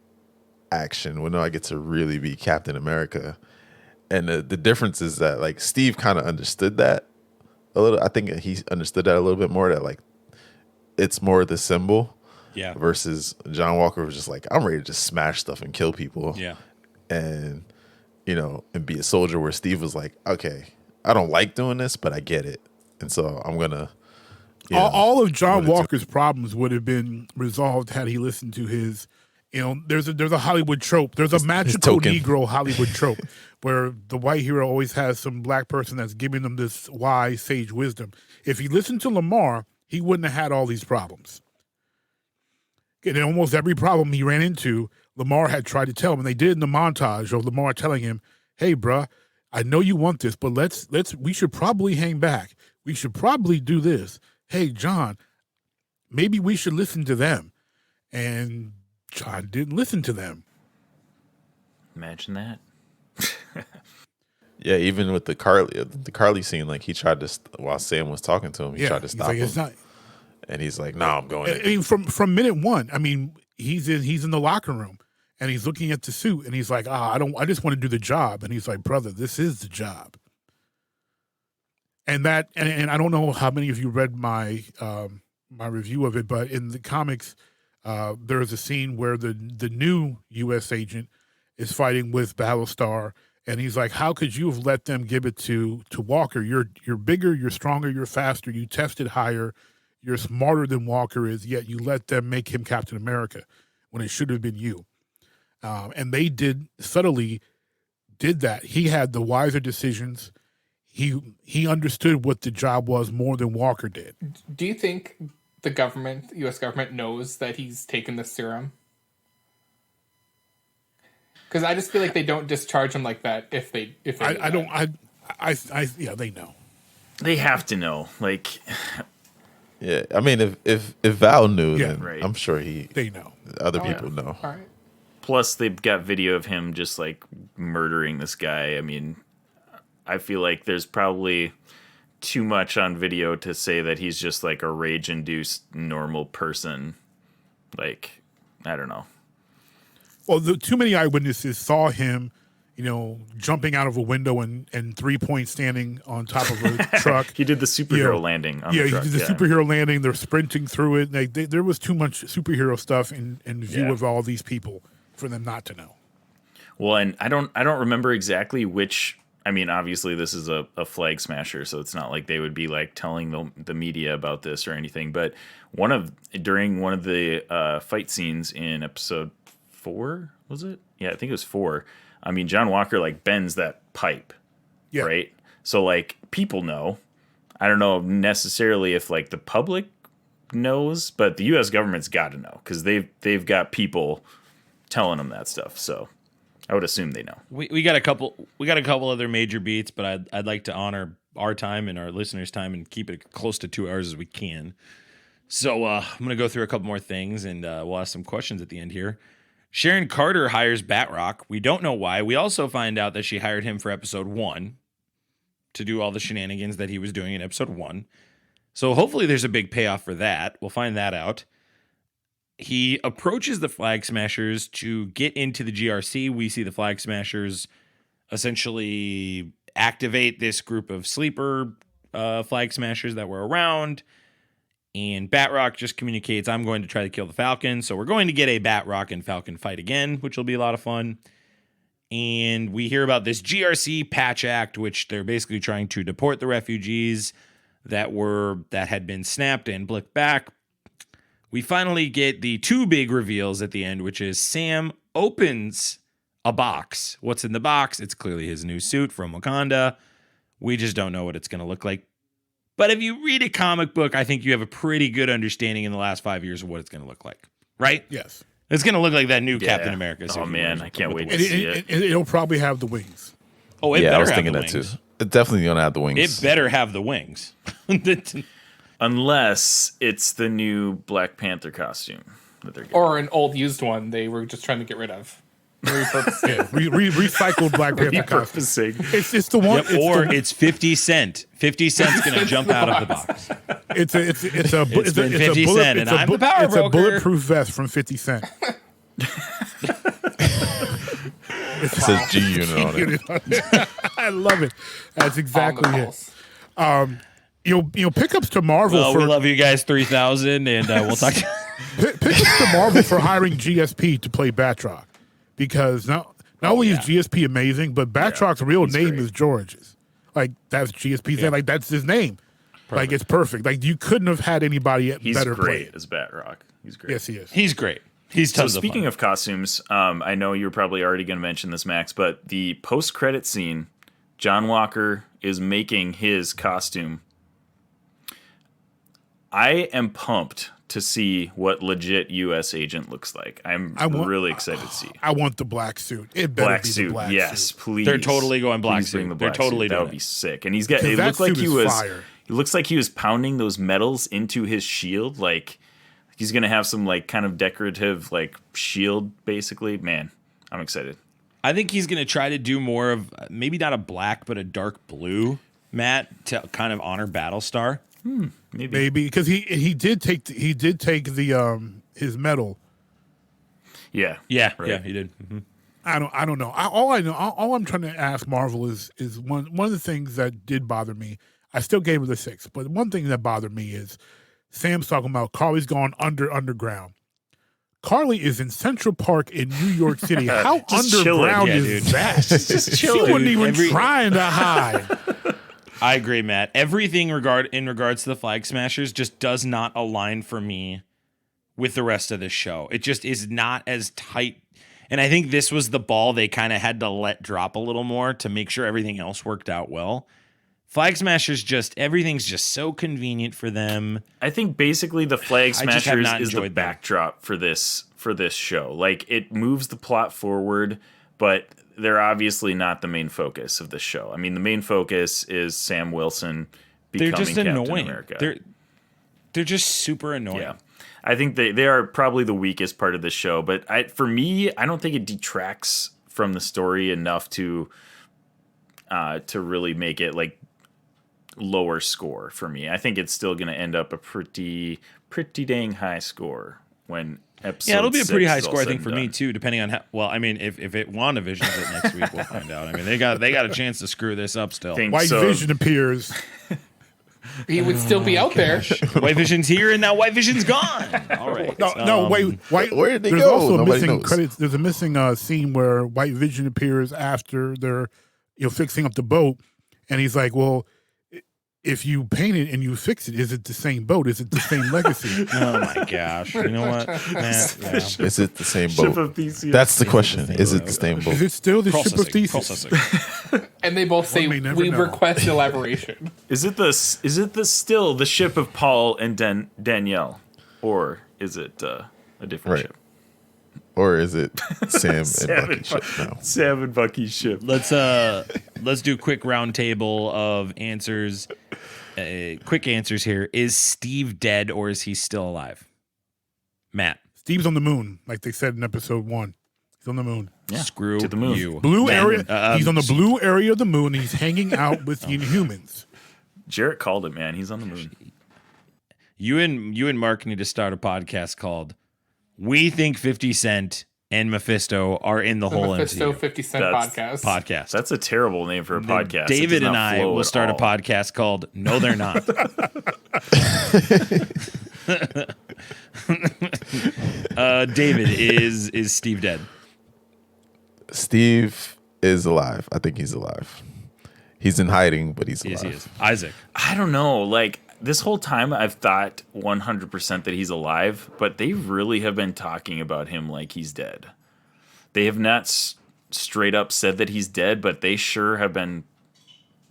action? When do I get to really be Captain America? And the difference is that, like, Steve kind of understood that a little. I think he understood that a little bit more, that, like, it's more the symbol. Yeah. Versus John Walker was just like, I'm ready to just smash stuff and kill people. Yeah. And, and be a soldier, where Steve was like, okay, I don't like doing this, but I get it. And so I'm going to. All of John Walker's problems would have been resolved had he listened to his, there's a Hollywood trope. There's a magical Negro Hollywood trope where the white hero always has some black person that's giving them this wise, sage wisdom. If he listened to Lamar, he wouldn't have had all these problems. And almost every problem he ran into, Lamar had tried to tell him, and they did in the montage of Lamar telling him, "Hey, bruh, I know you want this, but we should probably hang back. We should probably do this. Hey, John, maybe we should listen to them." And John didn't listen to them. Imagine that. Yeah, even with the Carly scene, like he tried to while Sam was talking to him, he tried to stop him. It's not, and he's like, "No, I'm going." I mean, from minute one, I mean, he's in the locker room and he's looking at the suit and he's like, I just want to do the job. And he's like, "Brother, this is the job." And that, and I don't know how many of you read my review of it, but in the comics, there is a scene where the new U.S. agent is fighting with Battlestar, and he's like, "How could you have let them give it to Walker? You're bigger, you're stronger, you're faster, you tested higher, you're smarter than Walker is, yet you let them make him Captain America when it should have been you." And they subtly did that. He had the wiser decisions. He understood what the job was more than Walker did. Do you think the U.S. government, knows that he's taken the serum? Because I just feel like they don't discharge him like that if they. Yeah, they know. They have to know. Like, yeah, I mean, if Val knew, then right. I'm sure they know. Other people know. All right. Plus, they've got video of him just like murdering this guy. I mean, I feel like there's probably too much on video to say that he's just like a rage-induced normal person. Like, I don't know. Well, too many eyewitnesses saw him, jumping out of a window and 3-point standing on top of a truck. He did the superhero landing on the truck. He did the superhero landing. They're sprinting through it. There was too much superhero stuff in view of all these people for them not to know. Well, and I don't remember exactly which. I mean, obviously this is a flag smasher, so it's not like they would be like telling the media about this or anything. But during one of the fight scenes in episode 4, was it? Yeah, I think it was 4. I mean, John Walker like bends that pipe, right? So like people know. I don't know necessarily if like the public knows, but the U.S. government's got to know because they've got people telling them that stuff. So I would assume they know. We got a couple other major beats, but I'd like to honor our time and our listeners' time and keep it close to 2 hours as we can. So I'm gonna go through a couple more things and we'll ask some questions at the end here. Sharon Carter hires Batroc. We don't know why. We also find out that she hired him for episode 1 to do all the shenanigans that he was doing in episode 1. So hopefully there's a big payoff for that. We'll find that out. He approaches the Flag Smashers to get into the GRC. We see the Flag Smashers essentially activate this group of sleeper Flag Smashers that were around. And Batroc just communicates, "I'm going to try to kill the Falcon." So we're going to get a Batroc and Falcon fight again, which will be a lot of fun. And we hear about this GRC Patch Act, which they're basically trying to deport the refugees that had been snapped and blicked back. We finally get the 2 big reveals at the end, which is Sam opens a box. What's in the box? It's clearly his new suit from Wakanda. We just don't know what it's going to look like. But if you read a comic book, I think you have a pretty good understanding in the last 5 years of what it's going to look like, right? Yes. It's going to look like that new Captain America suit. Oh, man, I can't wait to see it. It'll probably have the wings. Oh, it better I was have thinking the that wings. too. It's definitely going to have the wings. It better have the wings. Unless it's the new Black Panther costume that they're getting. Or an old used one they were just trying to get rid of. Repurposed. Recycled Black Panther costume. It's the one. Yep, it's 50 Cent. 50 Cent's going to jump out of the box. It's a 50 Cent, and I'm the power broker. It's a bulletproof vest from 50 Cent. It says G Unit on it. I love it. That's exactly it. Pickups to Marvel. Well, we love you guys 3,000, and we'll talk. Pickups to Marvel for hiring GSP to play Batroc, because not only is GSP amazing, but Batroc's real name is George's. Like that's GSP's name. Like that's his name. Perfect. Like it's perfect. Like you couldn't have had anybody better play it. As Batroc. He's great. Yes, he is. He's great. He's tons so speaking of costumes, I know you're probably already going to mention this, Max, but the post-credit scene, John Walker is making his costume. I am pumped to see what legit U.S. agent looks like. I'm really excited to see. I want the black suit. It better Black be suit, the black yes, suit. please. They're totally going black Please bring suit. the They're black totally suit. That doing would be it. sick. And he's got. It Because that looked like suit he is was. fire. It looks like he was pounding those metals into his shield. Like he's gonna have some like kind of decorative like shield. Basically, man, I'm excited. I think he's going to try to do more of maybe not a black, but a dark blue, Matt, to kind of honor Battlestar. Maybe because he did take the his medal. Yeah. Yeah, he did. Mm-hmm. I don't know. All I'm trying to ask Marvel is one of the things that did bother me. I still gave it a 6, but one thing that bothered me is Sam's talking about Carly's gone underground. Carly is in Central Park in New York City. How underground is that? Just She chilling. wasn't even trying to hide. I agree, Matt. Everything in regards to the Flag Smashers just does not align for me with the rest of this show. It just is not as tight. And I think this was the ball they kind of had to let drop a little more to make sure everything else worked out well. Flag Smashers everything's just so convenient for them. I think basically the Flag I just have Smashers not is the enjoyed them. backdrop for this show. Like it moves the plot forward, but they're obviously not the main focus of the show. I mean, the main focus is Sam Wilson becoming They're just Captain annoying. America. They're just super annoying. Yeah. I think they are probably the weakest part of the show, but for me, I don't think it detracts from the story enough to really make it like lower score for me. I think it's still going to end up a pretty dang high score when episode. Yeah, it'll be a pretty 6 high is all score, I said think, and for done. me too. Depending on how well, I mean, if WandaVision's it next week, we'll find out. I mean, they got a chance to screw this up still. White Vision appears. He would still be out there. White Vision's here, and now White Vision's gone. All right. No, wait. Where did they There's go? also a Nobody missing knows. credits. There's a missing scene where White Vision appears after they're fixing up the boat, and he's like, "Well, if you paint it and you fix it, is it the same boat? Is it the same legacy?" Oh my gosh! You know what, Matt? Yeah. Is it the same Ship boat? of Theseus. That's the question. Is it the same boat? Is it still the ship of Theseus? Processing. And they both say, may never we know. request elaboration. Is it still the ship of Paul and Danielle, or is it a different Right. ship? Or is it Sam and Bucky's ship now? Sam and Bucky's ship. Let's do a quick round table of answers. Quick answers here. Is Steve dead or is he still alive? Matt. Steve's on the moon, like they said in episode 1. He's on the moon. Yeah, Screw to the moon. you. Blue Matt, area. He's on the blue area of the moon. And he's hanging out with the Inhumans. Jarrett called it, man. He's on the moon. You and Mark need to start a podcast called "We Think 50 Cent and Mephisto Are in the Whole Mephisto MCU." 50 Cent That's- podcast. That's a terrible name for a podcast. It David does and not I flow will at start a all. podcast called "No, They're Not." David, is Steve dead? Steve is alive. I think he's alive. He's in hiding, but he's alive. Yes, he is. Isaac. I don't know. Like this whole time, I've thought 100% that he's alive, but they really have been talking about him like he's dead. They have not straight up said that he's dead, but they sure have been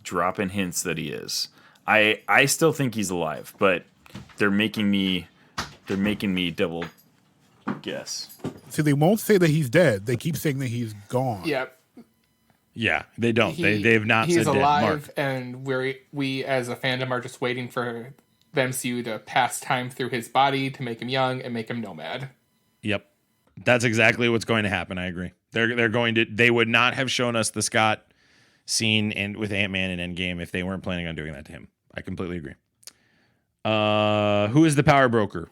dropping hints that he is. I still think he's alive, but they're making me double guess. See, they won't say that he's dead. They keep saying that he's gone. Yeah. Yeah, they don't. They've not He's said dead. alive, Mark. and we as a fandom are just waiting for the MCU to pass time through his body to make him young and make him nomad. Yep. That's exactly what's going to happen. I agree. They're going to. They would not have shown us the Scott scene and with Ant-Man and Endgame if they weren't planning on doing that to him. I completely agree. Who is the power broker?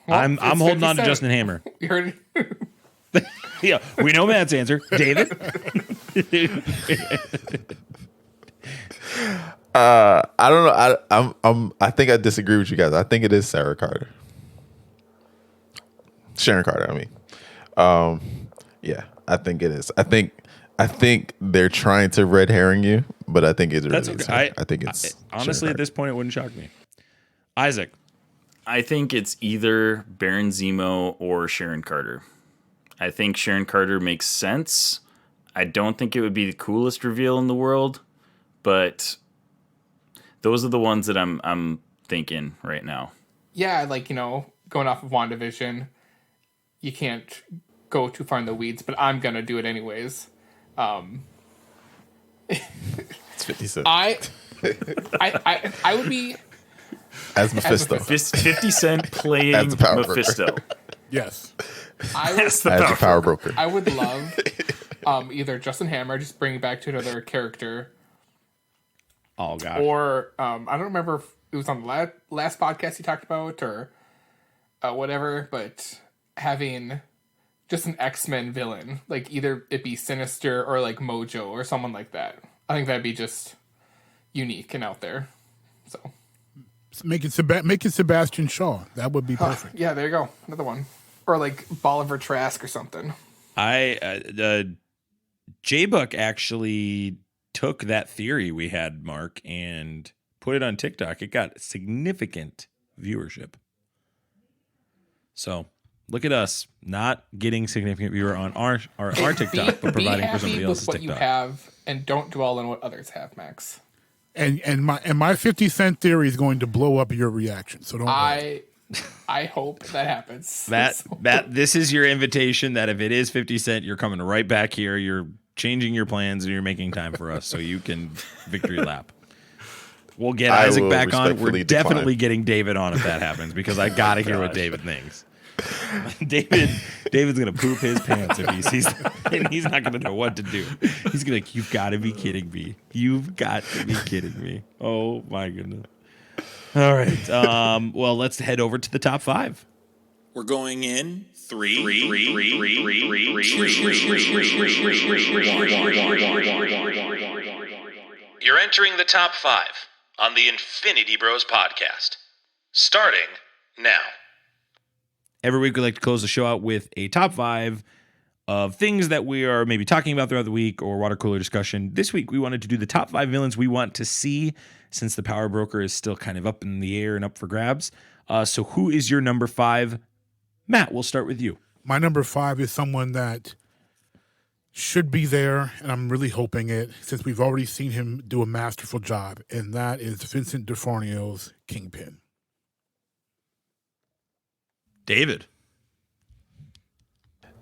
Well, I'm it's holding on to 57. Justin Hammer. You heard it? Yeah, we know Matt's answer. David. I don't know. I think I disagree with you guys. I think it is Sarah Carter. Sharon Carter, I mean. Yeah, I think it is. I think they're trying to red herring you, but I think it's really That's okay. I think it's honestly Sharon at this point it wouldn't shock me. Isaac. I think it's either Baron Zemo or Sharon Carter. I think Sharon Carter makes sense. I don't think it would be the coolest reveal in the world, but those are the ones that I'm thinking right now. yeah, like, going off of WandaVision, you can't go too far in the weeds, but I'm gonna do it anyways. It's 50 Cent. I would be As Mephisto. 50 Cent playing As the power Mephisto. broker. Yes. As the power broker. I would love either Justin Hammer just bring it back to another character. Oh god. Or I don't remember if it was on the last podcast he talked about or whatever, but having just an X-Men villain, like either it be Sinister or like Mojo or someone like that. I think that'd be just unique and out there. So Make it Sebastian Shaw. That would be perfect. yeah, there you go, another one. Or like Bolivar Trask or something. J-Buck actually took that theory we had, Mark, and put it on TikTok. It got significant viewership. So look at us not getting significant viewer on our TikTok, but providing for somebody else's with what TikTok. you have, and don't dwell on what others have, Max. And my 50 Cent theory is going to blow up your reaction. So don't worry. I hope that happens. This is your invitation that if it is 50 Cent, you're coming right back here. You're changing your plans and you're making time for us so you can victory lap. We'll get Isaac back on. We're definitely getting David on if that happens because I got to hear what David thinks. David's gonna poop his pants if he sees that, and he's not gonna know what to do. He's gonna be like, "You've got to be kidding me! You've got to be kidding me!" Oh my goodness! All right, well, let's head over to the top 5. We're going in 3. You're entering the top 5 on the Infinity Bros podcast. Starting now. Every week we like to close the show out with a top 5 of things that we are maybe talking about throughout the week or water cooler discussion. This week we wanted to do the top 5 villains we want to see since the Power Broker is still kind of up in the air and up for grabs. So who is your number 5? Matt, we'll start with you. My number 5 is someone that should be there, and I'm really hoping it, since we've already seen him do a masterful job, and that is Vincent D'Onofrio's Kingpin. David.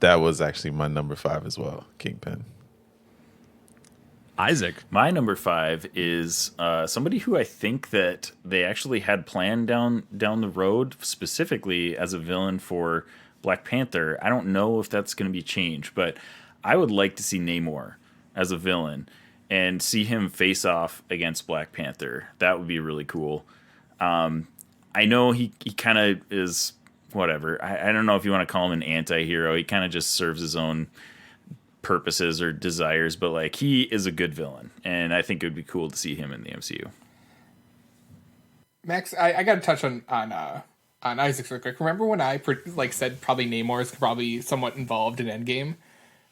That was actually my number 5 as well, Kingpin. Isaac. My number 5 is somebody who I think that they actually had planned down the road specifically as a villain for Black Panther. I don't know if that's going to be changed, but I would like to see Namor as a villain and see him face off against Black Panther. That would be really cool. I know he kind of is whatever. I don't know if you want to call him an anti-hero. He kind of just serves his own purposes or desires, but like he is a good villain, and I think it would be cool to see him in the MCU. Max, I got to touch on Isaac real quick. Remember when I said probably Namor is probably somewhat involved in Endgame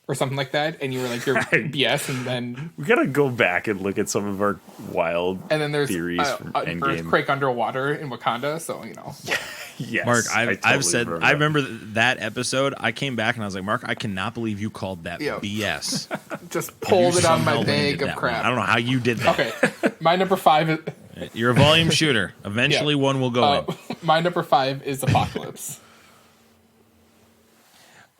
or something like that, and you were like, "You're yes," and then We gotta go back and look at some of our wild there's theories from an Endgame. earthquake underwater in Wakanda, so Yes, Mark, I I've said, remember I remember that episode. I came back and I was like, Mark, I cannot believe you called that BS. just pulled it out of my Somehow bag landed of that crap. one. I don't know how you did that. Okay, my number 5 is You're a volume shooter. Eventually one will go in. my number 5 is Apocalypse.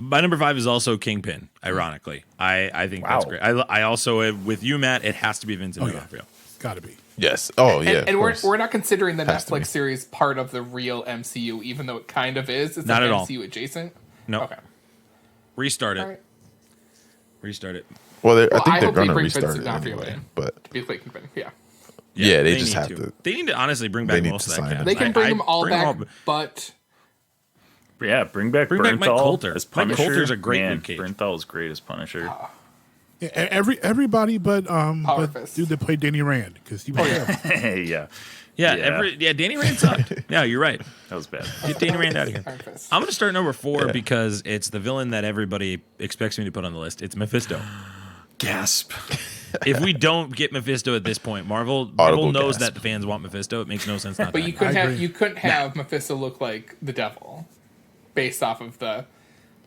My number 5 is also Kingpin, ironically. I think that's great. I also, with you, Matt, it has to be Vincent D'Onofrio. Got to be. Yes. Oh, yeah. And we're not considering the Has to be. Netflix series part of the real MCU, even though it kind of is. It's Not like at all. MCU adjacent. No. Okay. Restart it. All right. Restart it. Well, I I think they're hope they going to bring restart Vincent it D'Onofrio anyway. in. But Be like Kingpin. Yeah. yeah, they just need have to. They need to honestly bring They back need most to of that sign cast. him. They can bring them all bring back, but Yeah, bring back Mike Bernthal Coulter. as Mike Punisher. Coulter's a great Man, Luke Cage. Bernthal is great as Punisher. Yeah, everybody but Fist. dude that played Danny Rand, because he was yeah, Yeah, Danny Rand sucked. Yeah, you're right. that was bad. Get Danny Rand out of here. Iron Fist. I'm going to start number 4 because it's the villain that everybody expects me to put on the list. It's Mephisto. Gasp. If we don't get Mephisto at this point, Marvel Audible knows gasp. that the fans want Mephisto. It makes no sense not But to. you couldn't have Mephisto look like the devil, based off of the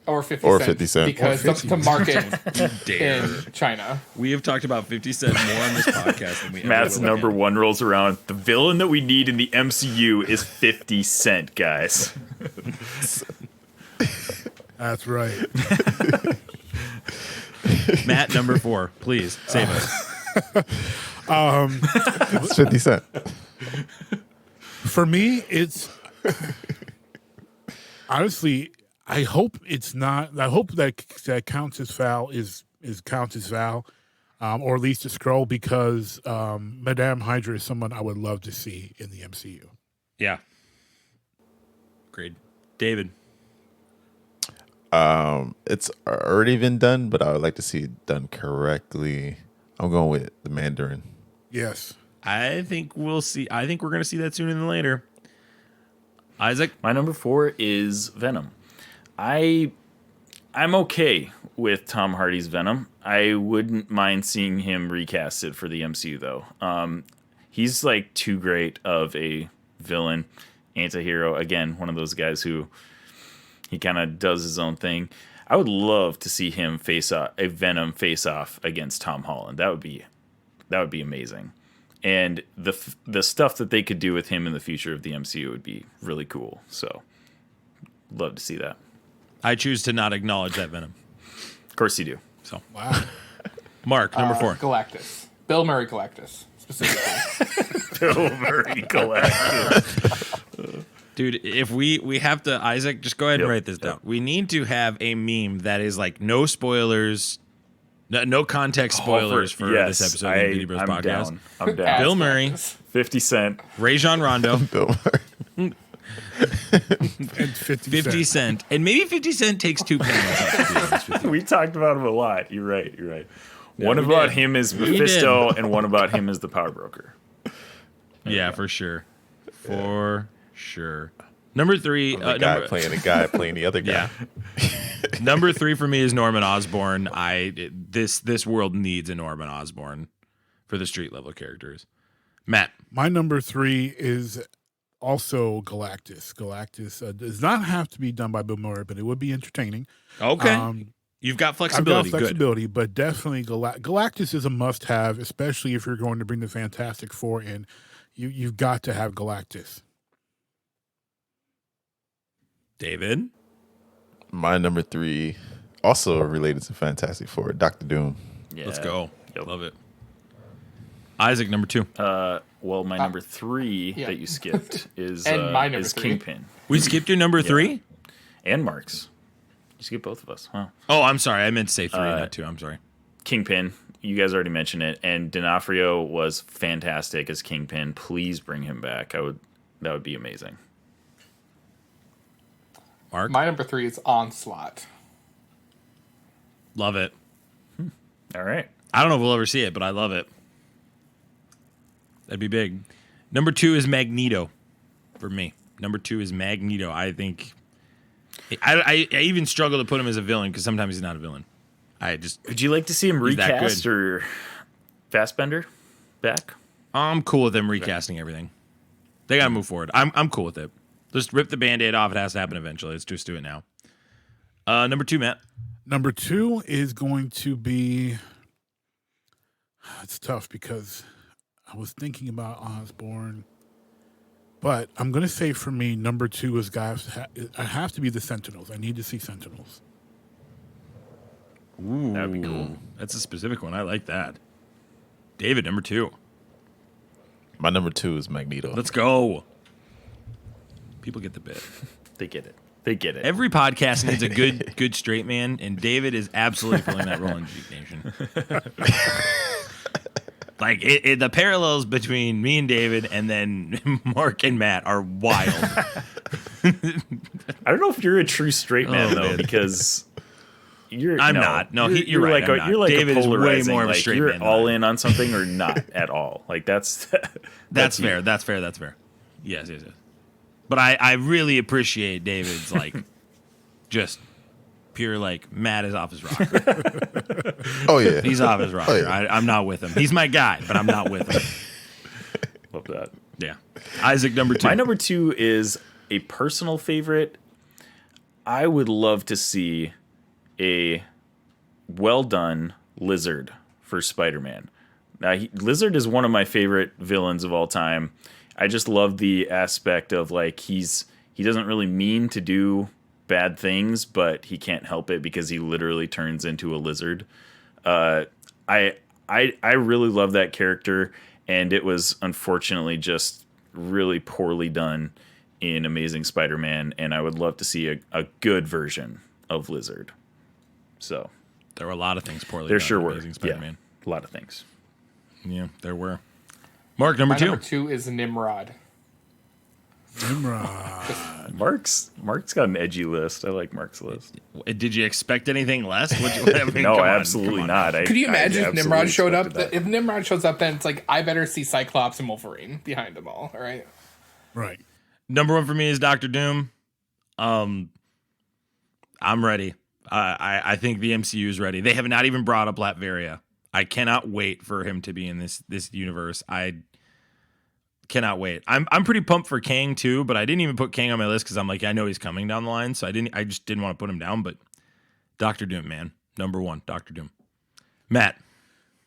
Or 50 Or cents. 50 cent. Because Or 50 to market Dare. in China. We have talked about 50 Cent more on this podcast than we ever Matt's will number again. one rolls around. The villain that we need in the MCU is 50 Cent, guys. That's right. Matt, number 4. Please, save us. It's 50 Cent. For me, it's honestly. I hope it's not. I hope that counts as foul is counts as foul, or at least a scroll, because Madame Hydra is someone I would love to see in the MCU. Yeah. Great. David. It's already been done, but I would like to see it done correctly. I'm going with the Mandarin. Yes. I think we'll see. I think we're going to see that sooner than later. Isaac. My number 4 is Venom. I'm okay with Tom Hardy's Venom. I wouldn't mind seeing him recasted for the MCU, though. He's like too great of a villain, anti-hero. Again, one of those guys who he kind of does his own thing. I would love to see him face a Venom face off against Tom Holland. That would be amazing. And the stuff that they could do with him in the future of the MCU would be really cool. So, love to see that. I choose to not acknowledge that Venom. Of course you do. So, Wow. Mark, number 4. Galactus. Bill Murray Galactus, specifically. Bill Murray Galactus. Dude, if we have to, Isaac, just go ahead and Yep, write this down. We need to have a meme that is like no spoilers, no context spoilers for this episode of the Infinity Bros I'm podcast. down. I'm down. As Bill Murray, Galactus. 50 Cent. Rajon Rondo, Bill Murray. And 50 Cent, and maybe 50 Cent takes 2 panels. We talked about him a lot. You're right. One we about did. him is We Mephisto, and one about him is the Power Broker. Yeah, for sure. For sure. Number 3. The guy playing the guy playing the other guy. Yeah. Number 3 for me is Norman Osborn. This world needs a Norman Osborn for the street level characters. Matt. My number 3 is also Galactus. Galactus does not have to be done by Bill Murray, but it would be entertaining. Okay. You've got I've flexibility. got flexibility, but definitely Galactus is a must-have, especially if you're going to bring the Fantastic Four in. You've got to have Galactus. David. My number 3, also related to Fantastic Four, Dr. Doom. Yeah. Let's go. Yep. Love it. Isaac, number 2. Well, my number 3 yeah. that you skipped is And my number 3. Kingpin. We skipped your number 3? And Mark's. You skipped both of us, huh? Oh, I'm sorry. I meant to say 3, not 2. I'm sorry. Kingpin. You guys already mentioned it. And D'Onofrio was fantastic as Kingpin. Please bring him back. That would be amazing. Mark? My number 3 is Onslaught. Love it. All right. I don't know if we'll ever see it, but I love it. That'd be big. Number 2 is Magneto for me. Number 2 is Magneto. I think I even struggle to put him as a villain because sometimes he's not a villain. Would you like to see him He's that recast good. or Fassbender back? I'm cool with them recasting everything. They gotta move forward. I'm cool with it. Just rip the Band-Aid off. It has to happen eventually. Let's just do it now. Number 2, Matt. Number 2 is going to be. It's tough because I was thinking about Osborn, but I'm going to say for me, number 2 is I have to be the Sentinels. I need to see Sentinels. Ooh, That'd be cool. That's a specific one. I like that. David, number 2. My number 2 is Magneto. Let's go. People get the bit. They get it. They get it. Every podcast needs a good straight man, and David is absolutely filling that role in Jeek Nation. Like the parallels between me and David, and then Mark and Matt are wild. I don't know if you're a true straight man though, man. because I'm not. No, you're right, Like I'm not. you're like David a is way polarizing. more of a like straight you're man than all I am. in on something or not at all. Like that's That's you. fair. That's fair. That's fair. Yes. But I really appreciate David's like just pure like Matt is off his rocker. Oh yeah, He's off his rocker. Oh, yeah. I'm not with him. He's my guy, but I'm not with him. Love that. Yeah. Isaac, number 2. My number 2 is a personal favorite. I would love to see a well done Lizard for Spider-Man. Now, Lizard is one of my favorite villains of all time. I just love the aspect of like he doesn't really mean to do bad things, but he can't help it because he literally turns into a lizard. I really love that character, and it was unfortunately just really poorly done in Amazing Spider-Man, and I would love to see a good version of Lizard. So there were a lot of things poorly there done sure in were. Amazing Spider-Man. Yeah, a lot of things. Yeah, there were. Mark, number My two. number 2 is Nimrod. Mark's got an edgy list. I like Mark's list. Did you expect anything less? No, absolutely not. Could you imagine if Nimrod showed up? That. If Nimrod shows up, then it's like I better see Cyclops and Wolverine behind them all. All right. Right. Number 1 for me is Doctor Doom. I'm ready. I think the MCU is ready. They have not even brought up Latveria. I cannot wait for him to be in this universe. I cannot wait. I'm pretty pumped for Kang too, but I didn't even put Kang on my list because I'm like, I know he's coming down the line, so I just didn't want to put him down. But Doctor Doom, man, number 1, Doctor Doom. Matt,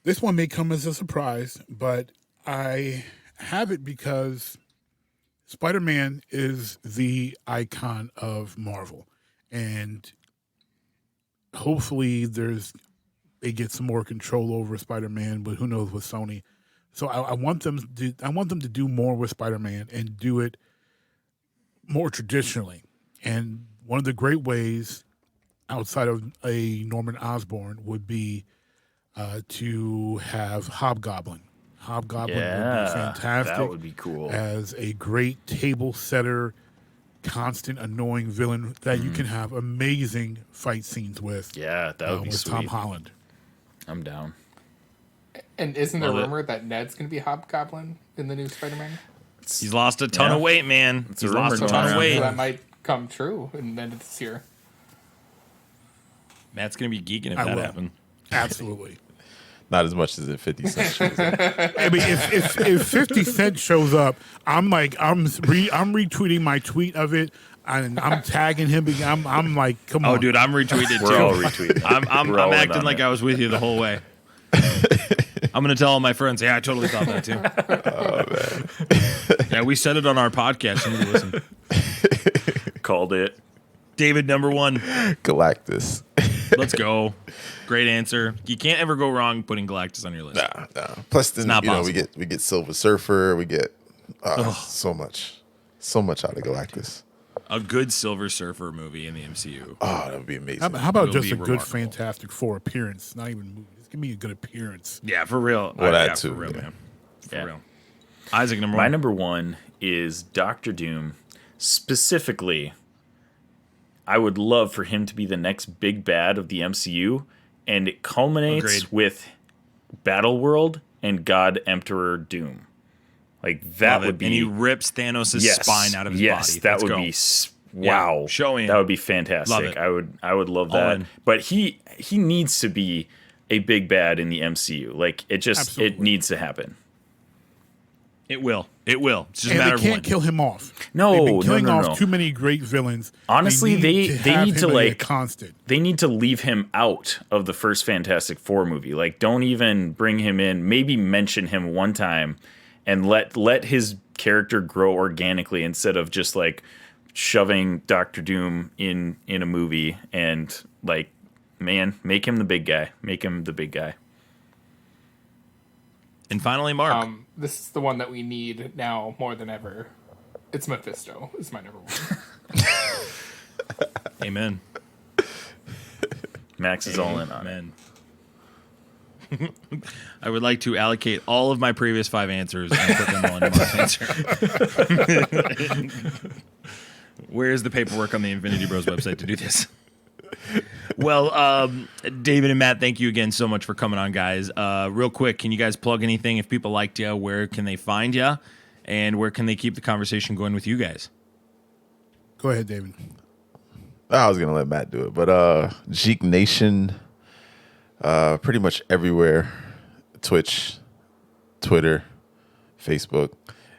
this one may come as a surprise, but I have it because Spider-Man is the icon of Marvel, and hopefully they get some more control over Spider-Man, but who knows with Sony. So I want them to do more with Spider-Man and do it more traditionally. And one of the great ways outside of a Norman Osborn would be to have Hobgoblin. Hobgoblin would be fantastic. That would be cool. As a great table setter, constant annoying villain that you can have amazing fight scenes with. Yeah, that would be with sweet. Tom Holland. I'm down. And isn't there a rumor that Ned's going to be Hobgoblin in the new Spider-Man? He's lost a ton of weight, man. He's lost a ton of weight. So that might come true in the end of this year. Matt's going to be geeking if that happens. Absolutely. Not as much as if 50 Cent shows up. I mean, if 50 Cent shows up, I'm retweeting my tweet of it, and I'm tagging him. I'm like, come on. Oh, dude, I'm retweeting too. We're all retweeting. I'm acting like I was with you the whole way. I'm going to tell all my friends, yeah, I totally thought that too. Oh, man. Yeah, we said it on our podcast. You need to listen. Called it. David, number 1. Galactus. Let's go. Great answer. You can't ever go wrong putting Galactus on your list. Nah. Plus, then we get Silver Surfer. We get so much out of Galactus. A good Silver Surfer movie in the MCU. Oh, that would be amazing. How about just a remarkable. good Fantastic Four appearance? Not even movie. Just give me a good appearance. Yeah, for real. Well, that yeah, too, for real, yeah. man. For real. Isaac, number 1. My number 1 is Doctor Doom. Specifically, I would love for him to be the next big bad of the MCU, and it culminates with Battle World and God Emperor Doom. Like that would be, and he rips Thanos' spine out of his body. Yes, that would be wow. Show me. That would be fantastic. I would love that. But he needs to be a big bad in the MCU. Like it needs to happen. It will. It's just a And matter they of can't when. kill him off. No, They've been killing no. off too many great villains. Honestly, they need to be like constant. They need to leave him out of the first Fantastic Four movie. Like, don't even bring him in. Maybe mention him one time, and let his character grow organically instead of just like shoving Doctor Doom in a movie and like, man, make him the big guy. Make him the big guy. And finally, Mark. This is the one that we need now more than ever. It's Mephisto. It's my number 1. Amen. Max is all in on it. Amen. I would like to allocate all of my previous 5 answers and put them on Mark's answer. Where is the paperwork on the Infinity Bros website to do this? Well, David and Matt, thank you again so much for coming on, guys. Real quick, can you guys plug anything? If people liked you, where can they find you? And where can they keep the conversation going with you guys? Go ahead, David. I was going to let Matt do it, but Jeek Nation, pretty much everywhere. Twitch, Twitter, Facebook,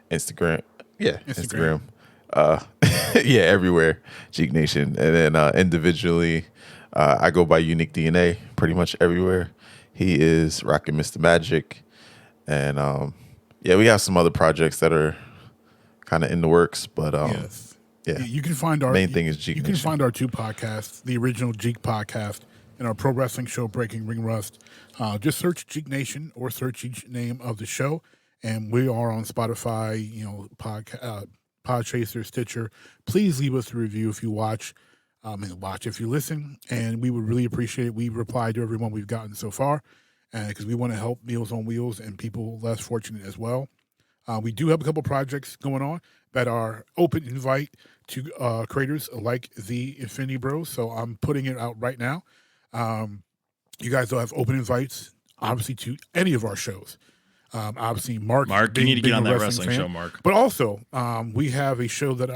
Instagram. Yeah, Instagram. Yeah, everywhere, Jeek Nation. And then individually, I go by UniqueDNA pretty much everywhere. He is Rockinmrmagic. And yeah, we have some other projects that are kind of in the works, but Yes. yeah. You can find our main thing is Jeek You can Nation. find our 2 podcasts, the original Jeek podcast and our pro wrestling show, Breaking Ring Rust. Just search Jeek Nation or search each name of the show, and we are on Spotify, Podchaser, Stitcher. Please leave us a review if you watch, if you listen, and we would really appreciate it. We reply to everyone we've gotten so far, because we want to help Meals on Wheels and people less fortunate as well. We do have a couple projects going on that are open invite to creators like the Infinity Bros. So I'm putting it out right now. You guys will have open invites, obviously, to any of our shows. Obviously, Mark, you need to get on that wrestling fan, show, Mark. But also, we have a show that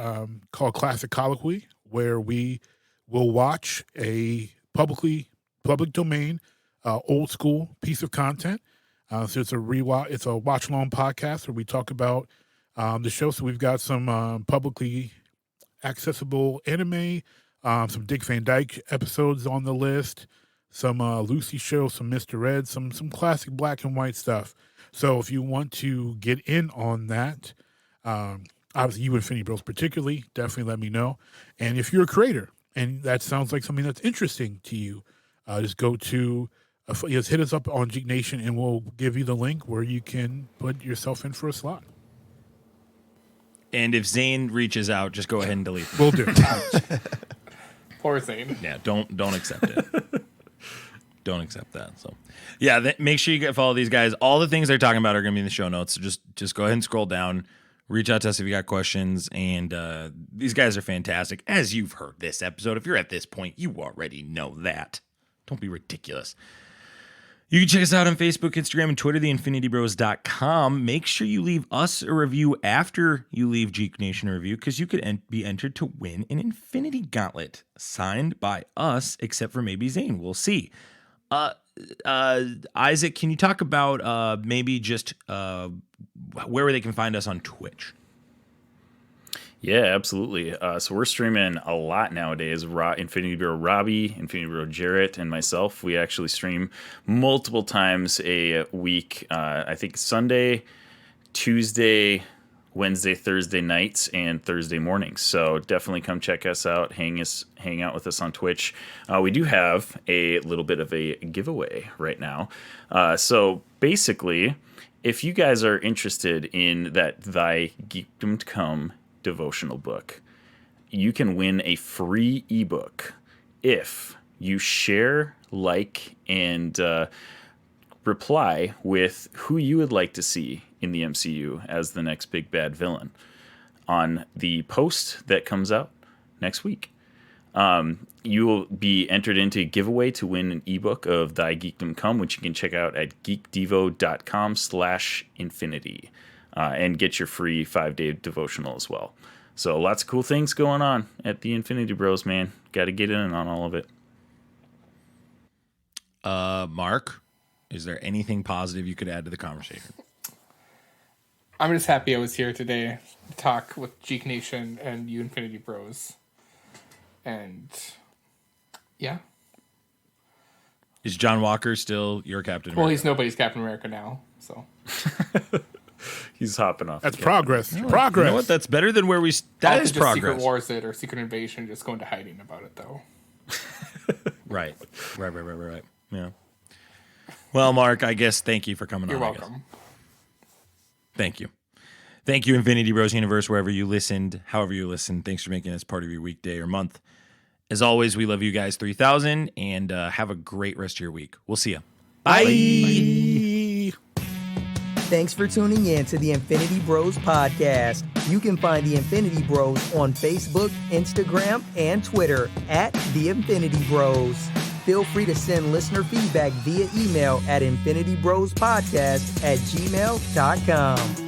called Classic Colloquy, where we will watch a public domain, old school piece of content. So it's a watch along podcast where we talk about the show. So we've got some publicly accessible anime, some Dick Van Dyke episodes on the list, some Lucy show, some Mr. Ed, some classic black and white stuff. So if you want to get in on that, obviously you Infinity Bros particularly, definitely let me know. And if you're a creator and that sounds like something that's interesting to you, just go to just hit us up on Jeek Nation and we'll give you the link where you can put yourself in for a slot. And if Zane reaches out, just go ahead and delete them. We'll do. Poor Zane. Yeah, don't accept it. Don't accept that. So, yeah, make sure you follow these guys. All the things they're talking about are going to be in the show notes. So just go ahead and scroll down. Reach out to us if you got questions. And these guys are fantastic. As you've heard this episode, if you're at this point, you already know that. Don't be ridiculous. You can check us out on Facebook, Instagram, and Twitter, theinfinitybros.com. Make sure you leave us a review after you leave Jeek Nation a review, because you could be entered to win an Infinity Gauntlet signed by us, except for maybe Zane. We'll see. Isaac, can you talk about maybe just where they can find us on Twitch? Yeah, absolutely. So we're streaming a lot nowadays. Infinity Bro Robbie, Infinity Bro Jarrett, and myself. We actually stream multiple times a week. I think Sunday, Tuesday, Wednesday, Thursday nights, and Thursday mornings. So definitely come check us out. Hang out with us on Twitch. We do have a little bit of a giveaway right now. So basically, if you guys are interested in that Thy Geekdom Come devotional book, you can win a free ebook if you share, like, and reply with who you would like to see in the MCU as the next big bad villain on the post that comes out next week. You will be entered into a giveaway to win an ebook of Thy Geekdom Come, which you can check out at geekdevo.com/infinity. And get your free 5-day devotional as well. So lots of cool things going on at the Infinity Bros, man. Got to get in on all of it. Mark, is there anything positive you could add to the conversation? I'm just happy I was here today to talk with Jeek Nation and you Infinity Bros. And yeah. Is John Walker still your Captain America? Well, he's nobody's Captain America now, so. He's hopping off. That's progress. Progress. You know what? That's better than where we. That is progress. Secret Wars it or Secret Invasion, just go into hiding about it though. Right. Yeah. Well, Mark, I guess thank you for coming You're on. You're welcome. Thank you. Thank you, Infinity Bros Universe, wherever you listened, however you listened. Thanks for making us part of your weekday or month. As always, we love you guys 3000 and have a great rest of your week. We'll see you. Bye. Bye. Thanks for tuning in to the Infinity Bros podcast. You can find the Infinity Bros on Facebook, Instagram, and Twitter at the Infinity Bros. Feel free to send listener feedback via email at infinitybrospodcast@gmail.com.